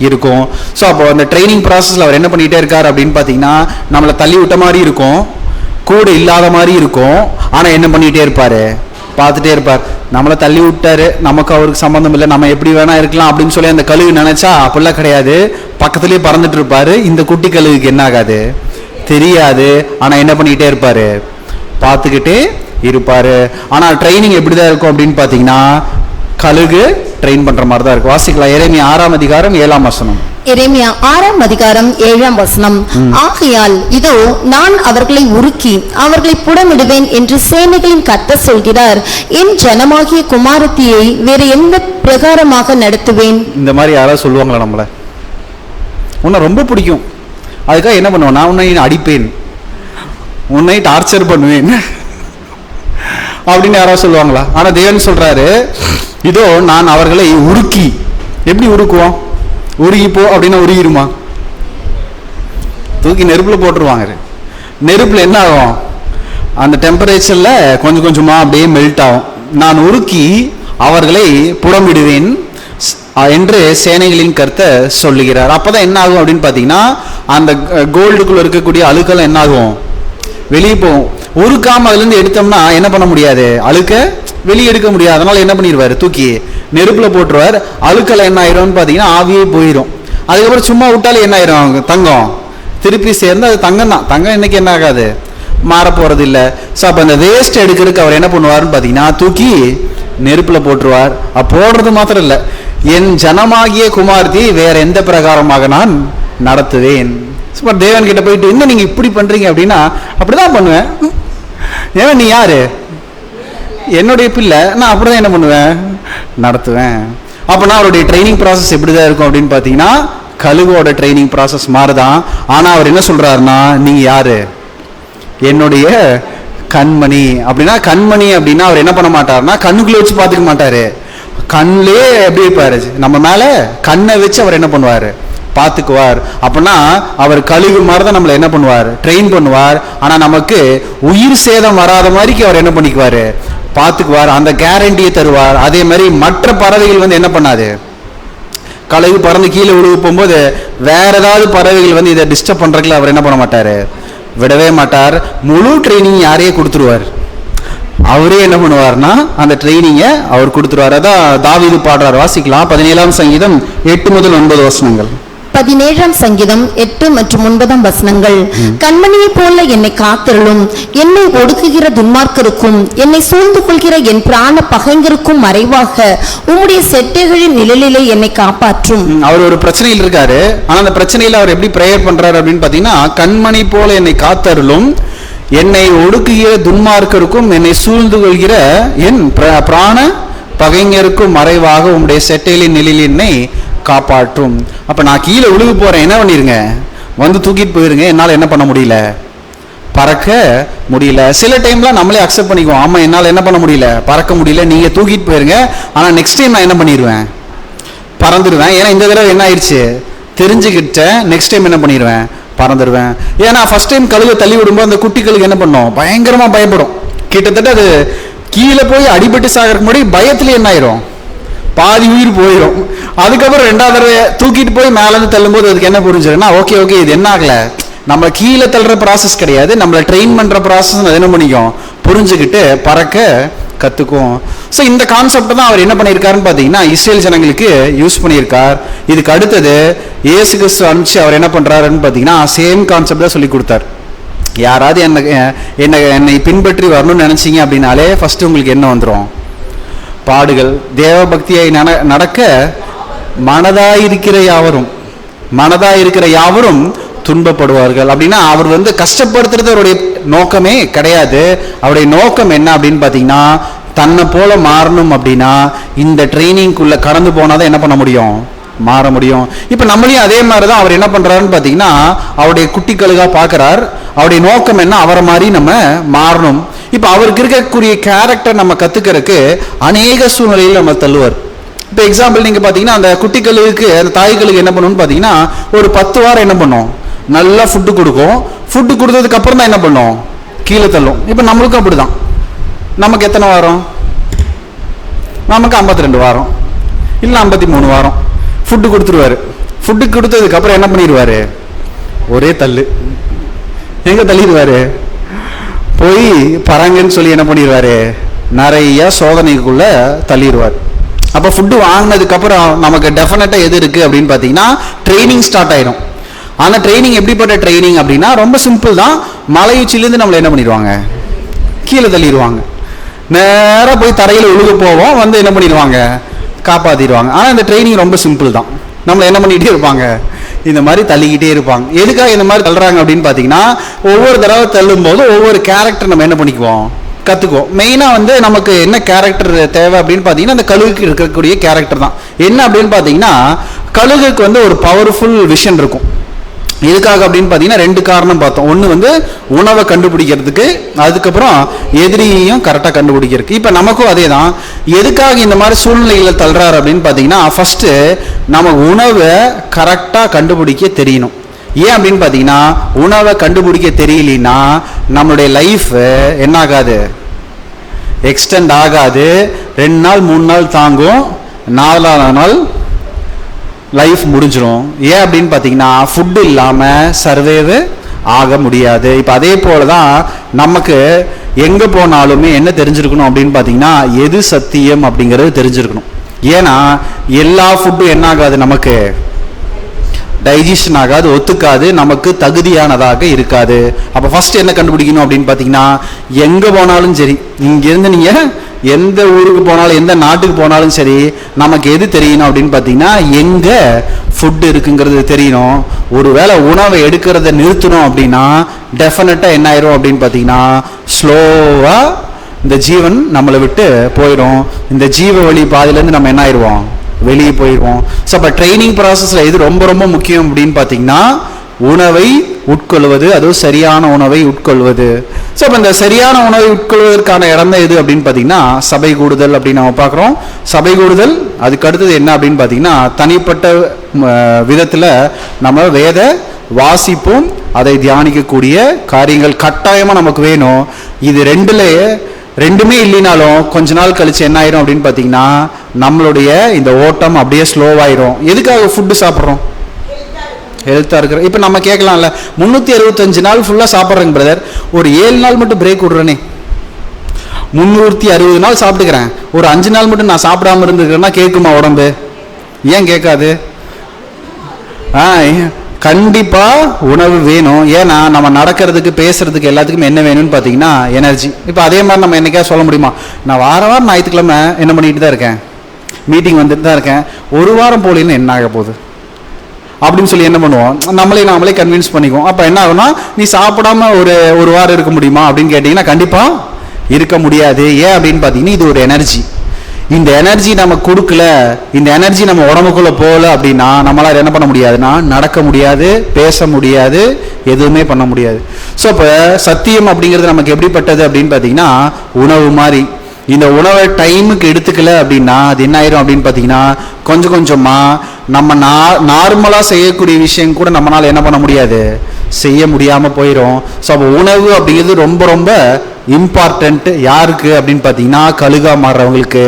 இருக்கும். ஸோ அப்போ அந்த ட்ரைனிங் ப்ராசஸ்ல அவர் என்ன பண்ணிட்டே இருக்கார் அப்படின்னு பார்த்தீங்கன்னா, நம்மளை தள்ளி விட்ட மாதிரி இருக்கும், கூட இல்லாத மாதிரி இருக்கும், ஆனால் என்ன பண்ணிட்டே இருப்பாரு, பார்த்துட்டே இருப்பார். நம்மளை தள்ளி விட்டாரு, நமக்கு அவருக்கு சம்பந்தம் இல்லை, நம்ம எப்படி வேணா இருக்கலாம் அப்படின்னு சொல்லி அந்த கழுகு நினைச்சா அப்படிலாம் கிடையாது, பக்கத்துலேயே பறந்துட்டு இருப்பாரு. இந்த குட்டி கழுகுக்கு என்ன ஆகாது, தெரியாது, ஆனால் என்ன பண்ணிக்கிட்டே இருப்பாரு, பார்த்துக்கிட்டே இருப்பாரு. ஆனால் ட்ரைனிங் எப்படிதான் இருக்கும் அப்படின்னு பார்த்தீங்கன்னா, கழுகு ட்ரெயின் பண்ற மாதிரி தான் இருக்கும். வாசிக்கலாம். எரேமியா 6ஆம் அதிகாரம் 7ஆம் வசனம். எரேமியா 6ஆம் அதிகாரம் 7ஆம் வசனம். ஆகையால் இதோ நான் அவர்களை உருக்கி அவர்களை புடமிடுவேன் என்று சேனைகளின் கர்த்தர் சொல்கிறார், என் ஜனமாகிய குமாரத்தியை வேற எந்த பிரகாரமாக நடத்துவேன். இந்த மாதிரி யாராவது சொல்லுவாங்களா, நம்மள உன்னை ரொம்ப பிடிக்கும் அதுக்காக என்ன பண்ணுவேன், நான் உன்னை அடிப்பேன், உன்னை டார்ச்சர் பண்ணுவேன் அப்படின்னு யாராவது சொல்லுவாங்களா? ஆனா தேவன் சொல்றாரு, இதோ நான் அவர்களை உருக்கி. எப்படி உருக்குவோம், உருகிப்போ அப்படின்னா உருகிருமா, தூக்கி நெருப்புல போட்டுருவாங்க. நெருப்புல என்ன ஆகும், அந்த டெம்பரேச்சர்ல கொஞ்சம் கொஞ்சமா அப்படியே மெல்ட் ஆகும். நான் உருக்கி அவர்களை புடமிடுவேன் என்று சேனைகளின் கர்த்தர் சொல்லுகிறார். அப்பதான் என்ன ஆகும் அப்படின்னு பாத்தீங்கன்னா, அந்த கோல்டுக்குள்ள இருக்கக்கூடிய அழுக்கெல்லாம் என்ன ஆகும், வெளியே போகும். உருக்காம அதுல இருந்து எடுத்தோம்னா என்ன பண்ண முடியாது, அழுக்க வெளியே எடுக்க முடியாது. அதனால என்ன பண்ணிடுவாரு, தூக்கி நெருப்புல போட்டுருவார். அழுக்கெல்லாம் என்ன ஆயிரும் பாத்தீங்கன்னா ஆவியே போயிடும். அதுக்கப்புறம் சும்மா விட்டாலே என்ன ஆயிரும், தங்கம் திருப்பி சேர்ந்து அது தங்கம் தான். தங்கம் இன்னைக்கு என்ன ஆகாது, மாற போறது இல்லை. ஸோ அப்போ அந்த வேஸ்ட் எடுக்கிறதுக்கு அவர் என்ன பண்ணுவார்னு பார்த்தீங்கன்னா, தூக்கி நெருப்புல போட்டுருவார். போடுறது மாத்திரம் இல்லை, என் ஜனமாகிய குமார்த்தி வேற எந்த பிரகாரமாக நான் நடத்துவேன். தேவன் கிட்ட போயிட்டு இன்னும் நீங்க இப்படி பண்றீங்க அப்படின்னா, அப்படிதான் பண்ணுவேன். ஏன்னா நீ யாரு, என்னுடைய பிள்ளை, நான் அப்படிதான் என்ன பண்ணுவேன், நடத்துவேன். அப்பனா அவருடைய ட்ரைனிங் ப்ராசஸ் எப்படிதான் இருக்கும் அப்படின்னு பாத்தீங்கன்னா, கழுகோட ட்ரைனிங் ப்ராசஸ் மாறுதான். ஆனா அவர் என்ன சொல்றாருன்னா, நீங்க யாரு, என்னுடைய கண்மணி. அப்படின்னா கண்மணி அப்படின்னா அவர் என்ன பண்ண மாட்டாருன்னா, கண்ணுக்குள்ள வச்சு பார்த்துக்க மாட்டாரு, கண்ணிலே எப்படி இருப்பாரு, நம்ம மேல கண்ணை வச்சு அவர் என்ன பண்ணுவாரு, பார்த்துக்குவார். அப்படின்னா அவர் கழுகு மாதிரி தான் நம்மளை என்ன பண்ணுவார், ட்ரெயின் பண்ணுவார். ஆனா நமக்கு உயிர் சேதம் வராத மாதிரிக்கு அவர் என்ன பண்ணிக்குவாரு, பார்த்துக்குவார், அந்த கேரண்டியை தருவார். அதே மாதிரி மற்ற பறவைகள் வந்து என்ன பண்ணாது, கழுகு பறந்து கீழே விழுவு போகும்போது வேற ஏதாவது பறவைகள் வந்து இதை டிஸ்டர்ப் பண்றதுல அவர் என்ன பண்ண மாட்டாரு, விடவே மாட்டார். முழு ட்ரைனிங் யாரையே கொடுத்துருவார், அவரே என்ன பண்ணுவார்னா அந்த ட்ரைனிங்கை அவர் கொடுத்துருவார். அதான் தாவீது பாடுறார். வாசிக்கலாம். 17ஆம் சங்கீதம் 8 முதல் 9 வசனங்கள். 17ஆம் சங்கீதம் 8 மற்றும் 9 வசனங்கள். கண்மணியை போல என்னை காத்தருளும், என்னை ஒடுக்குகிற துன்மார்க்கருக்கும் என்னை சூழ்ந்து கொள்கிற என் பிராண பகைஞருக்கும் மறைவாக உம்முடைய செட்டைகளின் நிழலிலே என்னை காப்பாற்றும். அவர் ஒரு பிரச்சனையில் இருக்காரு. ஆனா அந்த பிரச்சனையில அவர் எப்படி பிரேயர் பண்றாரு அப்படின்னு பாத்தீங்கன்னா, கண்மணி போல என்னை காத்தருளும், என்னை ஒடுக்குகிற துன்மார்க்கருக்கும் என்னை சூழ்ந்து கொள்கிற என் பிராண பகைஞருக்கும் மறைவாக உம்முடைய செட்டைகளின் நிழலில் என்னை காப்பாற்றும். அப்ப நான் கீழே விழுகு போறேன், என்ன பண்ணிருங்க, வந்து தூக்கிட்டு போயிருங்க, என்னால என்ன பண்ண முடியல, பறக்க முடியல. சில டைம்ல நம்மளே அக்செப்ட் பண்ணிக்குவோம், ஆமா என்னால என்ன பண்ண முடியல, பறக்க முடியல, நீங்க தூக்கிட்டு போயிருங்க, ஆனா நெக்ஸ்ட் டைம் நான் என்ன பண்ணிடுவேன், பறந்துடுவேன். ஏன்னா இந்த தடவை என்ன ஆயிடுச்சு, தெரிஞ்சுக்கிட்டேன். நெக்ஸ்ட் டைம் என்ன பண்ணிடுவேன், பறந்துடுவேன். ஏன்னா ஃபர்ஸ்ட் டைம் கழுகு தள்ளி விடும்போது அந்த குட்டி கழுகு என்ன பண்ணும், பயங்கரமா பயப்படும். கிட்டத்தட்ட அது கீழே போய் அடிபட்டு சாகிறதுக்கு முன்னாடி பயத்துல என்ன ஆயிரும், பாதி உயிர் போயிடும். அதுக்கப்புறம் ரெண்டாவது தடவை தூக்கிட்டு போய் மேல இருந்து தள்ளும் போது அதுக்கு என்ன புரிஞ்சிருன்னா, ஓகே ஓகே இது என்ன ஆகல, நம்ம கீழே தள்ளுற ப்ராசஸ் கிடையாது, நம்மளை ட்ரெயின் பண்ற ப்ராசஸ் என்ன பண்ணிக்கும், புரிஞ்சுக்கிட்டு பறக்க கத்துக்கும். ஸோ இந்த கான்செப்ட் தான் அவர் என்ன பண்ணியிருக்காருன்னு பார்த்தீங்கன்னா இஸ்ரேல் ஜனங்களுக்கு யூஸ் பண்ணியிருக்கார். இதுக்கு அடுத்தது இயேசு கிறிஸ்து அனுப்பிச்சு அவர் என்ன பண்றாருன்னு பார்த்தீங்கன்னா சேம் கான்செப்ட் தான் சொல்லி கொடுத்தார். யாராவது என்னை பின்பற்றி வரணும்னு நினைச்சீங்க அப்படின்னாலே ஃபர்ஸ்ட் உங்களுக்கு என்ன வந்துடும், பாடுகள். தேவ பக்தியை நடக்க மனதாயிருக்கிற யாவரும் துன்பப்படுவார்கள். அப்படின்னா அவர் கஷ்டப்படுத்துறது அவருடைய நோக்கமே கிடையாது. அவருடைய நோக்கம் என்ன அப்படின்னு பார்த்தீங்கன்னா தன்னை போல மாறணும். அப்படின்னா இந்த ட்ரைனிங்குள்ள கடந்து போனாதான் என்ன பண்ண முடியும், மாற முடியும். இப்ப நம்மளையும் அதே மாதிரிதான் அவர் என்ன பண்றாருன்னு பாத்தீங்கன்னா அவருடைய குட்டி கழுகா பாக்குறார். அவருடைய நோக்கம் என்ன, அவரை மாதிரி நம்ம மாறணும். இப்ப அவருக்கு இருக்கக்கூடிய கேரக்டர் நம்ம கத்துக்கிறதுக்கு அநேக சூழ்நிலையில் நம்ம தள்ளுவார். இப்போ எக்ஸாம்பிள் நீங்க பாத்தீங்கன்னா அந்த குட்டி கழுகுக்கு அந்த தாய் கழுகு என்ன பண்ணும்னு பாத்தீங்கன்னா ஒரு 10 வாரம் என்ன பண்ணும், நல்லா ஃபுட்டு கொடுக்கும். ஃபுட்டு கொடுத்ததுக்கு அப்புறம் தான் என்ன பண்ணும், கீழே தள்ளும். இப்போ நம்மளுக்கும் அப்படிதான். நமக்கு எத்தனை வாரம், நமக்கு 52 வாரம் இல்லை 53 வாரம் ஃபுட்டு கொடுத்துருவாரு. ஃபுட்டு கொடுத்ததுக்கு அப்புறம் என்ன பண்ணிடுவாரு, ஒரே தள்ளு. எங்க தள்ளிடுவாரு, போய் பறங்கன்னு சொல்லி என்ன பண்ணிடுவாரு, நிறைய சோதனைக்குள்ள தள்ளிடுவார். அப்போ ஃபுட்டு வாங்கினதுக்கு அப்புறம் நமக்கு டெஃபினட்டா எது இருக்கு அப்படின்னு பார்த்தீங்கன்னா ட்ரைனிங் ஸ்டார்ட் ஆயிடும். அந்த ட்ரைனிங் எப்படிப்பட்ட ட்ரைனிங் அப்படின்னா ரொம்ப சிம்பிள் தான். மலை உச்சிலேருந்து நம்மளை என்ன பண்ணிடுவாங்க, கீழே தள்ளிடுவாங்க. நேராக போய் தரையில் உழுக போவோம், என்ன பண்ணிடுவாங்க, காப்பாற்றிடுவாங்க. ஆனால் இந்த ட்ரைனிங் ரொம்ப சிம்பிள் தான். நம்மளை என்ன பண்ணிகிட்டே இருப்பாங்க, இந்த மாதிரி தள்ளிக்கிட்டே இருப்பாங்க. எதுக்காக இந்த மாதிரி தள்ளுறாங்க அப்படின்னு பார்த்தீங்கன்னா ஒவ்வொரு தடவை தள்ளும் போது ஒவ்வொரு கேரக்டர் நம்ம என்ன பண்ணிக்குவோம், கற்றுக்குவோம். மெயினாக நமக்கு என்ன கேரக்டர் தேவை அப்படின்னு பார்த்தீங்கன்னா அந்த கழுகுக்கு இருக்கக்கூடிய கேரக்டர் தான். என்ன அப்படின்னு பார்த்தீங்கன்னா கழுகுக்கு ஒரு பவர்ஃபுல் விஷன் இருக்கும். எதுக்காக அப்படின்னு பார்த்தீங்கன்னா 2 காரணம் பார்த்தோம். ஒன்று உணவை கண்டுபிடிக்கிறதுக்கு, அதுக்கப்புறம் எதிரியையும் கரெக்டாக கண்டுபிடிக்கிறதுக்கு. இப்போ நமக்கும் அதே தான். எதுக்காக இந்த மாதிரி சூழ்நிலைகளை தள்ளுறாரு அப்படின்னு பார்த்தீங்கன்னா ஃபர்ஸ்ட்டு நம்ம உணவை கரெக்டாக கண்டுபிடிக்க தெரியணும். ஏன் அப்படின்னு பார்த்தீங்கன்னா உணவை கண்டுபிடிக்க தெரியலனா நம்மளுடைய லைஃப் என்ன ஆகாது, எக்ஸ்டெண்ட் ஆகாது. 2 நாள் 3 நாள் தாங்கும், 4ஆவது நாள் லைஃப் முடிஞ்சிடும். ஏன் அப்படின்னு பார்த்தீங்கன்னா ஃபுட்டு இல்லாமல் சர்வேவு ஆக முடியாது. இப்போ அதே போல தான் நமக்கு எங்கே போனாலுமே என்ன தெரிஞ்சிருக்கணும் அப்படின்னு பார்த்தீங்கன்னா எது சத்தியம் அப்படிங்கிறது தெரிஞ்சிருக்கணும். ஏன்னா எல்லா ஃபுட்டும் என்ன ஆகாது, நமக்கு டைஜஷன் ஆகாது, ஒத்துக்காது, நமக்கு தகுதியானதாக இருக்காது. அப்போ ஃபர்ஸ்ட் என்ன கண்டுபிடிக்கணும் அப்படின்னு பார்த்தீங்கன்னா எங்கே போனாலும் சரி, இங்கேருந்து நீங்கள் எந்த ஊருக்கு போனாலும் எந்த நாட்டுக்கு போனாலும் சரி நமக்கு எது தெரியணும் அப்படின்னு பார்த்தீங்கன்னா எங்கே ஃபுட்டு இருக்குங்கிறது தெரியணும். ஒருவேளை உணவை எடுக்கிறத நிறுத்தணும் அப்படின்னா டெஃபினட்டாக என்ன ஆயிரும் அப்படின்னு பார்த்தீங்கன்னா ஸ்லோவாக இந்த ஜீவன் நம்மளை விட்டு போயிடும். இந்த ஜீவ வழி பாதையிலேருந்து நம்ம என்ன ஆயிடுவோம், வெளியே போயிடுவோம். ஸோ அப்போ ட்ரைனிங் ப்ராசஸில் எது ரொம்ப ரொம்ப முக்கியம் அப்படின்னு பார்த்தீங்கன்னா உணவை உட்கொள்வது, அதுவும் சரியான உணவை உட்கொள்வது. ஸோ அப்போ இந்த சரியான உணவை உட்கொள்வதற்கான இடம் தான் எது அப்படின்னு பார்த்தீங்கன்னா சபை கூடுதல் அப்படின்னு நம்ம பார்க்குறோம். சபை கூடுதல், அதுக்கு அடுத்தது என்ன அப்படின்னு பார்த்தீங்கன்னா தனிப்பட்ட விதத்தில் நம்ம வேத வாசிப்பும் அதை தியானிக்கக்கூடிய காரியங்கள் கட்டாயமாக நமக்கு வேணும். இது ரெண்டுமே இல்லைனாலும் கொஞ்ச நாள் கழிச்சு என்ன ஆயிரும் அப்படின்னு பார்த்தீங்கன்னா நம்மளுடைய இந்த ஓட்டம் அப்படியே ஸ்லோவாயிரும். எதுக்காக ஃபுட்டு சாப்பிட்றோம், ஹெல்த்தாக இருக்கிற. இப்போ நம்ம கேட்கலாம்ல 365 நாள் ஃபுல்லாக சாப்பிட்றேங்க பிரதர், ஒரு 7 நாள் மட்டும் பிரேக் விட்றேனே, 360 நாள் சாப்பிட்டுக்கிறேன், ஒரு 5 நாள் மட்டும் நான் சாப்பிடாம இருந்துக்கிறேன்னா கேட்குமா உடம்பு? ஏன் கேட்காது? கண்டிப்பா உணவு வேணும். ஏன்னா நம்ம நடக்கிறதுக்கு பேசுறதுக்கு எல்லாத்துக்கும் என்ன வேணும்னு பார்த்தீங்கன்னா எனர்ஜி. இப்போ அதே மாதிரி நம்ம என்னைக்கா சொல்ல முடியுமா, நான் வாரம் ஞாயிற்றுக்கிழமை என்ன பண்ணிட்டு தான் இருக்கேன், மீட்டிங் வந்துட்டு தான் இருக்கேன், ஒரு வாரம் போலின்னு என்ன ஆக போகுது அப்படின்னு சொல்லி என்ன பண்ணுவோம், நாமளே கன்வின்ஸ் பண்ணிக்குவோம். அப்போ என்ன ஆகும்னா நீ சாப்பிடாம ஒரு வாரம் இருக்க முடியுமா அப்படின்னு கேட்டிங்கன்னா கண்டிப்பாக இருக்க முடியாது. ஏன் அப்படின்னு பார்த்தீங்கன்னா இது ஒரு எனர்ஜி. இந்த எனர்ஜி நம்ம கொடுக்கல, இந்த எனர்ஜி நம்ம உடம்புக்குள்ளே போகல அப்படின்னா நம்மளால் என்ன பண்ண முடியாதுன்னா நடக்க முடியாது, பேச முடியாது, எதுவுமே பண்ண முடியாது. ஸோ இப்போ சத்தியம் அப்படிங்கிறது நமக்கு எப்படிப்பட்டது அப்படின்னு பார்த்தீங்கன்னா உணவு மாதிரி. இந்த உணவை டைமுக்கு எடுத்துக்கல அப்படின்னா அது என்ன ஆயிரும் அப்படின்னு பார்த்தீங்கன்னா கொஞ்சம் கொஞ்சமாக நம்ம நார்மலாக செய்யக்கூடிய விஷயம் கூட நம்மளால் என்ன பண்ண முடியாது, செய்ய முடியாமல் போயிடும். ஸோ அப்போ உணவு அப்படிங்கிறது ரொம்ப ரொம்ப இம்பார்ட்டண்ட். யாருக்கு அப்படின்னு பார்த்தீங்கன்னா கழுகா மாறுறவங்களுக்கு.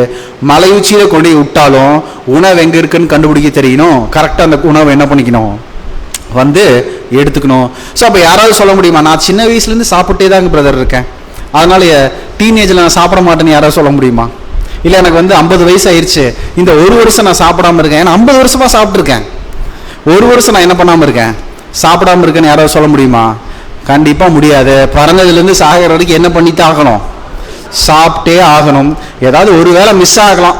மலை உச்சியில் கொண்டு விட்டாலும் உணவு எங்கே இருக்குன்னு கண்டுபிடிக்க தெரியணும். கரெக்டாக அந்த உணவை என்ன பண்ணிக்கணும், வந்து எடுத்துக்கணும். ஸோ அப்போ யாராவது சொல்ல முடியுமா, நான் சின்ன வயசுலேருந்து சாப்பிட்டே தாங்க பிரதர் இருக்கேன், அதனால டீனேஜில் நான் சாப்பிட மாட்டேன்னு யாராவது சொல்ல முடியுமா? இல்லை எனக்கு வந்து 50 வயசு ஆயிடுச்சு, இந்த 1 வருஷம் நான் சாப்பிடாம இருக்கேன், ஏன்னா 50 வருஷமா சாப்பிட்ருக்கேன், 1 வருஷம் நான் என்ன பண்ணாமல் இருக்கேன், சாப்பிடாம இருக்கேன்னு யாராவது சொல்ல முடியுமா? கண்டிப்பாக முடியாது. பிறந்ததுலேருந்து சாகிற வரைக்கும் என்ன பண்ணித்தான் ஆகணும், சாப்பிட்டே ஆகணும். ஏதாவது ஒரு வேளை மிஸ் ஆகலாம்,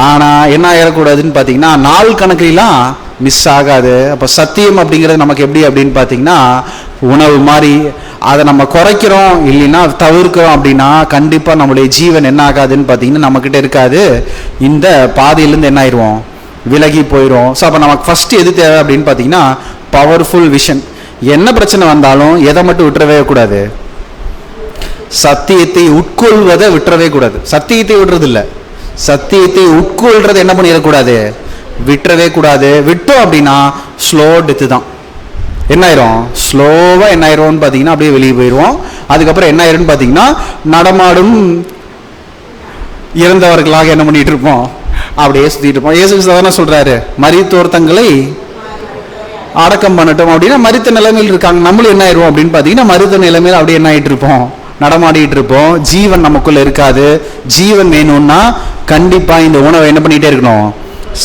ஆனால் என்ன ஆகிடக்கூடாதுன்னு பார்த்தீங்கன்னா நாள் கணக்கிலாம் மிஸ் ஆகாது. அப்போ சத்தியம் அப்படிங்கிறது நமக்கு எப்படி அப்படின்னு பார்த்தீங்கன்னா உணவு மாதிரி. அதை நம்ம குறைக்கிறோம் இல்லைன்னா தவிர்க்கிறோம் அப்படின்னா கண்டிப்பாக நம்மளுடைய ஜீவன் என்ன ஆகாதுன்னு பார்த்தீங்கன்னா நம்மக்கிட்ட இருக்காது, இந்த பாதையிலேருந்து என்ன ஆயிடுவோம், விலகி போயிடும். ஸோ அப்போ நமக்கு ஃபஸ்ட்டு எது தேவை அப்படின்னு பார்த்தீங்கன்னா பவர்ஃபுல் விஷன். என்ன பிரச்சனை வந்தாலும் எதை மட்டும் விட்டுறவே கூடாது, சத்தியத்தை உட்கொள்வதை விட்டுறவே கூடாது. சத்தியத்தை விடுறது இல்லை, சத்தியத்தை உட்கொள்றது என்ன பண்ணிடக்கூடாது, விட்டுறவே கூடாது. விட்டோம் அப்படின்னா ஸ்லோ டெத்து தான். என்ன ஆயிரும், ஸ்லோவாக என்ன ஆயிரும்னு பார்த்தீங்கன்னா அப்படியே வெளியே போயிடுவோம். அதுக்கப்புறம் என்ன ஆயிரும்னு பார்த்தீங்கன்னா நடமாடும் இறந்தவர்களாக என்ன பண்ணிட்டு இருப்போம், அப்படியே சுற்றிட்டு இருப்போம். இயேசு கிறிஸ்து தானே சொல்றாரு, மரித்தோர் தங்களை அடக்கம் பண்ணட்டும் அப்படின்னா மரித்த நிலைமையில் இருக்காங்க. நம்மளும் என்ன ஆயிடுவோம் அப்படின்னு பார்த்தீங்கன்னா மரித்த நிலைமையில் அப்படியே என்ன ஆகிட்டு இருப்போம், நடமாடிட்டு இருப்போம். ஜீவன் நமக்குள்ள இருக்காது. ஜீவன் வேணும்னா கண்டிப்பாக இந்த உணவை என்ன பண்ணிகிட்டே இருக்கணும்,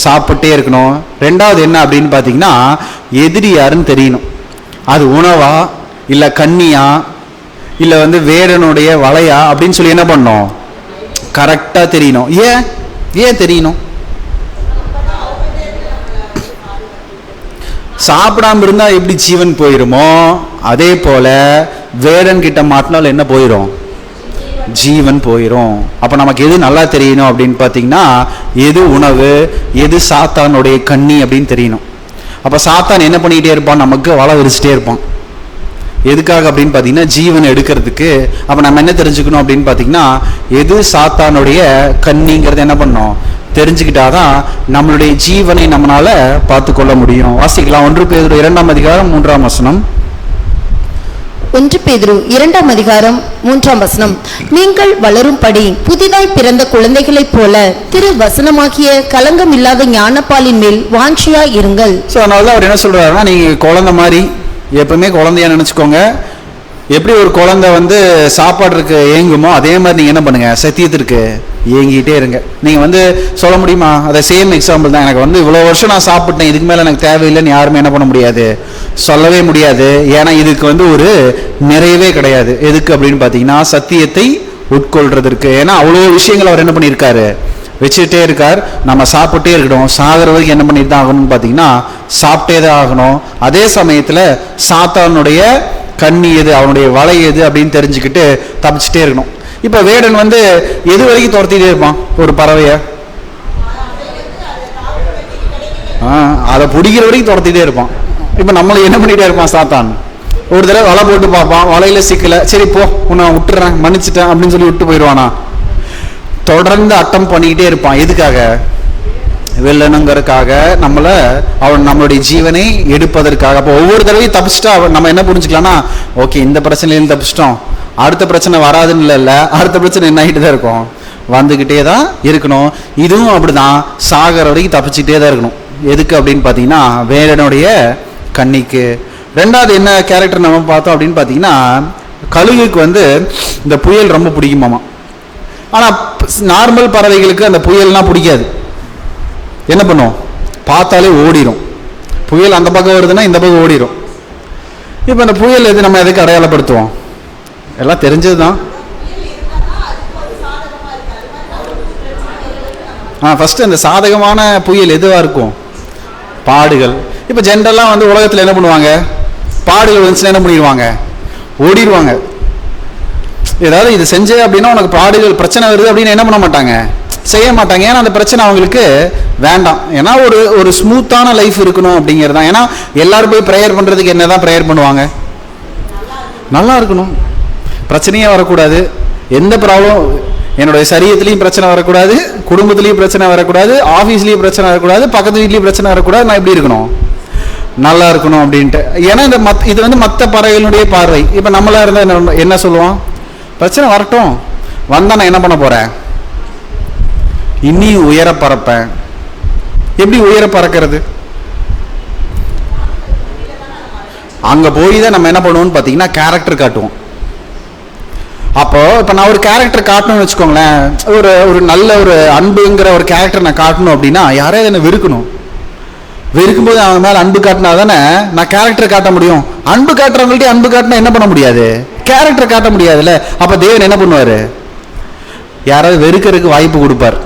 சாப்பிட்டே இருக்கணும். ரெண்டாவது என்ன அப்படின்னு பார்த்தீங்கன்னா எதிரி யாருன்னு தெரியணும். அது உணவா இல்லை கண்ணியா இல்லை வந்து வேடனுடைய வலையா அப்படின்னு சொல்லி என்ன பண்ணணும், கரெக்டாக தெரியணும். ஏன் தெரியணும், சாப்பிடாம இருந்தா எப்படி ஜீவன் போயிருமோ அதே போல வேடன் கிட்ட மாட்டினாலும் என்ன போயிடும், ஜீவன் போயிடும். அப்ப நமக்கு எது நல்லா தெரியணும் அப்படின்னு பார்த்தீங்கன்னா எது உணவு எது சாத்தானுடைய கண்ணி அப்படின்னு தெரியணும். அப்ப சாத்தான் என்ன பண்ணிக்கிட்டே இருப்பான், நமக்கு வலை விரிச்சிட்டே இருப்பான். எதுக்காக அப்படின்னு பார்த்தீங்கன்னா ஜீவனை எடுக்கிறதுக்கு. அப்ப நம்ம என்ன தெரிஞ்சுக்கணும் அப்படின்னு பார்த்தீங்கன்னா எது சாத்தானுடைய கண்ணிங்கிறது என்ன பண்ணணும், தெரிஞ்சுக்கிட்டாதான் நம்மளுடைய ஜீவனை நம்மளால பார்த்து கொள்ள முடியும். வாசிக்கலாம் 1 பேதுரு 2ஆம் அதிகாரம் 3ஆம் வசனம். 1 பேதுரு 2ஆம் அதிகாரம் 3ஆம் வசனம். நீங்கள் வளரும்படி புதிதாய் பிறந்த குழந்தைகளைப் போல திரு வசனமாகிய கலங்கம் இல்லாத ஞானப்பாலின் மேல் வாஞ்சியா இருங்கள். ஸோ அதனால அவர் என்ன சொல்றாருன்னா நீங்க குழந்தை மாதிரி எப்பவுமே குழந்தையா நினைச்சுக்கோங்க. எப்படி ஒரு குழந்தை வந்து சாப்பாடுறதுக்கு ஏங்குமோ அதே மாதிரி நீங்க என்ன பண்ணுங்க, சத்தியத்திற்கு ஏங்கிட்டே இருங்க. நீங்க வந்து சொல்ல முடியுமா, அதை சேம் எக்ஸாம்பிள் தான். எனக்கு வந்து இவ்வளவு வருஷம் நான் சாப்பிட்டேன், இதுக்கு மேல எனக்கு தேவையில்லைன்னு யாருமே என்ன பண்ண முடியாது, சொல்லவே முடியாது. ஏன்னா இதுக்கு வந்து ஒரு நிறைவே கிடையாது. எதுக்கு அப்படின்னு பார்த்தீங்கன்னா சத்தியத்தை உட்கொள்றதற்கு. ஏன்னா அவ்வளோ விஷயங்கள் அவர் என்ன பண்ணியிருக்காரு, வச்சுட்டே இருக்கார். நம்ம சாப்பிட்டே இருக்கணும். சாகிற வரைக்கும் என்ன பண்ணிட்டு தான் ஆகணும்னு பார்த்தீங்கன்னா சாப்பிட்டே தான் ஆகணும். அதே சமயத்தில் சாத்தானுடைய கண்ணி எது, அவனுடைய வலை எது அப்படின்னு தெரிஞ்சுக்கிட்டு தப்பிச்சுட்டே இருக்கணும். இப்போ வேடன் வந்து எது வரைக்கும் துரத்திட்டே இருப்பான் ஒரு பறவைய, அதை பிடிக்கிற வரைக்கும் துரத்திட்டே இருப்பான். இப்போ நம்மளை என்ன பண்ணிட்டே இருப்பான் சாத்தான், ஒரு தடவை வலை போட்டு பார்ப்பான், வலையில சிக்கல, சரி போ உன்னை விட்டுறேன் மன்னிச்சிட்டேன் அப்படின்னு சொல்லி விட்டு போயிடுவானா. தொடர்ந்து அட்டம் பண்ணிக்கிட்டே இருப்பான். எதுக்காக, வெல்லணுங்கிறதுக்காக, நம்மளுடைய ஜீவனை எடுப்பதற்காக. அப்போ ஒவ்வொரு தடவையும் தப்பிச்சுட்டா நம்ம என்ன புரிஞ்சுக்கலாம்னா ஓகே இந்த பிரச்சனையில தப்பிச்சிட்டோம், அடுத்த பிரச்சனை வராதுன்னு இல்லை, அடுத்த பிரச்சனை என்ன ஆகிட்டு தான் இருக்கும், வந்துக்கிட்டே தான் இருக்கணும். இதுவும் அப்படிதான், சாகிற வரைக்கும் தப்பிச்சுக்கிட்டே தான் இருக்கணும். எதுக்கு அப்படின்னு பார்த்தீங்கன்னா வேடனுடைய கண்ணிக்கு. ரெண்டாவது என்ன கேரக்டர் நம்ம பார்த்தோம் அப்படின்னு பார்த்தீங்கன்னா கழுகுக்கு வந்து இந்த புயல் ரொம்ப பிடிக்குமாமா. ஆனால் நார்மல் பறவைகளுக்கு அந்த புயல்னா பிடிக்காது. என்ன பண்ணும், பார்த்தாலே ஓடிடும். புயல் அந்த பக்கம் வருதுன்னா இந்த பக்கம் ஓடிடும். இப்போ அந்த புயல் எது, நம்ம எதுக்கு அடையாளப்படுத்துவோம், எல்லாம் தெரிஞ்சது தான். ஃபர்ஸ்ட் அந்த சாதகமான புயல் எதுவாக இருக்கும், பாடுகள். இப்போ ஜென்ரலாக வந்து உலகத்தில் என்ன பண்ணுவாங்க, பாடுகள் வந்துச்சுன்னா என்ன பண்ணிடுவாங்க, ஓடிடுவாங்க. ஏதாவது இது செஞ்ச அப்படின்னா உனக்கு பாடுகள் பிரச்சனை வருது அப்படின்னு என்ன பண்ண மாட்டாங்க, செய்ய மாட்டாங்க. ஏன்னா அந்த பிரச்சனை அவங்களுக்கு வேண்டாம். ஏன்னா ஒரு ஸ்மூத்தான லைஃப் இருக்கணும் அப்படிங்கிறது தான். ஏன்னா எல்லாரும் போய் ப்ரேயர் பண்ணுறதுக்கு என்ன தான் ப்ரேயர் பண்ணுவாங்க, நல்லா இருக்கணும், பிரச்சனையே வரக்கூடாது, எந்த ப்ராப்ளம் என்னுடைய சரீரத்திலையும் பிரச்சனை வரக்கூடாது, குடும்பத்திலையும் பிரச்சனை வரக்கூடாது, ஆஃபீஸ்லேயும் பிரச்சனை வரக்கூடாது, பக்கத்து வீட்லேயும் பிரச்சனை வரக்கூடாது. நான் எப்படி இருக்கணும்? நல்லா இருக்கணும் அப்படின்ட்டு. ஏன்னா இந்த இது வந்து மற்ற பறவைகளுடைய பார்வை. இப்போ நம்மளா இருந்தால் என்ன சொல்லுவோம்? பிரச்சனை வரட்டும், வந்தால் நான் என்ன பண்ண போகிறேன்? இன்னும் உயர பறப்பேன். எப்படி உயர பறக்கிறது? அங்கே போய் தான் நம்ம என்ன பண்ணுவோம்னு பார்த்தீங்கன்னா கேரக்டர் காட்டுவோம். அப்போ இப்போ நான் ஒரு கேரக்டர் காட்டணும்னு வச்சுக்கோங்களேன், ஒரு நல்ல ஒரு அன்புங்கிற ஒரு கேரக்டர் நான் காட்டணும் அப்படின்னா யாரையாவது என்ன வெறுக்கணும். வெறுக்கும்போது அவங்க மேலே அன்பு காட்டினா தானே நான் கேரக்டர் காட்ட முடியும். அன்பு காட்டுறவங்கள்ட்ட அன்பு காட்டினா என்ன பண்ண முடியாது? கேரக்டர் காட்ட முடியாதுல்ல. அப்போ தேவன் என்ன பண்ணுவார்? யாராவது வெறுக்கிறதுக்கு வாய்ப்பு கொடுப்பார்.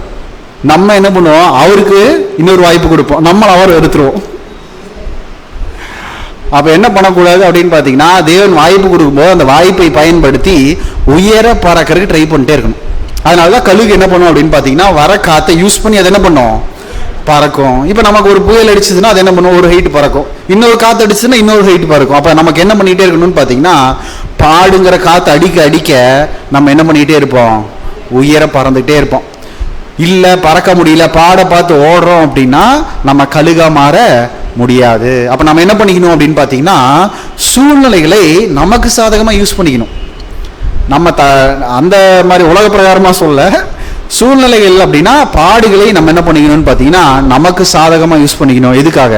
நம்ம என்ன பண்ணுவோம்? அவருக்கு இன்னொரு வாய்ப்பு கொடுப்போம், நம்மளை அவர் வெறுத்துருவோம். அப்போ என்ன பண்ணக்கூடாது அப்படின்னு பார்த்தீங்கன்னா, தேவன் வாய்ப்பு கொடுக்கும்போது அந்த வாய்ப்பை பயன்படுத்தி உயர பறக்கிறதுக்கு ட்ரை பண்ணிட்டே இருக்கணும். அதனால தான் கழுகு என்ன பண்ணும் அப்படின்னு பார்த்தீங்கன்னா, வர காற்றை யூஸ் பண்ணி அதை என்ன பண்ணும்? பறக்கும். இப்போ நமக்கு ஒரு புயல் அடிச்சதுன்னா அது என்ன பண்ணும்? ஒரு ஹைட் பறக்கும். இன்னொரு காற்று அடிச்சுன்னா இன்னொரு ஹைட் பறக்கும். அப்போ நமக்கு என்ன பண்ணிகிட்டே இருக்கணும்னு பார்த்தீங்கன்னா, பாடுங்கிற காற்று அடிக்க அடிக்க நம்ம என்ன பண்ணிகிட்டே இருப்போம்? உயர பறந்துகிட்டே இருப்போம். இல்லை பறக்க முடியல, பாட பார்த்து ஓடுறோம் அப்படின்னா நம்ம கழுகா மாற முடியாது. அப்போ நம்ம என்ன பண்ணிக்கணும் அப்படின்னு பார்த்தீங்கன்னா, சூழ்நிலைகளை நமக்கு சாதகமாக யூஸ் பண்ணிக்கணும். நம்ம அந்த மாதிரி உலக பிரகாரமாக சொல்ல, சூழ்நிலைகள் அப்படின்னா பாடுகளை நம்ம என்ன பண்ணிக்கணும்னு பார்த்தீங்கன்னா நமக்கு சாதகமாக யூஸ் பண்ணிக்கணும். எதுக்காக?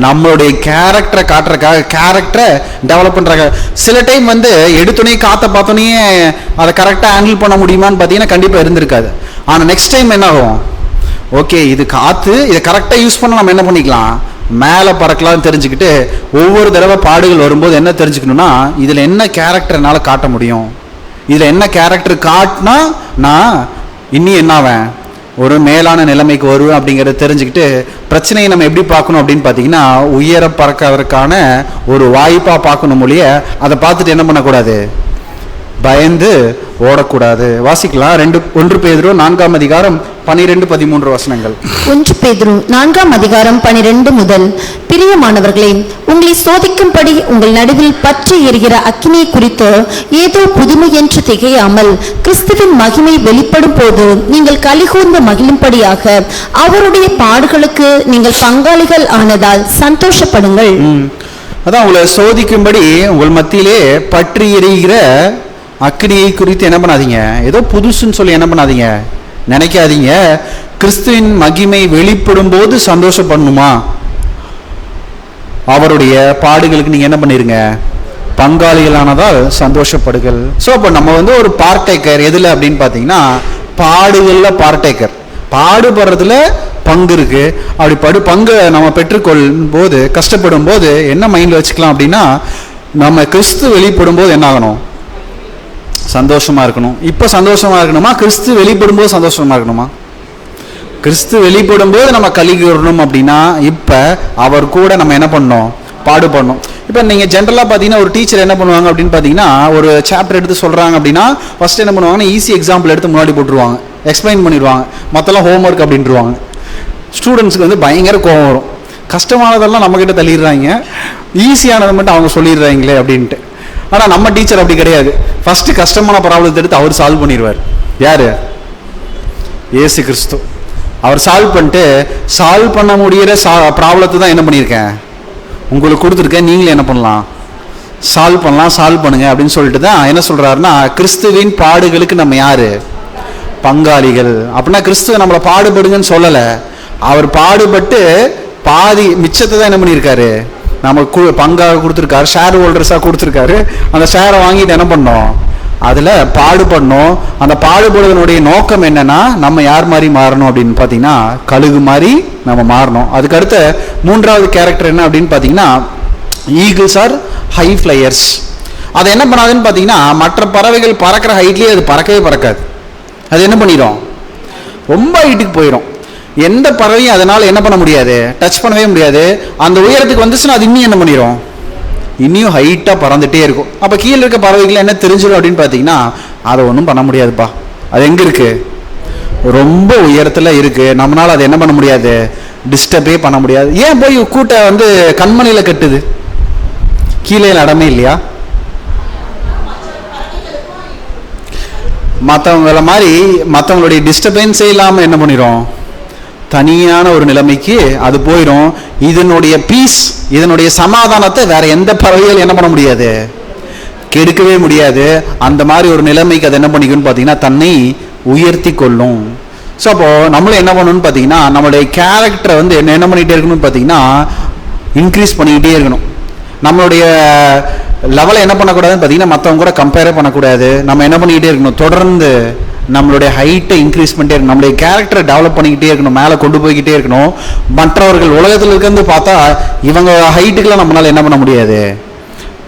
நம்மளுடைய கேரக்டரை காட்டுறக்காக, கேரக்டரை டெவலப் பண்ணுறாங்க. சில டைம் வந்து எடுத்துனே காற்றை பார்த்தோன்னே அதை கரெக்டாக ஹேண்டில் பண்ண முடியுமான்னு பார்த்தீங்கன்னா கண்டிப்பாக இருந்திருக்காது. ஆனால் நெக்ஸ்ட் டைம் என்ன ஆகும்? ஓகே, இது காற்று, இதை கரெக்டாக யூஸ் பண்ண நம்ம என்ன பண்ணிக்கலாம்? மேலே பறக்கலாம்னு தெரிஞ்சுக்கிட்டு ஒவ்வொரு தடவை பாடுகள் வரும்போது என்ன தெரிஞ்சுக்கணும்னா, இதில் என்ன கேரக்டர் என்னால் காட்ட முடியும், இதில் என்ன கேரக்டர் காட்டினா நான் இன்னும் என்னாவேன், ஒரு மேலான நிலைமைக்கு வருவேன் அப்படிங்கிறத தெரிஞ்சுக்கிட்டு பிரச்சனையை நம்ம எப்படி பார்க்கணும் அப்படின்னு பார்த்தீங்கன்னா, உயர பறக்கிறதுக்கான ஒரு வாய்ப்பாக பார்க்கணும் மொழிய. அதை பார்த்துட்டு என்ன பண்ணக்கூடாது? பயந்து ஓடக்கூடாது. வாசிக்கலாம். 1 பேதுரு 4ஆம் அதிகாரம் 12-13 வசனங்கள். 1 பேதுரு 4ஆம் அதிகாரம் 12 முதல். பிரியமானவர்களே, உங்களை சோதிக்கும்படி உங்கள் நடுவில் பற்றி எரிகிற அக்கினியை குறித்து ஏதோ புதுமை என்று திகையாமல், கிறிஸ்துவின் மகிமை வெளிப்படும் போது நீங்கள் கலிகூர்ந்து மகிழும்படியாக அவருடைய பாடுகளுக்கு நீங்கள் பங்காளிகள் ஆனதால் சந்தோஷப்படுங்கள். அதான், உங்களை சோதிக்கும்படி உங்கள் மத்தியிலே பற்றி எரிகிற அக்கினியை குறித்து என்ன பண்ணாதீங்க, ஏதோ புதுசுன்னு சொல்லி என்ன பண்ணாதீங்க, நினைக்காதீங்க. கிறிஸ்துவின் மகிமை வெளிப்படும் போது சந்தோஷப்படணுமா? அவருடைய பாடுகளுக்கு நீங்க என்ன பண்ணிருங்க, பங்காளிகளானதால் சந்தோஷப்படுங்கள். ஸோ அப்போ நம்ம வந்து ஒரு பார்ட்டேக்கர் எதுல அப்படின்னு பார்த்தீங்கன்னா, பாடுகள்ல பார்ட்டேக்கர். பாடுபடுறதுல பங்கு இருக்கு. அப்படி பங்கு நம்ம பெற்றுக்கொள்ளும் போது, கஷ்டப்படும் போது என்ன மைண்ட்ல வச்சுக்கலாம் அப்படின்னா, நம்ம கிறிஸ்து வெளிப்படும் போது என்ன ஆகணும்? சந்தோஷமா இருக்கணும். இப்போ சந்தோஷமா இருக்கணுமா? கிறிஸ்து வெளிப்படும் போது சந்தோஷமா இருக்கணுமா? கிறிஸ்து வெளிப்படும் போது நம்ம கலிகூறணும் அப்படின்னா, இப்போ அவர் கூட நம்ம என்ன பண்ணணும்? பாடுபடணும். இப்போ நீங்கள் ஜென்ரலாக பார்த்தீங்கன்னா, ஒரு டீச்சர் என்ன பண்ணுவாங்க அப்படின்னு பார்த்தீங்கன்னா, ஒரு சாப்டர் எடுத்து சொல்கிறாங்க அப்படின்னா ஃபர்ஸ்ட் என்ன பண்ணுவாங்கன்னா, ஈஸி எக்ஸாம்பிள் எடுத்து முன்னாடி போட்டுருவாங்க, எக்ஸ்பிளைன் பண்ணிடுவாங்க, மற்றெல்லாம் ஹோம்ஒர்க் அப்படின்ட்டுருவாங்க. ஸ்டூடெண்ட்ஸுக்கு வந்து பயங்கர கோவம் வரும். கஷ்டமானதெல்லாம் நம்மக்கிட்ட தள்ளிடுறாங்க, ஈஸியானதை மட்டும் அவங்க சொல்லிடுறாங்களே அப்படின்ட்டு. ஆனால் நம்ம டீச்சர் அப்படி கிடையாது. ஃபர்ஸ்ட் கஷ்டமான ப்ராப்ளத்தை எடுத்து அவர் சால்வ் பண்ணிடுவார். யாரு? இயேசு கிறிஸ்து. அவர் சால்வ் பண்ணிட்டு, சால்வ் பண்ண முடிகிற ப்ராப்ளத்தை தான் என்ன பண்ணியிருக்கேன், உங்களுக்கு கொடுத்துருக்கேன், நீங்களே என்ன பண்ணலாம்? சால்வ் பண்ணலாம், சால்வ் பண்ணுங்க அப்படின்னு சொல்லிட்டு தான் என்ன சொல்றாருன்னா, கிறிஸ்துவின் பாடுகளுக்கு நம்ம யாரு? பங்காளிகள். அப்படின்னா கிறிஸ்துவ நம்மளை பாடுபடுங்கன்னு சொல்லலை, அவர் பாடுபட்டு பாதி மிச்சத்தை தான் என்ன பண்ணியிருக்காரு, நமக்கு பங்காக கொடுத்துருக்காரு, ஷேர் ஹோல்டர்ஸாக கொடுத்துருக்காரு. அந்த ஷேரை வாங்கிட்டு என்ன பண்ணோம்? அதில் பாடுபடணும். அந்த பாடுபடுவதனுடைய நோக்கம் என்னன்னா, நம்ம யார் மாதிரி மாறணும் அப்படின்னு பார்த்தீங்கன்னா, கழுகு மாதிரி நம்ம மாறணும். அதுக்கு அடுத்த 3வது கேரக்டர் என்ன அப்படின்னு பார்த்தீங்கன்னா, ஈகிள்ஸ் ஆர் ஹை ஃப்ளையர்ஸ். அது என்ன பண்ணாதுன்னு பார்த்தீங்கன்னா, மற்ற பறவைகள் பறக்கிற ஹைட்லேயே அது பறக்கவே பறக்காது. அது என்ன பண்ணிடும்? ரொம்ப ஹைட்டுக்கு போயிடும். எந்த பறவையும் அதனால் என்ன பண்ண முடியாது, டச் பண்ணவே முடியாது. அந்த உயரத்துக்கு வந்துச்சுன்னா அது இன்னும் என்ன பண்ணிடும், இன்னும் ஹைட்டாக பறந்துகிட்டே இருக்கும். அப்போ கீழே இருக்க பறவைகள் என்ன தெரிஞ்சிடும் அப்படின்னு பார்த்தீங்கன்னா, அதை ஒன்றும் பண்ண முடியாதுப்பா, அது எங்கே இருக்குது, ரொம்ப உயரத்தில் இருக்குது, நம்மளால் அதை என்ன பண்ண முடியாது, டிஸ்டர்பே பண்ண முடியாது. ஏன் போய் கூட்டை வந்து கண்மணியில் கட்டுது, கீழே இடமே இல்லையா? மற்றவங்கள மாதிரி மற்றவங்களுடைய டிஸ்டர்பன்ஸே இல்லாமல் என்ன பண்ணிடும், தனியான ஒரு நிலைமைக்கு அது போயிடும். இதனுடைய பீஸ், இதனுடைய சமாதானத்தை வேற எந்த பறவைகள் என்ன பண்ண முடியாது, கெடுக்கவே முடியாது. அந்த மாதிரி ஒரு நிலைமைக்கு அது என்ன பண்ணிக்குன்னு பார்த்தீங்கன்னா தன்னை உயர்த்தி கொள்ளும். ஸோ அப்போ நம்மளும் என்ன பண்ணணும்னு பார்த்தீங்கன்னா நம்மளுடைய கேரக்டரை வந்து என்ன பண்ணிகிட்டே இருக்கணும்னு பார்த்தீங்கன்னா இன்க்ரீஸ் பண்ணிக்கிட்டே இருக்கணும். நம்மளுடைய லெவலை என்ன பண்ணக்கூடாதுன்னு பார்த்தீங்கன்னா மற்றவங்க கூட கம்பேரே பண்ணக்கூடாது. நம்ம என்ன பண்ணிக்கிட்டே இருக்கணும், தொடர்ந்து நம்மளுடைய ஹைட்டை இன்க்ரீஸ் பண்ணிட்டே இருக்கணும், நம்மளுடைய கேரக்டரை டெவலப் பண்ணிக்கிட்டே இருக்கணும், மேலே கொண்டு போய்கிட்டே இருக்கணும். மற்றவர்கள் உலகத்தில் இருக்கிறது பார்த்தா இவங்க ஹைட்டுக்கெல்லாம் நம்மளால என்ன பண்ண முடியாது,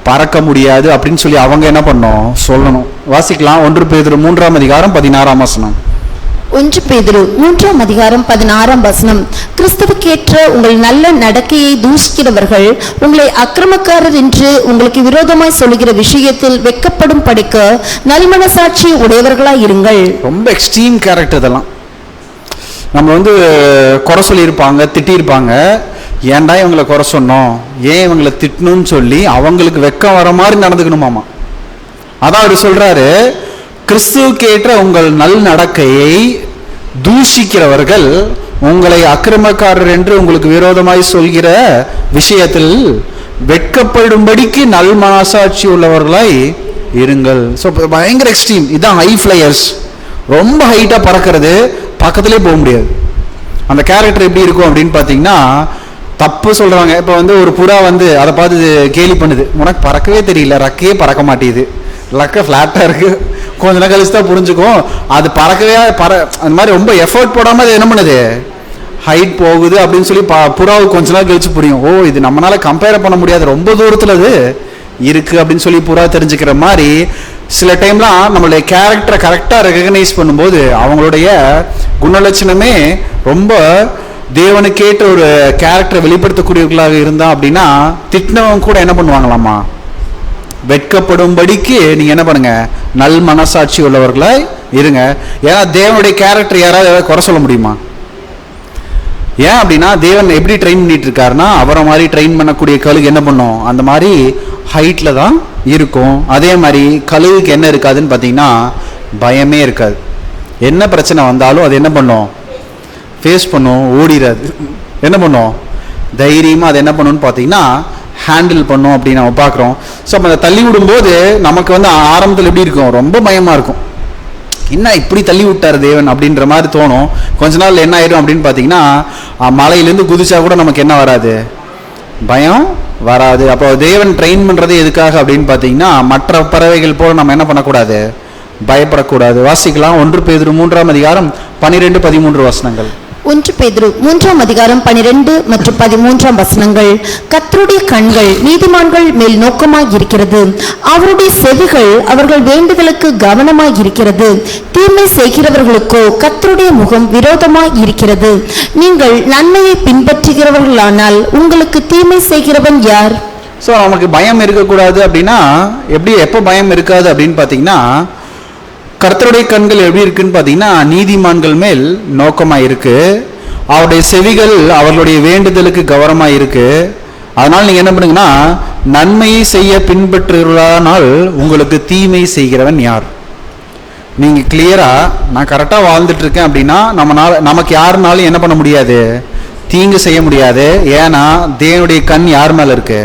பறக்க முடியாது அப்படின்னு சொல்லி அவங்க என்ன பண்ணணும் சொல்லணும். வாசிக்கலாம் 1 பேதுரு 3ஆம் அதிகாரம் 16ஆம் வசனம். 1 பேதுரு 3ஆம் அதிகாரம் 16ஆம் வசனம். கிறிஸ்துவுக்கேற்ற உங்கள் நல்ல நடக்கையை தூஷிக்கிறவர்கள் உங்களை அக்கிரமக்காரர் என்று உங்களுக்கு விரோதமாய் சொல்லுகிற விஷயத்தில் வெட்கப்படும் படிக்க நல்மனசாட்சி உடையவர்களாய் இருங்கள். ரொம்ப எக்ஸ்ட்ரீம் கேரக்டர் இதெல்லாம். நம்ம வந்து குறை சொல்லியிருப்பாங்க, திட்டியிருப்பாங்க, ஏன்டா இவங்களை குறை சொன்னோம், ஏன் இவங்களை திட்டணும்னு சொல்லி அவங்களுக்கு வெக்கம் வர மாதிரி நடந்துக்கணுமாமா. அதான் அவர் சொல்றாரு, கிறிஸ்துவுக்கு ஏற்ற உங்கள் நல் நடக்கையை தூஷிக்கிறவர்கள் உங்களை அக்கிரமக்காரர் என்று உங்களுக்கு விரோதமாய் சொல்கிற விஷயத்தில் வெட்கப்படும்படிக்கு நல் மனசாட்சி உள்ளவர்களாய் இருங்கள். ஸோ பயங்கர எக்ஸ்ட்ரீம். இதுதான் ஹை ஃப்ளையர்ஸ். ரொம்ப ஹைட்டாக பறக்கிறது, பக்கத்திலே போக முடியாது. அந்த கேரக்டர் எப்படி இருக்கும் அப்படின்னு பார்த்தீங்கன்னா தப்பு சொல்கிறாங்க. இப்போ வந்து ஒரு புறா வந்து அதை பார்த்து கேலி பண்ணுது, உனக்கு பறக்கவே தெரியல, ரக்கையே பறக்க மாட்டேங்குது, லக்க ஃப்ளாட்டாக இருக்குது, கொஞ்ச நேரம் கழிச்சு தான் புரிஞ்சுக்கும் அது பறக்கவே அந்த மாதிரி ரொம்ப எஃபர்ட் போடாமல் அது என்ன பண்ணுது, ஹைட் போகுது அப்படின்னு சொல்லி புறாவுக்கு கொஞ்ச நேரம் கழிச்சு புரியும், ஓ இது நம்மளால கம்பேர் பண்ண முடியாது, ரொம்ப தூரத்தில் அது இருக்குது அப்படின்னு சொல்லி புறா தெரிஞ்சுக்கிற மாதிரி சில டைம்லாம் நம்மளுடைய கேரக்டரை கரெக்டாக ரெகக்னைஸ் பண்ணும்போது அவங்களுடைய குணலட்சணமே ரொம்ப தேவனுக்கேற்ற ஒரு கேரக்டரை வெளிப்படுத்தக்கூடியவர்களாக இருந்தா அப்படின்னா திட்டினவங்க கூட என்ன பண்ணுவாங்களாமா, வெட்கப்படும்படிக்கு நீங்க என்ன பண்ணுங்க, நல் மனசாட்சி உள்ளவர்களா இருங்க. ஏன்னா தேவனுடைய கேரக்டர் யாராவது குறை சொல்ல முடியுமா? ஏன் அப்படின்னா தேவன் எப்படி ட்ரெயின் பண்ணிட்டு இருக்காருன்னா அவரை மாதிரி ட்ரெயின் பண்ணக்கூடிய கழுகு என்ன பண்ணும், அந்த மாதிரி ஹைட்ல தான் இருக்கும். அதே மாதிரி கழுகுக்கு என்ன இருக்காதுன்னு பார்த்தீங்கன்னா பயமே இருக்காது. என்ன பிரச்சனை வந்தாலும் அது என்ன பண்ணும், ஃபேஸ் பண்ணும், ஓடிடாது. என்ன பண்ணும், தைரியமாக அது என்ன பண்ணுன்னு பார்த்தீங்கன்னா ஹேண்டில் பண்ணும் அப்படின்னு நம்ம பார்க்குறோம். ஸோ அப்போ அதை தள்ளி விடும்போது நமக்கு வந்து ஆரம்பத்தில் எப்படி இருக்கும், ரொம்ப பயமாக இருக்கும், என்ன இப்படி தள்ளி விட்டார் தேவன் அப்படின்ற மாதிரி தோணும். கொஞ்ச நாள் என்ன ஆயிடும் அப்படின்னு பார்த்தீங்கன்னா மலையிலேருந்து குதிச்சா கூட நமக்கு என்ன வராது, பயம் வராது. அப்போ தேவன் ட்ரெயின் பண்ணுறது எதுக்காக அப்படின்னு பார்த்தீங்கன்னா மற்ற பறவைகள் போல நம்ம என்ன பண்ணக்கூடாது, பயப்படக்கூடாது. வாசிக்கலாம் 1 பேதுரு 3ஆம் அதிகாரம் 12-13 வசனங்கள். 1 பேதுரு 3ஆம் அதிகாரம் 12 மற்றும் 13ஆம் வசனங்கள். கர்த்தருடைய கண்கள் நீதிமான்கள் மேல் நோக்கமாய் இருக்கிறது, அவருடைய செவிகள் அவர்கள் வேண்டுதலுக்கு கவனமாய் இருக்கிறது. தீமை செய்கிறவர்களுக்கோ கர்த்தருடைய முகம் விரோதமாய் இருக்கிறது. நீங்கள் நன்மையை பின்பற்றுகிறவர்களானால் உங்களுக்கு தீமை செய்கிறவன் யார்? ஸோ நமக்கு பயம் இருக்கக்கூடாது அப்படின்னா எப்போ பயம் இருக்காது அப்படின்னு பார்த்தீங்கன்னா கர்த்தருடைய கண்கள் எப்படி இருக்குன்னு பார்த்தீங்கன்னா நீதிமான்கள் மேல் நோக்கமாக இருக்கு, அவருடைய செவிகள் அவர்களுடைய வேண்டுதலுக்கு கவனமாக இருக்கு. அதனால் நீங்கள் என்ன பண்ணுங்கன்னா நன்மையை செய்ய பின்பற்றுகிறானால் உங்களுக்கு தீமை செய்கிறவன் யார்? நீங்கள் கிளியராக நான் கரெக்டாக வாழ்ந்துட்டு இருக்கேன் அப்படின்னா நமக்கு யாருனாலும் என்ன பண்ண முடியாது, தீங்கு செய்ய முடியாது. ஏன்னா தேவனுடைய கண் யார் மேலே இருக்கு,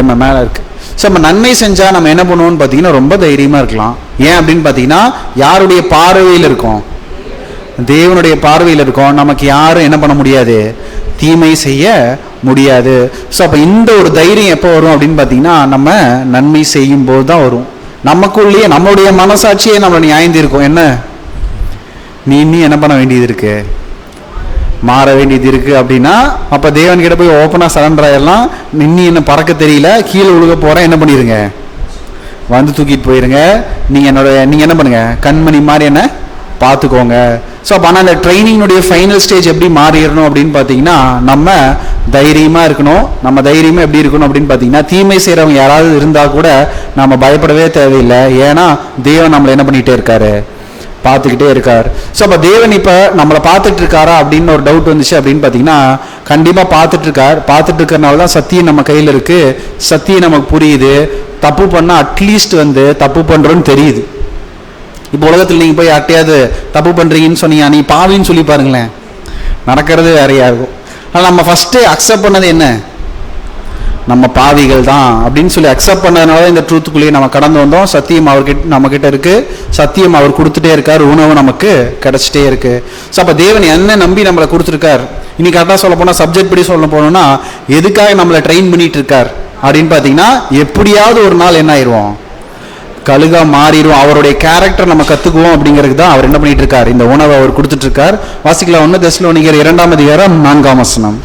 எம்ம மேலே இருக்கு. ஸோ நம்ம நன்மை செஞ்சால் நம்ம என்ன பண்ணுவோம்னு பார்த்தீங்கன்னா ரொம்ப தைரியமாக இருக்கலாம். ஏன் அப்படின்னு பார்த்தீங்கன்னா யாருடைய பார்வையில் இருக்கும், தேவனுடைய பார்வையில் இருக்கும். நமக்கு யாரும் என்ன பண்ண முடியாது, தீமை செய்ய முடியாது. ஸோ அப்போ இந்த ஒரு தைரியம் எப்போ வரும் அப்படின்னு பார்த்தீங்கன்னா நம்ம நன்மை செய்யும் போது தான் வரும். நமக்குள்ளேயே நம்மளுடைய மனசாட்சியே நம்மளை நியாயந்திருக்கும், என்ன நீ என்ன பண்ண வேண்டியது இருக்கு, மாற வேண்டியது இருக்கு அப்படின்னா அப்போ தேவன் கிட்ட போய் ஓப்பனாக சரண்டர் ஆயிடலாம். நின்று என்ன பறக்க தெரியல, கீழே விழுக போகிறேன், என்ன பண்ணிடுங்க, வந்து தூக்கிட்டு போயிருங்க, நீங்கள் என்ன பண்ணுங்க, கண்மணி மாதிரி என்ன பார்த்துக்கோங்க. ஸோ அப்போ ஆனால் அந்த ட்ரைனிங்கினுடைய ஃபைனல் ஸ்டேஜ் எப்படி மாறிடணும் அப்படின்னு பார்த்தீங்கன்னா நம்ம தைரியமாக இருக்கணும். நம்ம தைரியமாக எப்படி இருக்கணும் அப்படின்னு பார்த்தீங்கன்னா தீமை செய்கிறவங்க யாராவது இருந்தால் கூட நம்ம பயப்படவே தேவையில்லை. ஏன்னா தேவன் நம்மளை என்ன பண்ணிகிட்டே இருக்காரு, பார்த்துக்கிட்டே இருக்கார். ஸோ அப்போ தேவன் இப்போ நம்மளை பார்த்துட்டு இருக்காரா அப்படின்னு ஒரு டவுட் வந்துச்சு அப்படின்னு பார்த்தீங்கன்னா கண்டிப்பாக பார்த்துட்டு இருக்கறனால தான் சத்தியம் நம்ம கையில் இருக்கு, சத்தியம் நமக்கு புரியுது. தப்பு பண்ணால் அட்லீஸ்ட் வந்து தப்பு பண்ணுறோன்னு தெரியுது. இப்போ உலகத்தில் நீங்கள் போய் யார்ட்டையாவது தப்பு பண்ணுறீங்கன்னு சொன்னீங்க, நீ பாவின்னு சொல்லி பாருங்களேன், நடக்கிறது வேறையா இருக்கும். ஆனால் நம்ம ஃபஸ்ட்டு அக்செப்ட் பண்ணது என்ன? நம்ம பாவிகள் தான் அப்படின்னு சொல்லி அக்செப்ட் பண்ணதுனால இந்த ட்ரூத்துக்குள்ளேயே நம்ம கடந்து வந்தோம். சத்தியம் அவர்கிட்ட நம்ம கிட்ட இருக்கு, சத்தியம் அவர் கொடுத்துட்டே இருக்கார், உணவு நமக்கு கிடைச்சிட்டே இருக்கு. ஸோ அப்போ தேவன் என்ன நம்பி நம்மளை கொடுத்துருக்கார். இன்னைக்கு கரெக்டாக சொல்ல போனால், சப்ஜெக்ட் படி சொல்ல போனோம்னா, எதுக்காக நம்மளை ட்ரெயின் பண்ணிட்டு இருக்கார் அப்படின்னு பார்த்தீங்கன்னா, எப்படியாவது ஒரு நாள் என்ன ஆயிடுவோம், கழுகா மாறிடுவோம், அவருடைய கேரக்டர் நம்ம கத்துக்குவோம் அப்படிங்கிறது தான் அவர் என்ன பண்ணிட்டு இருக்கார், இந்த உணவை அவர் கொடுத்துட்டு இருக்கார். வாசிக்கலாம் 1 தெசலோனிக்கேயர் 2ஆம் அதிகாரம் 4ஆம் வசனம்.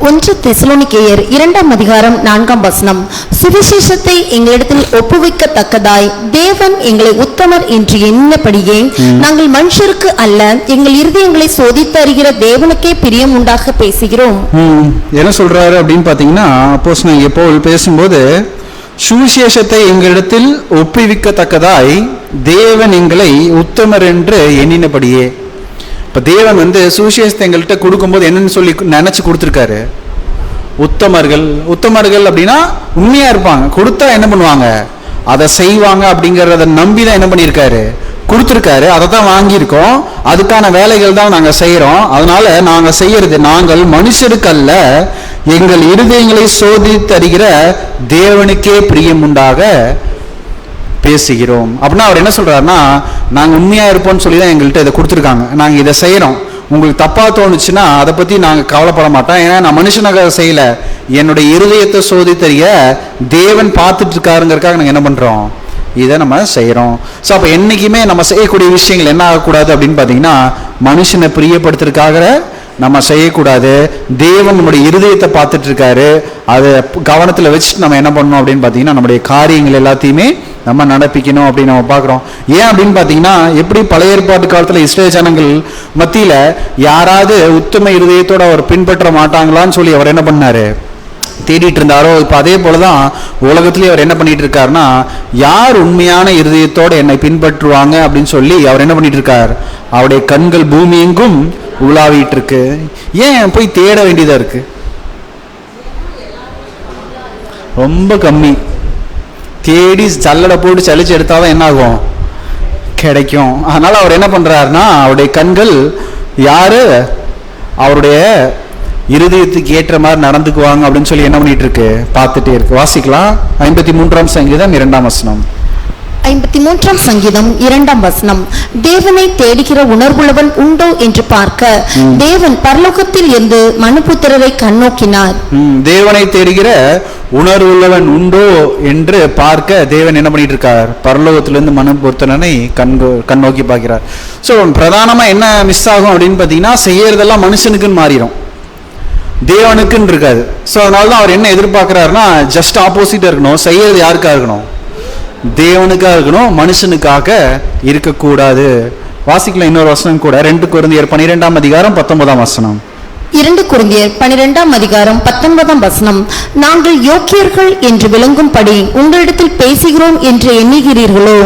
1 தெசலோனிக்கேயர் 2ஆம் அதிகாரம் 4ஆம் வசனம். சுவிசேஷத்தை எங்களிடத்தில் ஒப்புவிக்கத்தக்கதாய் தேவன் எங்களை உத்தமர் என்று எண்ணினபடியே நாங்கள் மனுஷருக்கு அல்ல, எங்கள் இருதயங்களை சோதித்து அறிகிற தேவனுக்கே பிரியம் உண்டாக பேசுகிறோம். என்ன சொல்றாரு அப்படின்னு பாத்தீங்கன்னா, அப்போஸ்தலனாகிய பவுல் பேசும்போது, சுவிசேஷத்தை எங்களிடத்தில் ஒப்புவிக்கத்தக்கதாய் தேவன் எங்களை உத்தமர் என்று எண்ணினபடியே. இப்போ தேவன் சுவிசேஷத்தை எங்கள்கிட்ட கொடுக்கும்போது என்னன்னு சொல்லி நினைச்சு கொடுத்துருக்காரு, உத்தமர்கள். உத்தமர்கள் அப்படின்னா உண்மையா இருப்பாங்க, கொடுத்தா என்ன பண்ணுவாங்க, அதை செய்வாங்க அப்படிங்கிறத நம்பி தான் என்ன பண்ணியிருக்காரு, கொடுத்துருக்காரு. அதை தான் வாங்கியிருக்கோம், அதுக்கான வேலைகள் தான் நாங்கள் செய்கிறோம். அதனால நாங்கள் செய்யறது, நாங்கள் மனுஷருக்கு அல்ல, எங்கள் இருதயங்களை சோதித்தறிகிற தேவனுக்கே பிரியம் உண்டாக பேசுகிறோம். அப்படின்னா அவர் என்ன சொல்றாருன்னா, நாங்கள் உண்மையா இருப்போம்னு சொல்லி தான் எங்கள்கிட்ட இதை கொடுத்துருக்காங்க, நாங்கள் இதை செய்கிறோம். உங்களுக்கு தப்பா தோணுச்சுன்னா அதை பத்தி நாங்கள் கவலைப்பட மாட்டோம், ஏன்னா நான் மனுஷனாக செய்யல, என்னுடைய இருதயத்தை சோதித்தறிய தேவன் பார்த்துட்டு இருக்காருங்கிறதுக்காக நாங்கள் என்ன பண்றோம், இதை நம்ம செய்கிறோம். ஸோ அப்போ என்றைக்குமே நம்ம செய்யக்கூடிய விஷயங்கள் என்ன ஆகக்கூடாது அப்படின்னு பார்த்தீங்கன்னா, மனுஷனை பிரியப்படுத்துறதுக்காக நம்ம செய்யக்கூடாது. தேவன் நம்முடைய இருதயத்தை பார்த்துட்டு இருக்காரு, அதை கவனத்தில் வச்சுட்டு நம்ம என்ன பண்ணணும் அப்படின்னு பார்த்தீங்கன்னா, நம்முடைய காரியங்கள் எல்லாத்தையுமே நம்ம நடப்பிக்கணும் அப்படின்னு நம்ம பார்க்குறோம். ஏன் அப்படின்னு பார்த்தீங்கன்னா, எப்படி பழைய ஏற்பாட்டு காலத்தில் இஸ்ரேல் ஜனங்கள் மத்தியில் யாராவது உத்தம இருதயத்தோடு அவர் பின்பற்ற மாட்டாங்களான்னு சொல்லி அவர் என்ன பண்ணாரு, தேடிட்டு இருந்தாரோ, இப்போ அதே போலதான் உலகத்திலேயே அவர் என்ன பண்ணிட்டு இருக்காருன்னா, யார் உண்மையான இருதயத்தோடு என்னை பின்பற்றுவாங்க அப்படின்னு சொல்லி அவர் என்ன பண்ணிட்டு இருக்கார், அவருடைய கண்கள் பூமி எங்கும் உலாவிட்டு இருக்கு. ஏன் போய் தேட வேண்டியதா இருக்கு, ரொம்ப கம்மி, தேடி சல்லடை போட்டு சலிச்சு எடுத்தாதான் என்ன ஆகும், கிடைக்கும். அதனால அவர் என்ன பண்றாருன்னா, அவருடைய கண்கள் யாரு அவருடைய இருதயத்துக்கு ஏற்ற மாதிரி நடந்துக்குவாங்க அப்படின்னு சொல்லி என்ன பண்ணிட்டு இருக்கு, பார்த்துட்டே இருக்கு. வாசிக்கலாம் 53ஆம் சங்கீதம் 2ஆம் வசனம். 53ஆம் சங்கீதம் 2ஆம் வசனம். தேவனை தேடுகிற உணர்வுள்ளவன் உண்டோ என்று பார்க்க தேவன் பரலோகத்தில் இருந்து மனுபுத்திரரை கண்ணோக்கினார். தேவனை தேடுகிற உணர்வுள்ளவன் உண்டோ என்று பார்க்க தேவன் என்ன பண்ணிட்டு இருக்கார், பரலோகத்திலிருந்து மனுபுத்திரனை கண்ணோக்கி பார்க்கிறார். ஸோ பிரதானமா என்ன மிஸ் ஆகும் அப்படின்னு பார்த்தீங்கன்னா, செய்யறதெல்லாம் மனுஷனுக்குன்னு மாறிடும், தேவனுக்குன்னு இருக்காது. ஸோ அதனால தான் அவர் என்ன எதிர்பார்க்கிறாருன்னா, ஜஸ்ட் ஆப்போசிட்டா இருக்கணும், செய்யறது யாருக்கா இருக்கணும், தேவனுக்காக இருக்கணும், மனுஷனுக்காக இருக்கக்கூடாது. வாசிக்கலாம் இன்னொரு வசனம் கூட, 2 கொரிந்தியர் 12ஆம் அதிகாரம் 19ஆம் வசனம். 2 கொரிந்தியர் 12ஆம் அதிகாரம் 19ஆம் வசனம். நாங்கள் யோக்கியர்கள் என்று விளங்கும்படி உங்களிடத்தில் பேசுகிறோம் என்று எண்ணுகிறீர்களோ,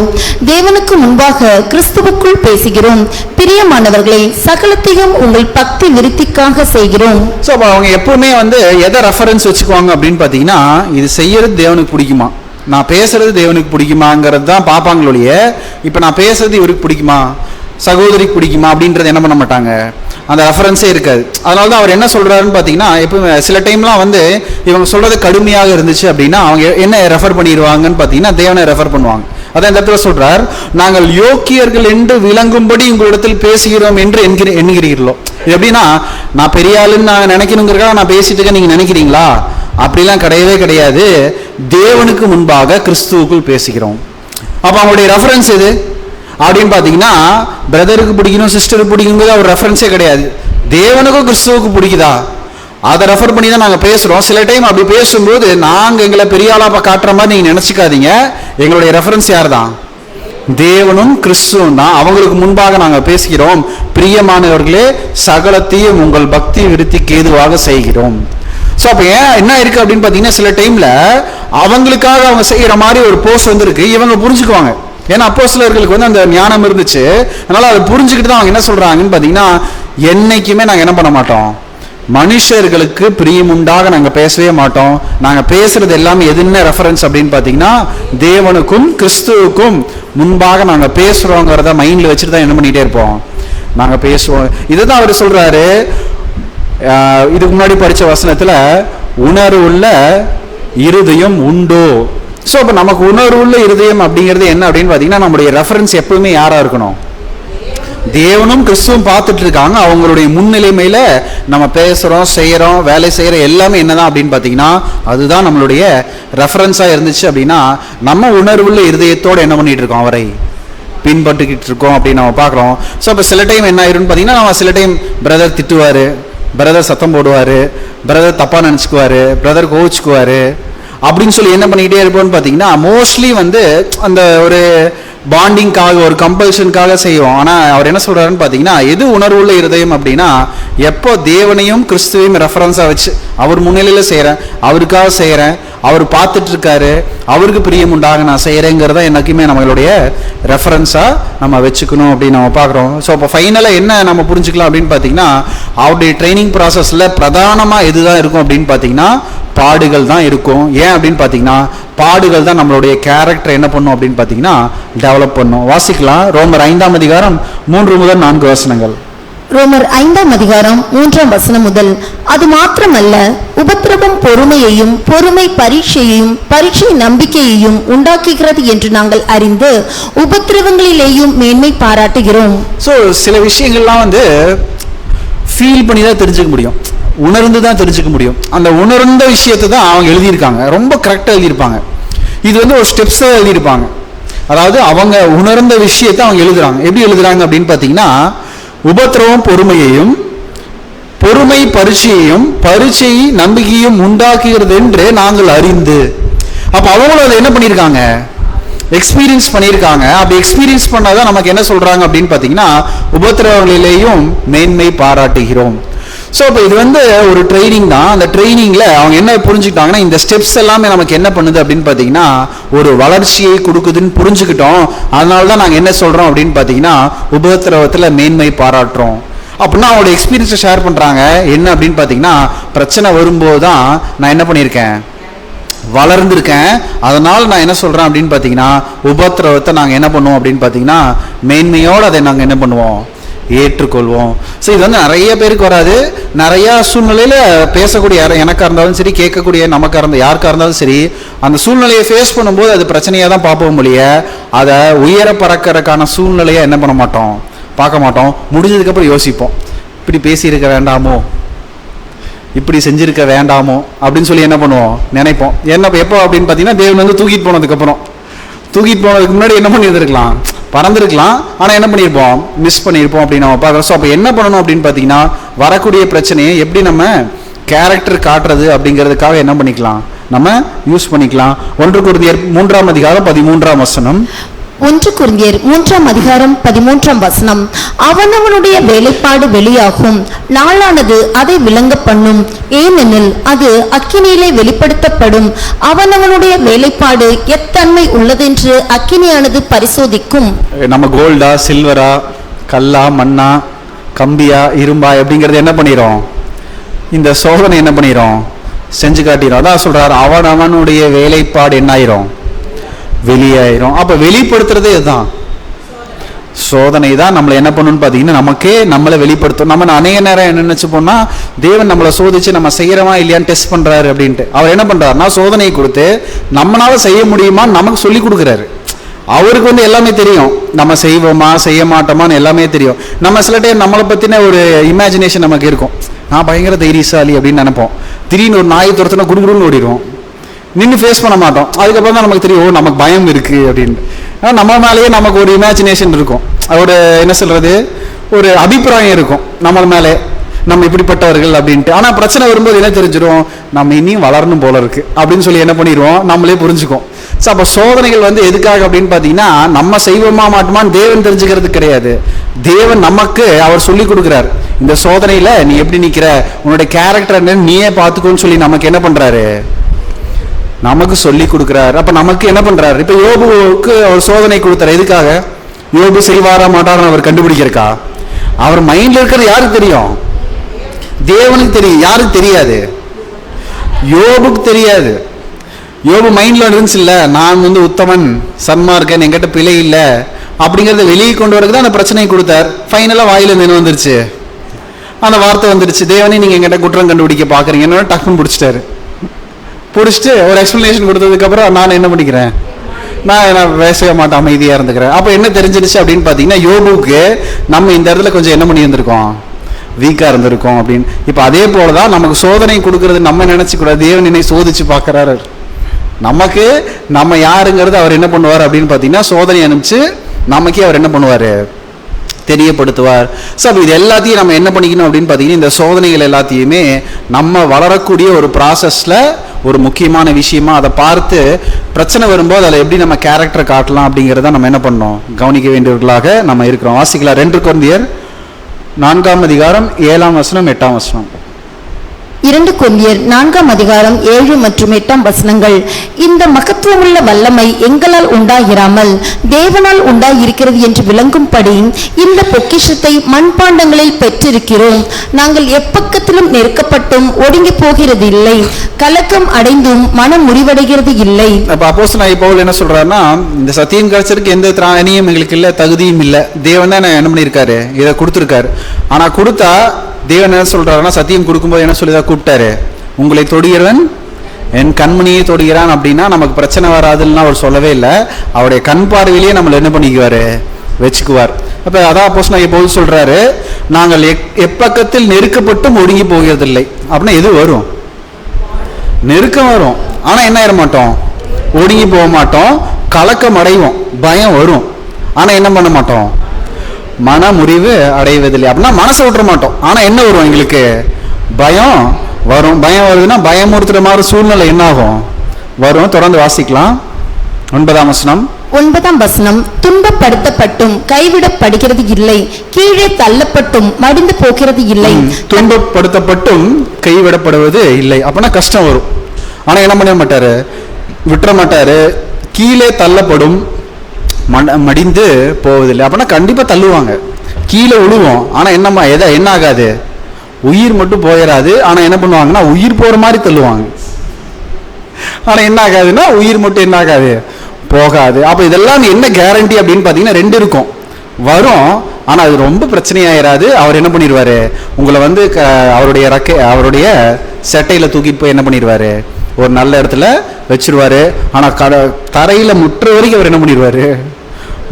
தேவனுக்கு முன்பாக கிறிஸ்துவுக்குள் பேசுகிறோம். பிரியமானவர்களே, சகலத்தையும் உங்கள் பக்தி விருத்திக்காக செய்கிறோம். ஸோ அவங்க எப்பவுமே எதை ரெஃபரன்ஸ் வச்சுக்குவாங்க அப்படின்னு பார்த்தீங்கன்னா, இது செய்யறது தேவனுக்கு பிடிக்குமா, நான் பேசுறது தேவனுக்கு பிடிக்குமாங்கிறது தான் பார்ப்பாங்களொழிய, இப்போ நான் பேசுறது இவருக்கு பிடிக்குமா, சகோதரிக்கு பிடிக்குமா அப்படின்றது என்ன பண்ண மாட்டாங்க, அந்த ரெஃபரன்ஸே இருக்காது. அதனால தான் அவர் என்ன சொல்றாருன்னு பார்த்தீங்கன்னா, இப்போ சில டைம்லாம் இவங்க சொல்றது கடுமையாக இருந்துச்சு அப்படின்னா அவங்க என்ன ரெஃபர் பண்ணிடுவாங்கன்னு பார்த்தீங்கன்னா, தேவனை ரெஃபர் பண்ணுவாங்க. அதான் இந்த இடத்துல சொல்றார், நாங்கள் யோக்கியர்கள் என்று விளங்கும்படி உங்களிடத்தில் பேசுகிறோம் என்று எண்ணுகிறீர்களோ. இது எப்படின்னா, நான் பெரிய ஆளுன்னு நான் நினைக்கணுங்கிறக்காக நான் பேசிட்டு இருக்கேன் நீங்க நினைக்கிறீங்களா, அப்படிலாம் கிடையவே கிடையாது. தேவனுக்கு முன்பாக கிறிஸ்துவுக்குள் பேசுகிறோம். அப்ப அவங்களுடைய ரெஃபரன்ஸ் எது அப்படின்னு பாத்தீங்கன்னா, பிரதருக்கு பிடிக்கணும் சிஸ்டருக்கு பிடிக்கும்போது அவர் ரெஃபரன்ஸே கிடையாது. தேவனுக்கும் கிறிஸ்துவுக்கு பிடிக்குதா, அதை ரெஃபர் பண்ணி தான் நாங்கள் பேசுகிறோம். சில டைம் அப்படி பேசும்போது நாங்கள் எங்களை பெரிய ஆளாக காட்டுற மாதிரி நீங்கள் நினச்சிக்காதீங்க. எங்களுடைய ரெஃபரன்ஸ் யார் தான், தேவனும் கிறிஸ்துவும் தான். அவங்களுக்கு முன்பாக நாங்கள் பேசுகிறோம், பிரியமானவர்களே சகலத்தையும் உங்கள் பக்தி விருத்திக்கு ஏதுவாக செய்கிறோம். ஸோ அப்போ என்ன இருக்கு அப்படின்னு பார்த்தீங்கன்னா, சில டைம்ல அவங்களுக்காக அவங்க செய்கிற மாதிரி ஒரு போஸ்ட் வந்துருக்கு, இவங்க புரிஞ்சுக்குவாங்க. ஏன்னா அப்போஸ்தலர்களுக்கு அந்த ஞானம் இருந்துச்சு, அதனால அதை புரிஞ்சுக்கிட்டு தான் அவங்க என்ன சொல்றாங்கன்னு பார்த்தீங்கன்னா, என்னைக்குமே நாங்கள் என்ன பண்ண மாட்டோம், மனுஷர்களுக்கு பிரியமுண்டாக நாங்க பேசவே மாட்டோம். நாங்க பேசுறது எல்லாமே எதுன்னு ரெஃபரன்ஸ் அப்படின்னு பாத்தீங்கன்னா தேவனுக்கும் கிறிஸ்துவுக்கும் முன்பாக நாங்க பேசுறோங்கிறத மைண்ட்ல வச்சுட்டு தான் என்ன பண்ணிட்டே இருப்போம், நாங்க பேசுவோம். இதுதான் அவர் சொல்றாரு. இதுக்கு முன்னாடி படிச்ச வசனத்துல உணர்வுள்ள இருதயம் உண்டோ. ஸோ இப்போ நமக்கு உணர்வுள்ள இருதயம் அப்படிங்கிறது என்ன அப்படின்னு பார்த்தீங்கன்னா நம்முடைய ரெஃபரன்ஸ் எப்பவுமே யாரா இருக்கணும், தேவனும் கிறிஸ்துவும் பார்த்துட்டு இருக்காங்க. அவங்களுடைய முன்னிலைமையில நம்ம பேசுறோம், செய்யறோம், வேலை செய்யற எல்லாமே என்னதான் அப்படின்னு பார்த்தீங்கன்னா அதுதான் நம்மளுடைய ரெஃபரன்ஸா இருந்துச்சு. அப்படின்னா நம்ம உணர்வுள்ள இருதயத்தோட என்ன பண்ணிட்டு இருக்கோம், அவரை பின்பற்றிக்கிட்டு இருக்கோம் அப்படின்னு நம்ம பார்க்குறோம். ஸோ இப்போ சில டைம் என்ன ஆயிரும்னு பார்த்தீங்கன்னா நம்ம சில டைம் பிரதர் திட்டுவார், பிரதர் சத்தம் போடுவார், பிரதர் தப்பாக நினச்சிக்குவார், பிரதர் கோவிச்சுக்குவார் அப்படின்னு சொல்லி என்ன பண்ணிக்கிட்டே இருப்போம்னு பார்த்தீங்கன்னா மோஸ்ட்லி வந்து அந்த ஒரு பாண்டிங்காக ஒரு கம்பல்ஷனுக்காக செய்வோம். ஆனால் அவர் என்ன சொல்கிறாருன்னு பார்த்தீங்கன்னா எது உணர்வுள்ள இருதயம் அப்படின்னா எப்போ தேவனையும் கிறிஸ்துவையும் ரெஃபரன்ஸாக வச்சு அவர் முன்னிலையில் செய்கிறேன், அவருக்காக செய்கிறேன், அவர் பார்த்துட்டு இருக்காரு, அவருக்கு பிரியம் உண்டாக நான் செய்கிறேங்கிறத எனக்குமே நம்மளுடைய ரெஃபரன்ஸாக நம்ம வச்சுக்கணும் அப்படின்னு நம்ம பார்க்குறோம். ஸோ அப்போ ஃபைனலாக என்ன நம்ம புரிஞ்சுக்கலாம் அப்படின்னு பார்த்தீங்கன்னா அவருடைய ட்ரைனிங் ப்ராசஸில் பிரதானமாக எதுதான் இருக்கும் அப்படின்னு பார்த்தீங்கன்னா பாடுகள் தான் இருக்கும். ஏன் அப்படின்னு பார்த்தீங்கன்னா பாடுகள் தான் நம்மளுடைய கேரக்டர் என்ன பண்ணும் அப்படின்னு பார்த்தீங்கன்னா டெவலப் பண்ணும். வாசிக்கலாம் ரோமர் 5ஆம் அதிகாரம் 3 முதல் 4 வசனங்கள். ரோமர் 5ஆம் அதிகாரம் 3ஆம் வசனம் முதல். அது மாத்திரமல்ல, உபத்திரவம் பொறுமையையும், பொறுமை பரீட்சையையும், பரீட்சை நம்பிக்கையையும் உண்டாக்குகிறது என்று நாங்கள் அறிந்து உபத்திரவங்களிலேயும் மேன்மை பாராட்டுகிறோம். ஸோ சில விஷயங்கள்லாம் வந்து ஃபீல் பண்ணி தான் தெரிஞ்சுக்க முடியும், உணர்ந்து தான் தெரிஞ்சுக்க முடியும். அந்த உணர்ந்த விஷயத்தை தான் அவங்க எழுதியிருக்காங்க, ரொம்ப கரெக்டாக எழுதியிருப்பாங்க. இது வந்து ஒரு ஸ்டெப்ஸாக எழுதியிருப்பாங்க. அதாவது அவங்க உணர்ந்த விஷயத்தை அவங்க எழுதுறாங்க. எப்படி எழுதுறாங்க அப்படின்னு பார்த்தீங்கன்னா உபத்திரவம் பொறுமையையும், பொறுமை பரீட்சையையும், பரீட்சை நம்பிக்கையும் உண்டாக்குகிறது என்று நாங்கள் அறிந்து. அப்போ அவங்களும் அதை என்ன பண்ணியிருக்காங்க, எக்ஸ்பீரியன்ஸ் பண்ணியிருக்காங்க. அப்படி எக்ஸ்பீரியன்ஸ் பண்ணாதான் நமக்கு என்ன சொல்றாங்க அப்படின்னு பார்த்தீங்கன்னா உபத்திரவங்களிலேயும் மேன்மை பாராட்டுகிறோம். ஸோ இப்போ இது வந்து ஒரு ட்ரைனிங் தான். அந்த ட்ரைனிங்கில் அவங்க என்ன புரிஞ்சுக்கிட்டாங்கன்னா இந்த ஸ்டெப்ஸ் எல்லாமே நமக்கு என்ன பண்ணுது அப்படின்னு பார்த்தீங்கன்னா ஒரு வளர்ச்சியை கொடுக்குதுன்னு புரிஞ்சுக்கிட்டோம். அதனால தான் நாங்கள் என்ன சொல்கிறோம் அப்படின்னு பார்த்தீங்கன்னா உபத்திரவத்தில் மேன்மை பாராட்டுறோம். அப்படின்னா அவங்களோட எக்ஸ்பீரியன்ஸை ஷேர் பண்ணுறாங்க. என்ன அப்படின்னு பார்த்தீங்கன்னா பிரச்சனை வரும்போது தான் நான் என்ன பண்ணியிருக்கேன், வளர்ந்துருக்கேன். அதனால் நான் என்ன சொல்கிறேன் அப்படின்னு பார்த்தீங்கன்னா உபத்திரவத்தை நாங்கள் என்ன பண்ணுவோம் அப்படின்னு பார்த்தீங்கன்னா மேன்மையோடு அதை நாங்கள் என்ன பண்ணுவோம், ஏற்றுக்கொள்வோம். ஸோ இது வந்து நிறைய பேருக்கு வராது. நிறையா சூழ்நிலையில் பேசக்கூடிய எனக்காக இருந்தாலும் சரி, கேட்கக்கூடிய நமக்காக இருந்தால் யாருக்காக இருந்தாலும் சரி, அந்த சூழ்நிலையை ஃபேஸ் பண்ணும்போது அது பிரச்சனையாக தான் பார்ப்போம் முடிய அதை உயர பறக்கிறதுக்கான சூழ்நிலையை என்ன பண்ண மாட்டோம், பார்க்க மாட்டோம். முடிஞ்சதுக்கப்புறம் யோசிப்போம், இப்படி பேசியிருக்க வேண்டாமோ, இப்படி செஞ்சிருக்க வேண்டாமோ அப்படின்னு சொல்லி என்ன பண்ணுவோம், நினைப்போம். என்ன எப்போ அப்படின்னு பார்த்தீங்கன்னா தேவன் வந்து தூக்கிட்டு போனதுக்கு முன்னாடி என்ன பண்ணியிருந்துருக்கலாம், பறந்துருக்கலாம். ஆனால் என்ன பண்ணியிருப்போம், மிஸ் பண்ணியிருப்போம் அப்படின்னு நம்ம பார்க்குறோம். ஸோ அப்போ என்ன பண்ணணும் அப்படின்னு பார்த்தீங்கன்னா வரக்கூடிய பிரச்சனையை எப்படி நம்ம கேரக்டர் காட்டுறது அப்படிங்கிறதுக்காக என்ன பண்ணிக்கலாம், நம்ம யூஸ் பண்ணிக்கலாம். 1 கொரிந்தியர் 3ஆம் அதிகாரம் 13ஆம் வசனம். 1 கொரிந்தியர் 3ஆம் அதிகாரம் 13ஆம் வசனம். அவனவனுடைய வேலைப்பாடு வெளியாகும், நாளானது அதை விளங்க பண்ணும். ஏனெனில் அது அக்கினியிலே வெளிப்படுத்தப்படும். அவனவனுடைய வேலைப்பாடு எத்தன்மை உள்ளதென்று அக்கினியானது பரிசோதிக்கும். நம்ம கோல்டா, சில்வரா, கல்லா, மண்ணா, கம்பியா, இரும்பா அப்படிங்கிறது என்ன பண்ணிடும், இந்த சோதனை என்ன பண்ணிடும், செஞ்சு காட்டிடும். அதான் சொல்றாரு அவனவனுடைய வேலைப்பாடு என்ன ஆயிரும், வெளியாயிரும். அப்ப வெளிப்படுத்துறதே இதுதான், சோதனை தான் நம்மளை என்ன பண்ணணும்னு பார்த்தீங்கன்னா நமக்கே நம்மளை வெளிப்படுத்தும். நம்ம அநேக நேரம் என்ன நினைச்சுப்போம்னா தேவன் நம்மளை சோதிச்சு நம்ம செய்யறோமா இல்லையான்னு டெஸ்ட் பண்றாரு அப்படின்ட்டு. அவர் என்ன பண்றாருன்னா சோதனையை கொடுத்து நம்மளால செய்ய முடியுமான்னு நமக்கு சொல்லி கொடுக்குறாரு. அவருக்கு வந்து எல்லாமே தெரியும், நம்ம செய்வோமா செய்ய மாட்டோமான்னு எல்லாமே தெரியும். நம்ம சில டைம் நம்மளை பத்தின ஒரு இமேஜினேஷன் நமக்கு இருக்கும், நான் பயங்கர தைரியசாலி அப்படின்னு நினைப்போம். திடீர்னு ஒரு நாய் துரத்துனா குடுகுடுன்னு ஓடிடுவோம், நின்று ஃபேஸ் பண்ண மாட்டோம். அதுக்கப்புறம் தான் நமக்கு தெரியும் நமக்கு பயம் இருக்கு அப்படின்னு. ஆனால் நம்ம மேலேயே நமக்கு ஒரு இமேஜினேஷன் இருக்கும், ஒரு என்ன சொல்றது, ஒரு அபிப்பிராயம் இருக்கும் நம்ம மேலே, நம்ம இப்படிப்பட்டவர்கள் அப்படின்ட்டு. ஆனால் பிரச்சனை வரும்போது என்ன தெரிஞ்சிடும், நம்ம இனியும் வளரணும் போல இருக்கு அப்படின்னு சொல்லி என்ன பண்ணிடுவோம், நம்மளே புரிஞ்சுக்கும். ஸோ அப்போ சோதனைகள் வந்து எதுக்காக அப்படின்னு பார்த்தீங்கன்னா நம்ம செய்வோமா மாட்டோமான்னு தேவன் தெரிஞ்சுக்கிறது கிடையாது. தேவன் நமக்கு அவர் சொல்லி கொடுக்குறாரு, இந்த சோதனையில நீ எப்படி நிற்கிற, உன்னோட கேரக்டர் என்னன்னு நீயே பார்த்துக்கோன்னு சொல்லி நமக்கு என்ன பண்றாரு, நமக்கு சொல்லி கொடுக்குறாரு. அப்ப நமக்கு என்ன பண்றாரு, இப்ப யோபுக்கு அவர் சோதனை கொடுத்தாரு. எதுக்காக, யோபு செய்வாரா மாட்டாரா அவர் கண்டுபிடிக்கிறக்கா? அவர் மைண்ட்ல இருக்கிறது யாருக்கு தெரியும், தேவனுக்கு தெரியும். யாருக்கு தெரியாது? யோபுக்கு தெரியாது. யோபு மைண்ட்ல இருந்துச்சு இல்ல, நான் வந்து உத்தமன், சன்மார்க்கன், என்கிட்ட பிழை இல்லை அப்படிங்கறத வெளியே கொண்டு வரதுக்கு தான் அந்த பிரச்சனையை கொடுத்தார். ஃபைனலா வாயில நின்று வந்துருச்சு, அந்த வார்த்தை வந்துருச்சு, தேவனே நீங்க என்கிட்ட குற்றம் கண்டுபிடிக்க பாக்குறீங்க. டக்குன்னு பிடிச்சிட்டாரு. பிடிச்சிட்டு ஒரு எக்ஸ்பிளனேஷன் கொடுத்ததுக்கு அப்புறம் நான் என்ன பண்ணிக்கிறேன், நான் பேசவே மாட்டேன், அமைதியா இருந்துக்கிறேன். அப்ப என்ன தெரிஞ்சிருச்சு அப்படின்னு பாத்தீங்கன்னா, யோபுக்கு நம்ம இந்த இடத்துல கொஞ்சம் என்ன பண்ணி இருந்திருக்கோம், வீக்கா இருந்திருக்கோம் அப்படின்னு. இப்ப அதே போலதான் நமக்கு சோதனை கொடுக்கறது நம்ம நினைச்சு கூடாது, தேவன் என்னை சோதிச்சு பாக்குறாரு. நமக்கு நம்ம யாருங்கிறது அவர் என்ன பண்ணுவார் அப்படின்னு பாத்தீங்கன்னா, சோதனை அனுப்பிச்சு நமக்கே அவர் என்ன பண்ணுவாரு, தெரியப்படுத்துவார். ஸோ அப்போ இது எல்லாத்தையும் நம்ம என்ன பண்ணிக்கணும் அப்படின்னு பார்த்தீங்கன்னா, இந்த சோதனைகள் எல்லாத்தையுமே நம்ம வளரக்கூடிய ஒரு ப்ராசஸில் ஒரு முக்கியமான விஷயமா அதை பார்த்து பிரச்சனை வரும்போது அதில் எப்படி நம்ம கேரக்டரை காட்டலாம் அப்படிங்கிறத நம்ம என்ன பண்ணோம், கவனிக்க வேண்டியவர்களாக நம்ம இருக்கிறோம். வாசிக்கலாம் 2 கொரிந்தியர் 4ஆம் அதிகாரம் 7ஆம் வசனம் 8ஆம் வசனம். 2 கொரிந்தியர் 4ஆம் அதிகாரம் 7 மற்றும் 8ஆம் வசனங்கள். இந்த மகத்துவமுள்ள வல்லமை எங்களால் உண்டாகிறாமல் தேவனால் உண்டாயிருக்கிறது என்று விளங்கும்படி இந்த பொக்கிஷத்தை மண்பாண்டங்களில் பெற்றிருக்கிறோம். நாங்கள் எப்பக்கத்திலும் நெருக்கப்பட்டும் ஒடுங்கி போகிறது இல்லை, கலக்கம் அடைந்தும் மனம் முறிவடைகிறது இல்லை. அப்ப அப்போஸ்தலனாகிய பவுல் என்ன சொல்றாருன்னா, இந்த சத்தியம் கிடைச்சதுக்கு எந்த திராணியும் எங்களுக்கு இல்லை, தகுதியும் இல்லை. தேவன் தான் என்ன பண்ணியிருக்காரு, இதை கொடுத்துருக்காரு. ஆனா கொடுத்தா தேவன் என்ன சொல்றாருன்னா, சத்தியம் கொடுக்கும்போது என்ன சொல்லிதான் கூப்பிட்டாரு, உங்களை தொடுகிறவன் என் கண்மணியை தொடுகிறான் அப்படின்னா நமக்கு பிரச்சனை வராதுன்னு அவர் சொல்லவே இல்லை. அவருடைய கண் பார்வையிலேயே நம்மளை என்ன பண்ணிக்குவாரு, வச்சுக்குவார். அப்ப அதான் அப்போஸ்தலனாகிய பவுல் சொல்றாரு, நாங்கள் எப்பக்கத்தில் நெருக்கப்பட்டும் ஒடுங்கி போகிறதில்லை. அப்படின்னா எது வரும், நெருக்கம் வரும், ஆனா என்ன ஆயிட மாட்டோம், ஒடுங்கி போக மாட்டோம். கலக்கம் அடைவோம், பயம் வரும், ஆனா என்ன பண்ண மாட்டோம், மன முறிவு அடைவதில்லை. அப்படின்னா மனசை விட்டுற மாட்டோம், ஆனா என்ன வரும், எங்களுக்கு பயம் வரும். பயம் வருதுன்னா பயமுறுத்துற மாதிரி சூழ்நிலை என்ன ஆகும், வரும். தொடர்ந்து வாசிக்கலாம் 9ஆம் வசனம். 9ஆம் வசனம். துன்பப்படுத்தப்பட்டும் கைவிடப்படுகிறது இல்லை, கீழே தள்ளப்பட்டும் மடிந்து போகிறது இல்லை. துன்பப்படுத்தப்பட்டும் கைவிடப்படுவது இல்லை. அப்படின்னா கஷ்டம் வரும், ஆனா என்ன பண்ண மாட்டாரு, விட்டுற மாட்டாரு. கீழே தள்ளப்படும் மடிந்து போவதில்லை. அப்படின்னா கண்டிப்பா தள்ளுவாங்க, கீழே விழுவோம், ஆனா என்னம்மா என்ன ஆகாது, உயிர் மட்டும் போயிடாது. ஆனா என்ன பண்ணுவாங்கன்னா உயிர் போற மாதிரி தள்ளுவாங்க, ஆனா என்ன ஆகாதுன்னா உயிர் மட்டும் என்ன ஆகாது, போகாது. அப்ப இதெல்லாம் என்ன கேரண்டி அப்படின்னு பாத்தீங்கன்னா 2 இருக்கும், வரும், ஆனா அது ரொம்ப பிரச்சனையாயிராது. அவர் என்ன பண்ணிடுவாரு, உங்களை வந்து அவருடைய சட்டையில தூக்கிட்டு போய் என்ன பண்ணிடுவாரு, ஒரு நல்ல இடத்துல வச்சிருவாரு. ஆனா தரையில முற்ற வரைக்கும் அவர் என்ன பண்ணிடுவாரு,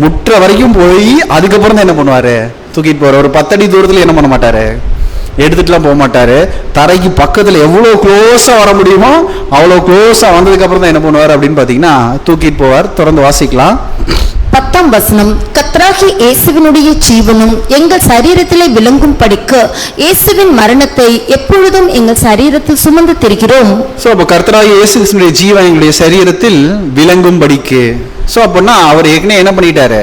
முற்ற வரைக்கும் போய் அதுக்கப்புறம் தான் என்ன பண்ணுவாரு, தூக்கிட்டு போற. ஒரு 10 அடி தூரத்துல என்ன பண்ண மாட்டாரு, எடுத்துட்டுலாம் போக மாட்டாரு. தரைக்கு பக்கத்துல எவ்வளவு க்ளோஸா வர முடியுமோ அவ்வளவு க்ளோஸா வந்ததுக்கு அப்புறம் தான் என்ன பண்ணுவார் அப்படின்னு பாத்தீங்கன்னா தூக்கிட்டு போவார். தொடர்ந்து வாசிக்கலாம் 10ஆம் வசனம். கர்த்தராகிய இயேசுவினுடைய ஜீவனும் எங்கள் சரீரத்திலே விளங்கும் படிக்க இயேசுவின் மரணத்தை எப்பொழுதும் எங்கள் சரீரத்தில் சுமந்து திரிகிறோம். சோ அப்ப கர்த்தராகிய இயேசுவினுடைய ஜீவன் எங்களுடைய சரீரத்தில் விளங்கும் படிக்கு. சோ அப்படின்னா அவர் ஏற்கனவே என்ன பண்ணிட்டாரு,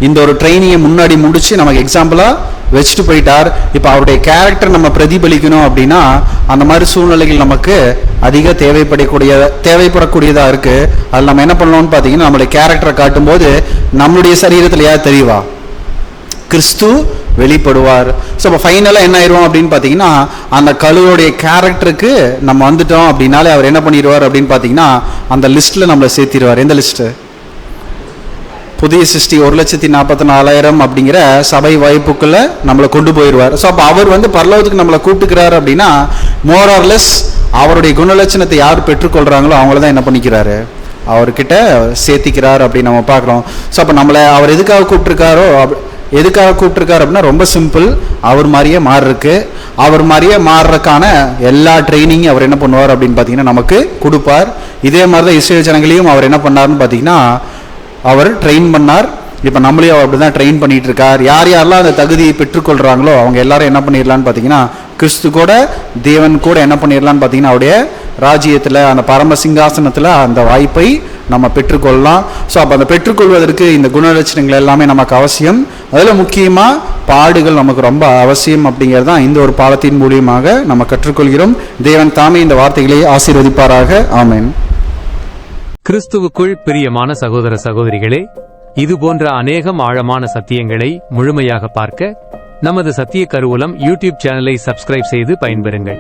இந்த ஒரு ட்ரைனிங்கை முன்னாடி முடிச்சு நமக்கு எக்ஸாம்பிளா வச்சுட்டு போயிட்டார். இப்ப அவருடைய கேரக்டர் நம்ம பிரதிபலிக்கணும் அப்படின்னா அந்த மாதிரி சூழ்நிலைகள் நமக்கு அதிக தேவைப்படக்கூடியதா இருக்கு. அதில் நம்ம என்ன பண்ணணும்னு பாத்தீங்கன்னா, நம்மளுடைய கேரக்டரை காட்டும் போது நம்மளுடைய சரீரத்தில் யார் தெரியவா, கிறிஸ்து வெளிப்படுவார். ஸோ இப்போ ஃபைனலாக என்ன ஆயிடுவோம் அப்படின்னு பார்த்தீங்கன்னா, அந்த கழுவுடைய கேரக்டருக்கு நம்ம வந்துட்டோம் அப்படின்னாலே அவர் என்ன பண்ணிடுவார் அப்படின்னு பார்த்தீங்கன்னா, அந்த லிஸ்ட்டில் நம்மளை சேர்த்திடுவார். எந்த லிஸ்ட்டு, புதிய சிருஷ்டி 1,44,000 அப்படிங்கிற சபை வாய்ப்புக்குள்ள நம்மளை கொண்டு போயிடுவார். ஸோ அப்போ அவர் வந்து பரலோகத்துக்கு நம்மளை கூப்பிட்டுக்கிறாரு அப்படின்னா, மோர் ஆர் லெஸ் அவருடைய குணலட்சணத்தை யார் பெற்றுக்கொள்றாங்களோ அவங்கள தான் என்ன பண்ணிக்கிறாரு, அவர்கிட்ட சேர்த்திக்கிறார் அப்படின்னு நம்ம பார்க்குறோம். ஸோ அப்போ நம்மளை அவர் எதுக்காக கூப்பிட்டுருக்காரு அப்படின்னா ரொம்ப சிம்பிள், அவர் மாதிரியே மாறுறதுக்கு. அவர் மாதிரியே மாறுறதுக்கான எல்லா ட்ரைனிங்கும் அவர் என்ன பண்ணுவார் அப்படின்னு பார்த்தீங்கன்னா நமக்கு கொடுப்பார். இதே மாதிரி தான் இஸ்ரேல் ஜனங்களையும் அவர் என்ன பண்ணாருன்னு பார்த்தீங்கன்னா அவர் ட்ரெயின் பண்ணார். இப்போ நம்மளையும் அவர் அப்படி தான் ட்ரெயின் பண்ணிட்டு இருக்கார். யாரெல்லாம் அந்த தகுதியை பெற்றுக்கொள்கிறாங்களோ அவங்க எல்லாரும் என்ன பண்ணிடலான்னு பார்த்தீங்கன்னா, கிறிஸ்து கூட தேவன் கூட என்ன பண்ணிடலான்னு பார்த்தீங்கன்னா அவருடைய ராஜ்யத்தில் அந்த பரம சிங்காசனத்தில் அந்த வாய்ப்பை நம்ம பெற்றுக்கொள்ளலாம். ஸோ அப்போ அந்த பெற்றுக்கொள்வதற்கு இந்த குணலட்சணங்கள் எல்லாமே நமக்கு அவசியம். அதில் முக்கியமாக பாடுகள் நமக்கு ரொம்ப அவசியம் அப்படிங்கிறது தான் இந்த ஒரு பாடத்தின் மூலியமாக நம்ம கற்றுக்கொள்கிறோம். தேவன் தாமே இந்த வார்த்தைகளை ஆசீர்வதிப்பாராக. ஆமென். கிறிஸ்துவுக்குள் பிரியமான சகோதர சகோதரிகளே, இதுபோன்ற அநேகம் ஆழமான சத்தியங்களை முழுமையாக பார்க்க நமது சத்திய கருவூலம் யூடியூப் சேனலை சப்ஸ்கிரைப் செய்து பயன்பெறுங்கள்.